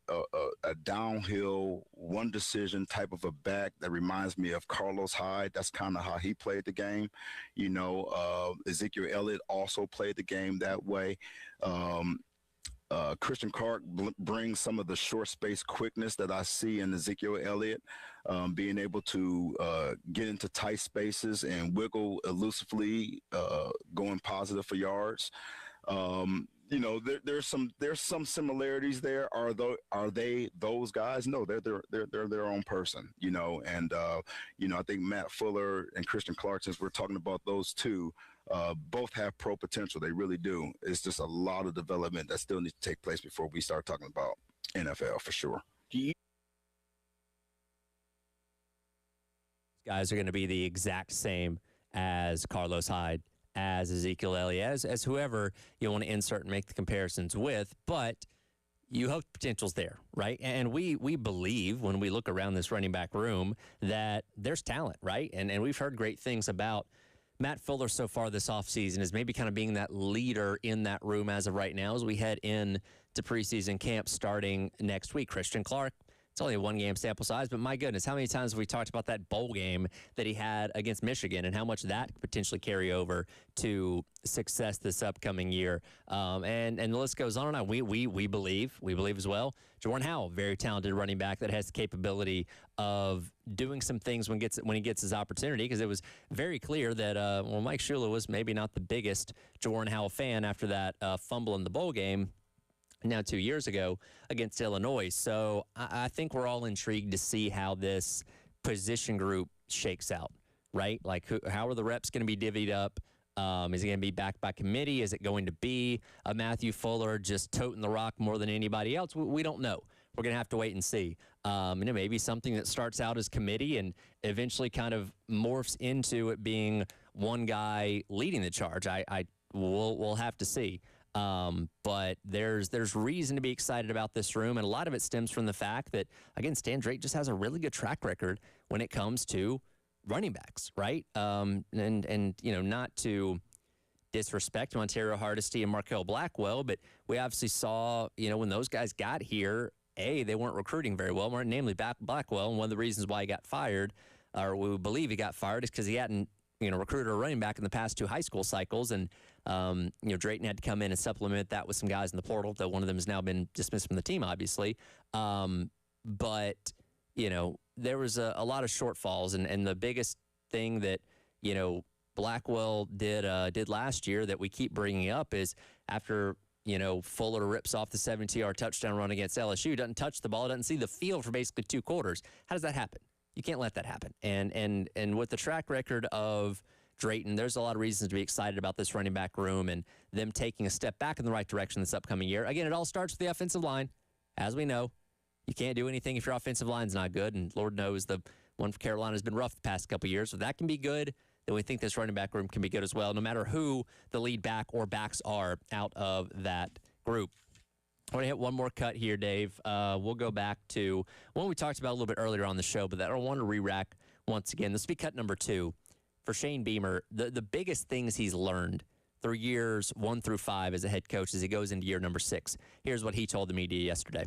[SPEAKER 16] downhill, one decision type of a back that reminds me of Carlos Hyde. That's kind of how he played the game. Ezekiel Elliott also played the game that way. Christian Clark brings some of the short space quickness that I see in Ezekiel Elliott, being able to get into tight spaces and wiggle elusively, going positive for yards. There's some similarities there. Are they those guys? No, they're their own person. I think Matt Fuller and Christian Clark, since we're talking about those two, both have pro potential. They really do. It's just a lot of development that still needs to take place before we start talking about NFL for sure.
[SPEAKER 2] Guys are going to be the exact same as Carlos Hyde, as Ezekiel Elliott, as whoever you want to insert and make the comparisons with, but you hope potential's there, right? And we believe when we look around this running back room that there's talent, right? And we've heard great things about Matt Fuller so far this offseason as maybe kind of being that leader in that room as of right now as we head in to preseason camp starting next week. Christian Clark, it's only a 1-game sample size, but my goodness, how many times have we talked about that bowl game that he had against Michigan and how much that could potentially carry over to success this upcoming year? And the list goes on and on. We believe as well. Jordan Howell, very talented running back that has the capability of doing some things when he gets his opportunity, because it was very clear that Mike Shula was maybe not the biggest Jordan Howell fan after that fumble in the bowl game now 2 years ago against Illinois. So I think we're all intrigued to see how this position group shakes out, right? Like, how are the reps going to be divvied up? Is it going to be back by committee? Is it going to be a Matthew Fuller just toting the rock more than anybody else? We don't know. We're going to have to wait and see. And it may be something that starts out as committee and eventually kind of morphs into it being one guy leading the charge. We'll have to see. But there's reason to be excited about this room, and a lot of it stems from the fact that, again, Stan Drake just has a really good track record when it comes to running backs, right? And not to disrespect Montario Hardesty and Markel Blackwell, but we obviously saw, when those guys got here, they weren't recruiting very well, namely Blackwell, and one of the reasons why he got fired, or we believe he got fired, is because he hadn't recruited a running back in the past 2 high school cycles, and Drayton had to come in and supplement that with some guys in the portal, though one of them has now been dismissed from the team, obviously. But there was a lot of shortfalls, and the biggest thing that Blackwell did last year that we keep bringing up is after Fuller rips off the 70-yard touchdown run against LSU, doesn't touch the ball, doesn't see the field for basically 2 quarters. How does that happen? You can't let that happen. And with the track record of Drayton, there's a lot of reasons to be excited about this running back room and them taking a step back in the right direction this upcoming year. Again, it all starts with the offensive line. As we know, you can't do anything if your offensive line's not good, and Lord knows the one for Carolina has been rough the past couple of years. So if that can be good, then we think this running back room can be good as well, no matter who the lead back or backs are out of that group. I want to hit one more cut here, Dave. We'll go back to one we talked about a little bit earlier on the show, but that I want to re-rack once again. This will be cut number 2. For Shane Beamer, the biggest things he's learned through years 1 through 5 as a head coach as he goes into year number 6. Here's what he told the media yesterday.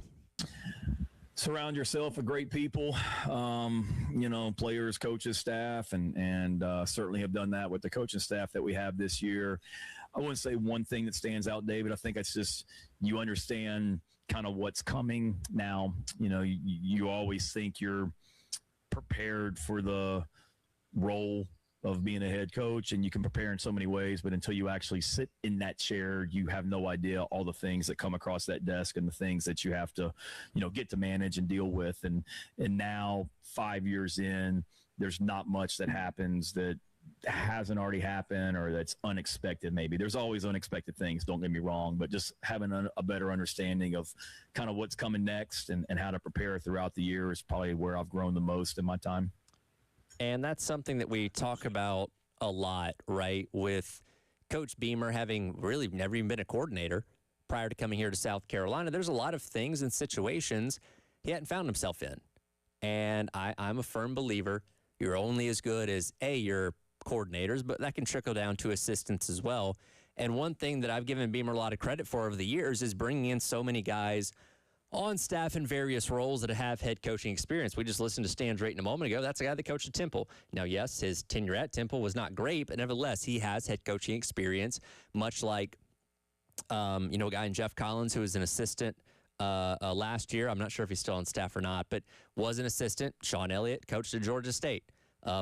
[SPEAKER 1] surround yourself with great people, players, coaches, staff, and certainly have done that with the coaching staff that we have this year. I wouldn't say one thing that stands out, David. I think it's just you understand kind of what's coming now. You always think you're prepared for the role of being a head coach, and you can prepare in so many ways, but until you actually sit in that chair, you have no idea all the things that come across that desk and the things that you have to, get to manage and deal with. And now 5 years in, there's not much that happens that hasn't already happened or that's unexpected. Maybe there's always unexpected things, don't get me wrong, but just having a better understanding of kind of what's coming next and how to prepare throughout the year is probably where I've grown the most in my time.
[SPEAKER 2] And that's something that we talk about a lot, right? With Coach Beamer having really never even been a coordinator prior to coming here to South Carolina. There's a lot of things and situations he hadn't found himself in. And I'm a firm believer you're only as good as, your coordinators, but that can trickle down to assistants as well. And one thing that I've given Beamer a lot of credit for over the years is bringing in so many guys on staff in various roles that have head coaching experience. We just listened to Stan Drayton a moment ago. That's a guy that coached at Temple. Now, yes, his tenure at Temple was not great, but nevertheless, he has head coaching experience, much like, a guy in Jeff Collins who was an assistant last year. I'm not sure if he's still on staff or not, but was an assistant. Sean Elliott coached at Georgia State.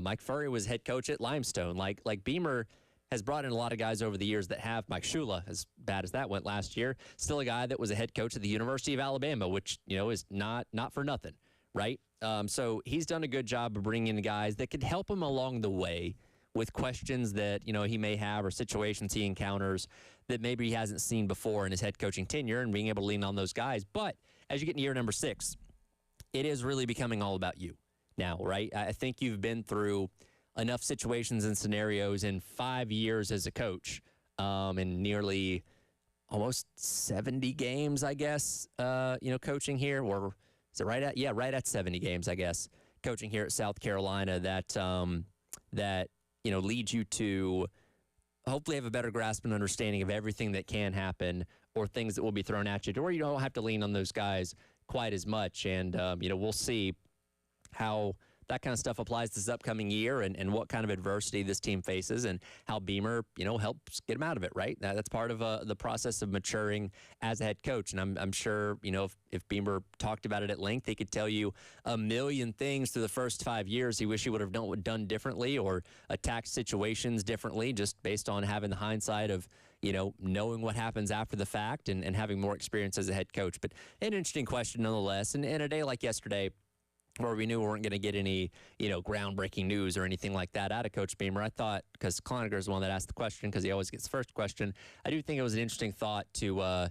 [SPEAKER 2] Mike Furry was head coach at Limestone. Like Beamer has brought in a lot of guys over the years that have. Mike Shula, as bad as that went last year, still a guy that was a head coach at the University of Alabama, which, is not for nothing, right? So he's done a good job of bringing in guys that could help him along the way with questions that, he may have or situations he encounters that maybe he hasn't seen before in his head coaching tenure and being able to lean on those guys. But as you get into year number 6, it is really becoming all about you now, right? I think you've been through enough situations and scenarios in 5 years as a coach, and nearly almost 70 games, I guess, coaching here. Or is it right at? Yeah, right at 70 games, I guess, coaching here at South Carolina that leads you to hopefully have a better grasp and understanding of everything that can happen or things that will be thrown at you, or you don't have to lean on those guys quite as much. And, we'll see how that kind of stuff applies this upcoming year and what kind of adversity this team faces and how Beamer, helps get them out of it, right? That's part of the process of maturing as a head coach. And I'm sure, if Beamer talked about it at length, he could tell you a million things through the first 5 years he wish he would have done differently or attacked situations differently just based on having the hindsight of, knowing what happens after the fact and having more experience as a head coach. But an interesting question nonetheless. And in a day like yesterday, where we knew we weren't going to get any, groundbreaking news or anything like that out of Coach Beamer, I thought, because Cloninger is the one that asked the question because he always gets the first question, I do think it was an interesting thought to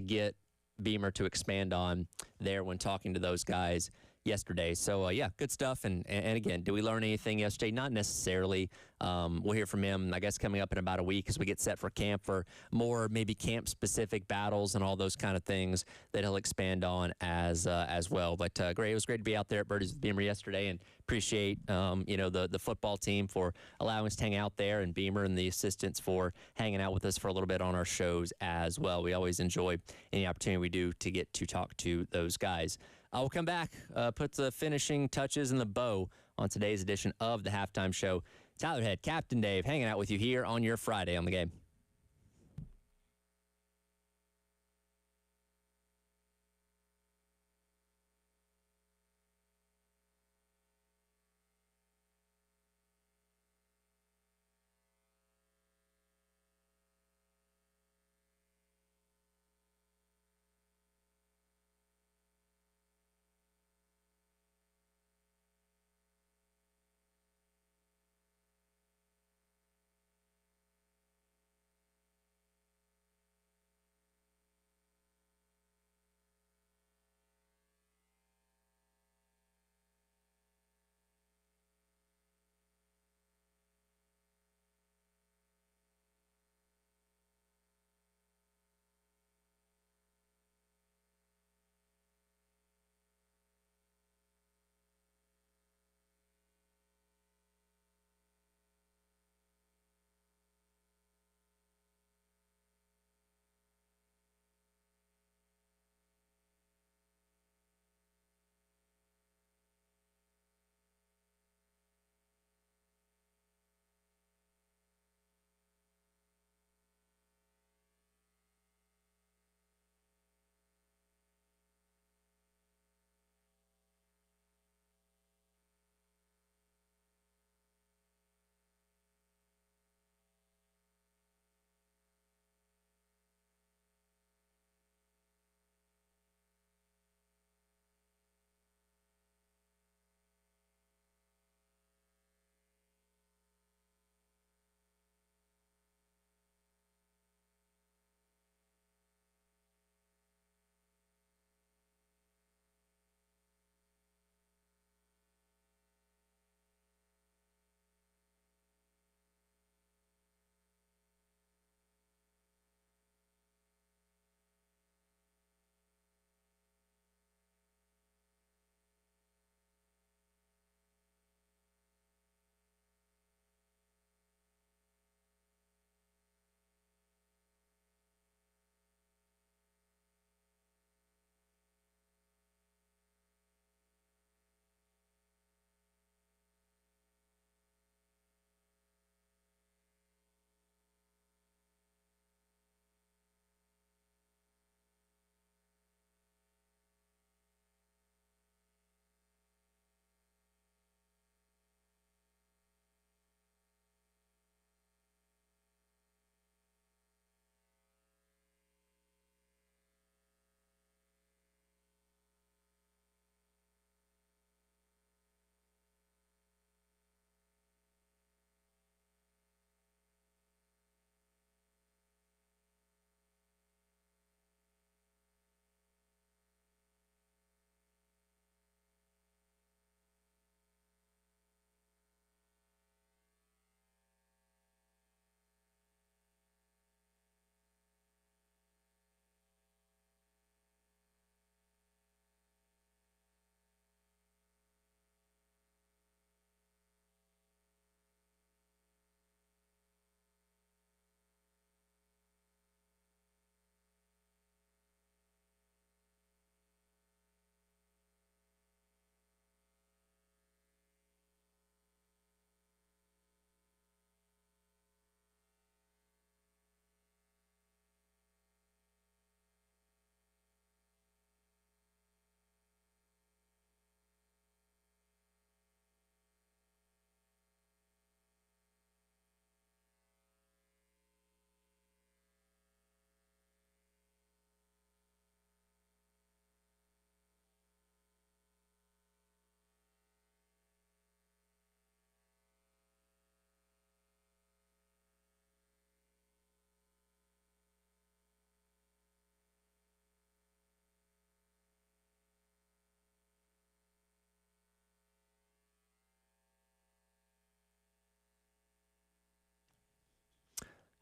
[SPEAKER 2] get Beamer to expand on there when talking to those guys yesterday. So, good stuff. And again, do we learn anything yesterday? Not necessarily. We'll hear from him, I guess, coming up in about a week as we get set for camp for more maybe camp-specific battles and all those kind of things that he'll expand on as well. But great, it was great to be out there at Birdies with Beamer yesterday, and appreciate the football team for allowing us to hang out there, and Beamer and the assistants for hanging out with us for a little bit on our shows as well. We always enjoy any opportunity we do to get to talk to those guys. We'll come back, put the finishing touches in the bow on today's edition of the Halftime Show. Tyler Head, Captain Dave, hanging out with you here on your Friday on the Game.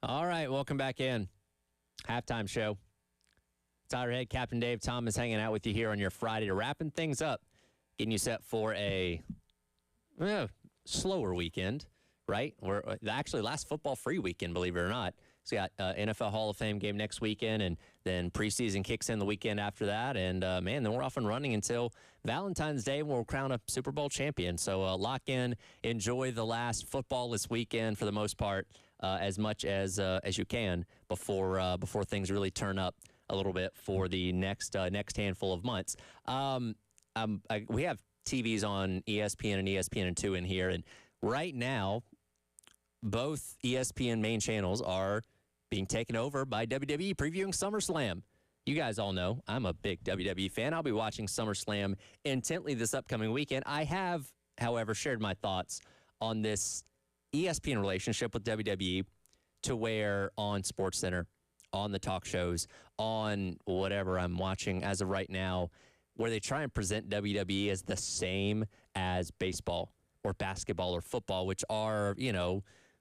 [SPEAKER 2] All right, welcome back in. Halftime show. Tyler Head, Captain Dave Thomas hanging out with you here on your Friday to wrapping things up, getting you set for a slower weekend, right? We're actually last football-free weekend, believe it or not. So we got NFL Hall of Fame game next weekend, and then preseason kicks in the weekend after that. And, then we're off and running until Valentine's Day, when we'll crown a Super Bowl champion. So lock in, enjoy the last football-less weekend for the most part, as much as you can before things really turn up a little bit for the next handful of months. We have TVs on ESPN and ESPN2 in here, and right now, both ESPN main channels are being taken over by WWE, previewing SummerSlam. You guys all know I'm a big WWE fan. I'll be watching SummerSlam intently this upcoming weekend. I have, however, shared my thoughts on this ESPN relationship with WWE, to where on SportsCenter, on the talk shows, on whatever I'm watching as of right now, where they try and present WWE as the same as baseball or basketball or football, which are,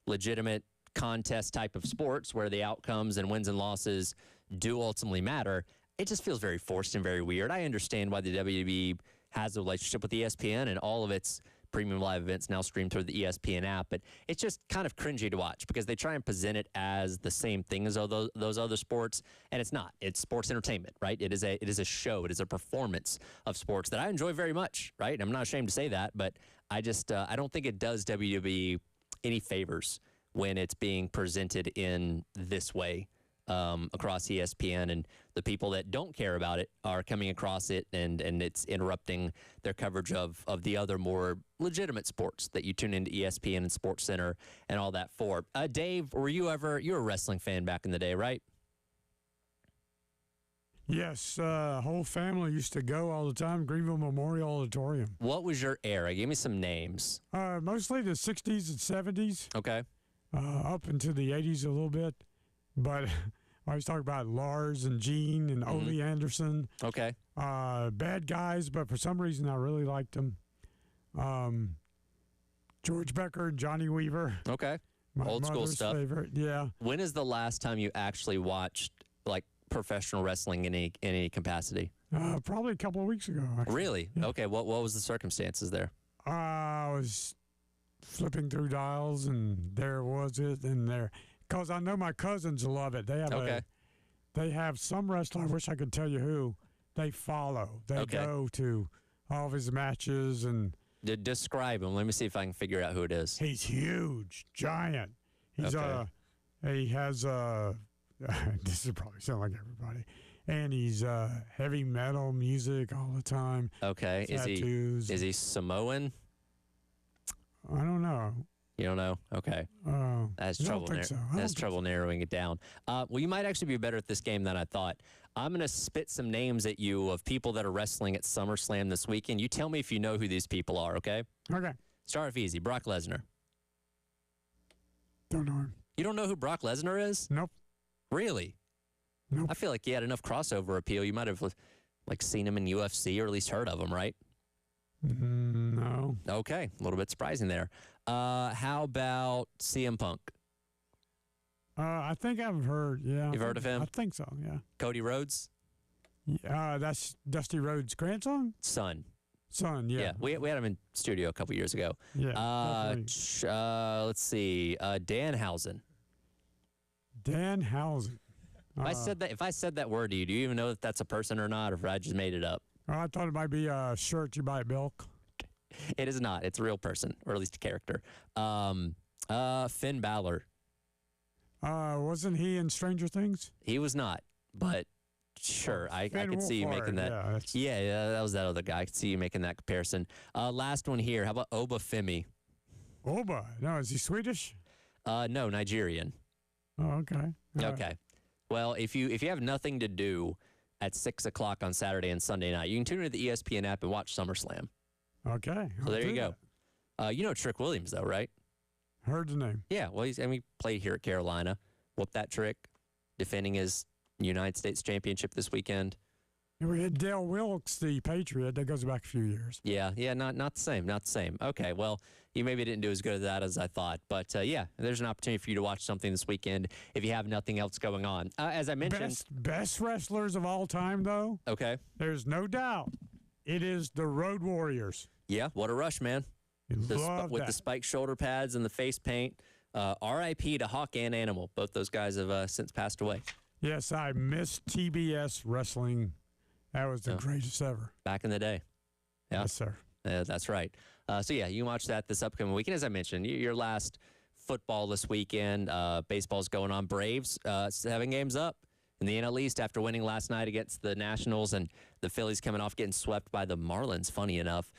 [SPEAKER 2] legitimate contest type of sports where the outcomes and wins and losses do ultimately matter. It just feels very forced and very weird. I understand why the WWE has a relationship with ESPN and all of its premium live events now streamed through the ESPN app, but it's just kind of cringy to watch because they try and present it as the same thing as those other sports, and it's not. It's sports entertainment, right? It is a show. It is a performance of sports that I enjoy very much, right? I'm not ashamed to say that, but I just I don't think it does WWE any favors when it's being presented in this way across ESPN, and the people that don't care about it are coming across it, and it's interrupting their coverage of the other more legitimate sports that you tune into ESPN and SportsCenter and all that for. Dave, you were a wrestling fan back in the day, right?
[SPEAKER 13] Yes, whole family used to go all the time, Greenville Memorial Auditorium.
[SPEAKER 2] What was your era? Give me some names.
[SPEAKER 13] Mostly the 60s and 70s.
[SPEAKER 2] Okay.
[SPEAKER 13] Up into the 80s a little bit. But I always talk about Lars and Gene and Ole Anderson.
[SPEAKER 2] Okay.
[SPEAKER 13] Bad guys, but for some reason I really liked them. George Becker and Johnny Weaver.
[SPEAKER 2] Okay.
[SPEAKER 13] My
[SPEAKER 2] old school
[SPEAKER 13] mother's
[SPEAKER 2] stuff.
[SPEAKER 13] favorite, yeah.
[SPEAKER 2] When is the last time you actually watched, like, professional wrestling in any capacity?
[SPEAKER 13] Probably a couple of weeks ago. Actually.
[SPEAKER 2] Really? Yeah. Okay. What was the circumstances there?
[SPEAKER 13] I was flipping through dials, and there was it, and there, because I know my cousins love it. They have they have some wrestler. I wish I could tell you who they follow. They go to all of his matches and
[SPEAKER 2] describe him. Let me see if I can figure out who it is.
[SPEAKER 13] He's huge, giant. He's he has this will probably sound like everybody. And he's heavy metal music all the time.
[SPEAKER 2] Okay.
[SPEAKER 13] Tattoos.
[SPEAKER 2] Is he Samoan?
[SPEAKER 13] I don't know.
[SPEAKER 2] You don't know? Okay. That's trouble. That's trouble narrowing it down. Well, you might actually be better at this game than I thought. I'm going to spit some names at you of people that are wrestling at SummerSlam this weekend. You tell me if you know who these people are, okay?
[SPEAKER 13] Okay.
[SPEAKER 2] Start off easy. Brock Lesnar.
[SPEAKER 13] Don't know him.
[SPEAKER 2] You don't know who Brock Lesnar is?
[SPEAKER 13] Nope.
[SPEAKER 2] Really?
[SPEAKER 13] Nope.
[SPEAKER 2] I feel like he had enough crossover appeal. You might have seen him in UFC or at least heard of him, right?
[SPEAKER 13] No.
[SPEAKER 2] Okay, a little bit surprising there. How about CM Punk?
[SPEAKER 13] I think I've heard, yeah.
[SPEAKER 2] You've heard of him?
[SPEAKER 13] I think so, yeah.
[SPEAKER 2] Cody Rhodes?
[SPEAKER 13] That's Dusty Rhodes' grandson?
[SPEAKER 2] Son,
[SPEAKER 13] yeah.
[SPEAKER 2] Yeah, we had him in studio a couple years ago.
[SPEAKER 13] Yeah.
[SPEAKER 2] Let's see. Danhausen.
[SPEAKER 13] Danhausen.
[SPEAKER 2] If I said that word to you, do you even know if that's a person or not, or if I just made it up?
[SPEAKER 13] I thought it might be a shirt you buy at Bilk.
[SPEAKER 2] It is not. It's a real person, or at least a character. Finn Balor.
[SPEAKER 13] Wasn't he in Stranger Things?
[SPEAKER 2] He was not, but sure, I could see you making that.
[SPEAKER 13] Yeah,
[SPEAKER 2] that was that other guy. I could see you making that comparison. Last one here. How about Oba Femi?
[SPEAKER 13] Oba? No, is he Swedish?
[SPEAKER 2] No, Nigerian.
[SPEAKER 13] Oh, okay.
[SPEAKER 2] Okay. Well, if you have nothing to do at 6 o'clock on Saturday and Sunday night, you can tune into the ESPN app and watch SummerSlam.
[SPEAKER 13] Okay.
[SPEAKER 2] So there you go. You know Trick Williams, though, right?
[SPEAKER 13] Heard the name.
[SPEAKER 2] Yeah. Well, he played here at Carolina. Whooped that trick, defending his United States championship this weekend.
[SPEAKER 13] We had Dale Wilkes, the Patriot. That goes back a few years.
[SPEAKER 2] Yeah, not the same, not the same. Okay, well, you maybe didn't do as good at that as I thought. But, yeah, there's an opportunity for you to watch something this weekend if you have nothing else going on. As I mentioned.
[SPEAKER 13] Best wrestlers of all time, though.
[SPEAKER 2] Okay.
[SPEAKER 13] There's no doubt. It is the Road Warriors.
[SPEAKER 2] Yeah, what a rush, man. With the spiked shoulder pads and the face paint. R.I.P. to Hawk and Animal. Both those guys have since passed away.
[SPEAKER 13] Yes, I miss TBS wrestling. That was the greatest ever.
[SPEAKER 2] Back in the day. Yeah.
[SPEAKER 13] Yes, sir.
[SPEAKER 2] That's right. So, yeah, you can watch that this upcoming weekend. As I mentioned, your last football this weekend. Baseball's going on. Braves 7 games up in the NL East after winning last night against the Nationals, and the Phillies coming off getting swept by the Marlins, funny enough.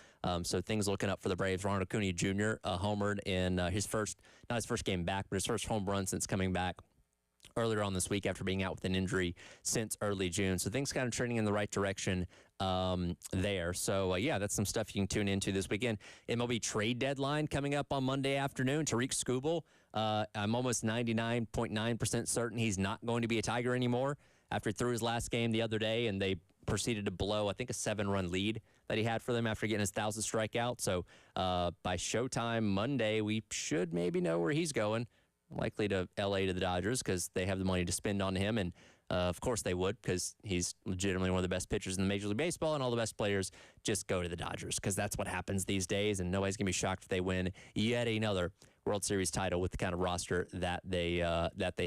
[SPEAKER 2] So things looking up for the Braves. Ronald Acuna Jr. Homered in not his first game back, but his first home run since coming back earlier on this week after being out with an injury since early June. So things kind of trending in the right direction there. So, yeah, that's some stuff you can tune into this weekend. MLB trade deadline coming up on Monday afternoon. Tariq Skubal, I'm almost 99.9% certain he's not going to be a Tiger anymore after he threw his last game the other day, and they proceeded to blow, I think, a 7-run lead that he had for them after getting his 1,000th strikeout. So by showtime Monday, we should maybe know where he's going. Likely to L.A. to the Dodgers because they have the money to spend on him. And, of course, they would because he's legitimately one of the best pitchers in the Major League Baseball, and all the best players just go to the Dodgers because that's what happens these days, and nobody's going to be shocked if they win yet another World Series title with the kind of roster that they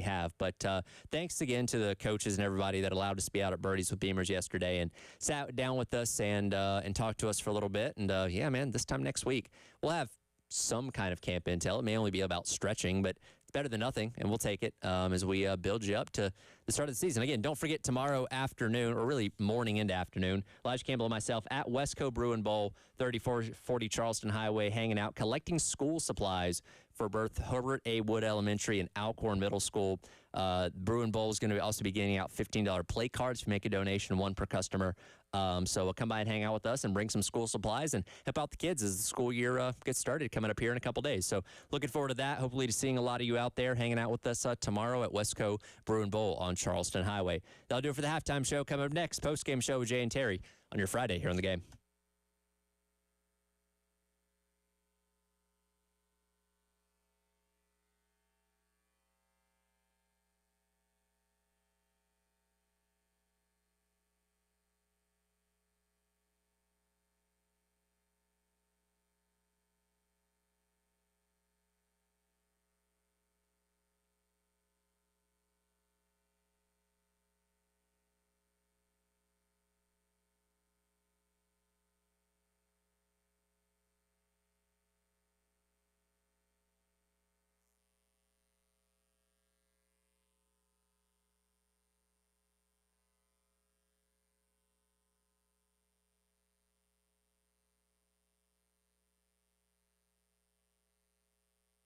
[SPEAKER 2] have. But thanks again to the coaches and everybody that allowed us to be out at Birdie's with Beamers yesterday and sat down with us and talked to us for a little bit. And, yeah, man, this time next week we'll have some kind of camp intel. It may only be about stretching, but it's better than nothing, and we'll take it as we build you up to the start of the season. Again, don't forget tomorrow afternoon, or really morning into afternoon, Elijah Campbell and myself at Westco Brew and Bowl, 3440 Charleston Highway, hanging out, collecting school supplies for both Herbert A. Wood Elementary and Alcorn Middle School. Brew and Bowl is going to also be getting out $15 play cards if you make a donation, 1 per customer. So come by and hang out with us and bring some school supplies and help out the kids as the school year gets started coming up here in a couple days. So looking forward to that. Hopefully to seeing a lot of you out there hanging out with us tomorrow at Westco Brew and Bowl on Charleston Highway. That'll do it for the halftime show. Coming up next, post-game show with Jay and Terry on your Friday here on The Game.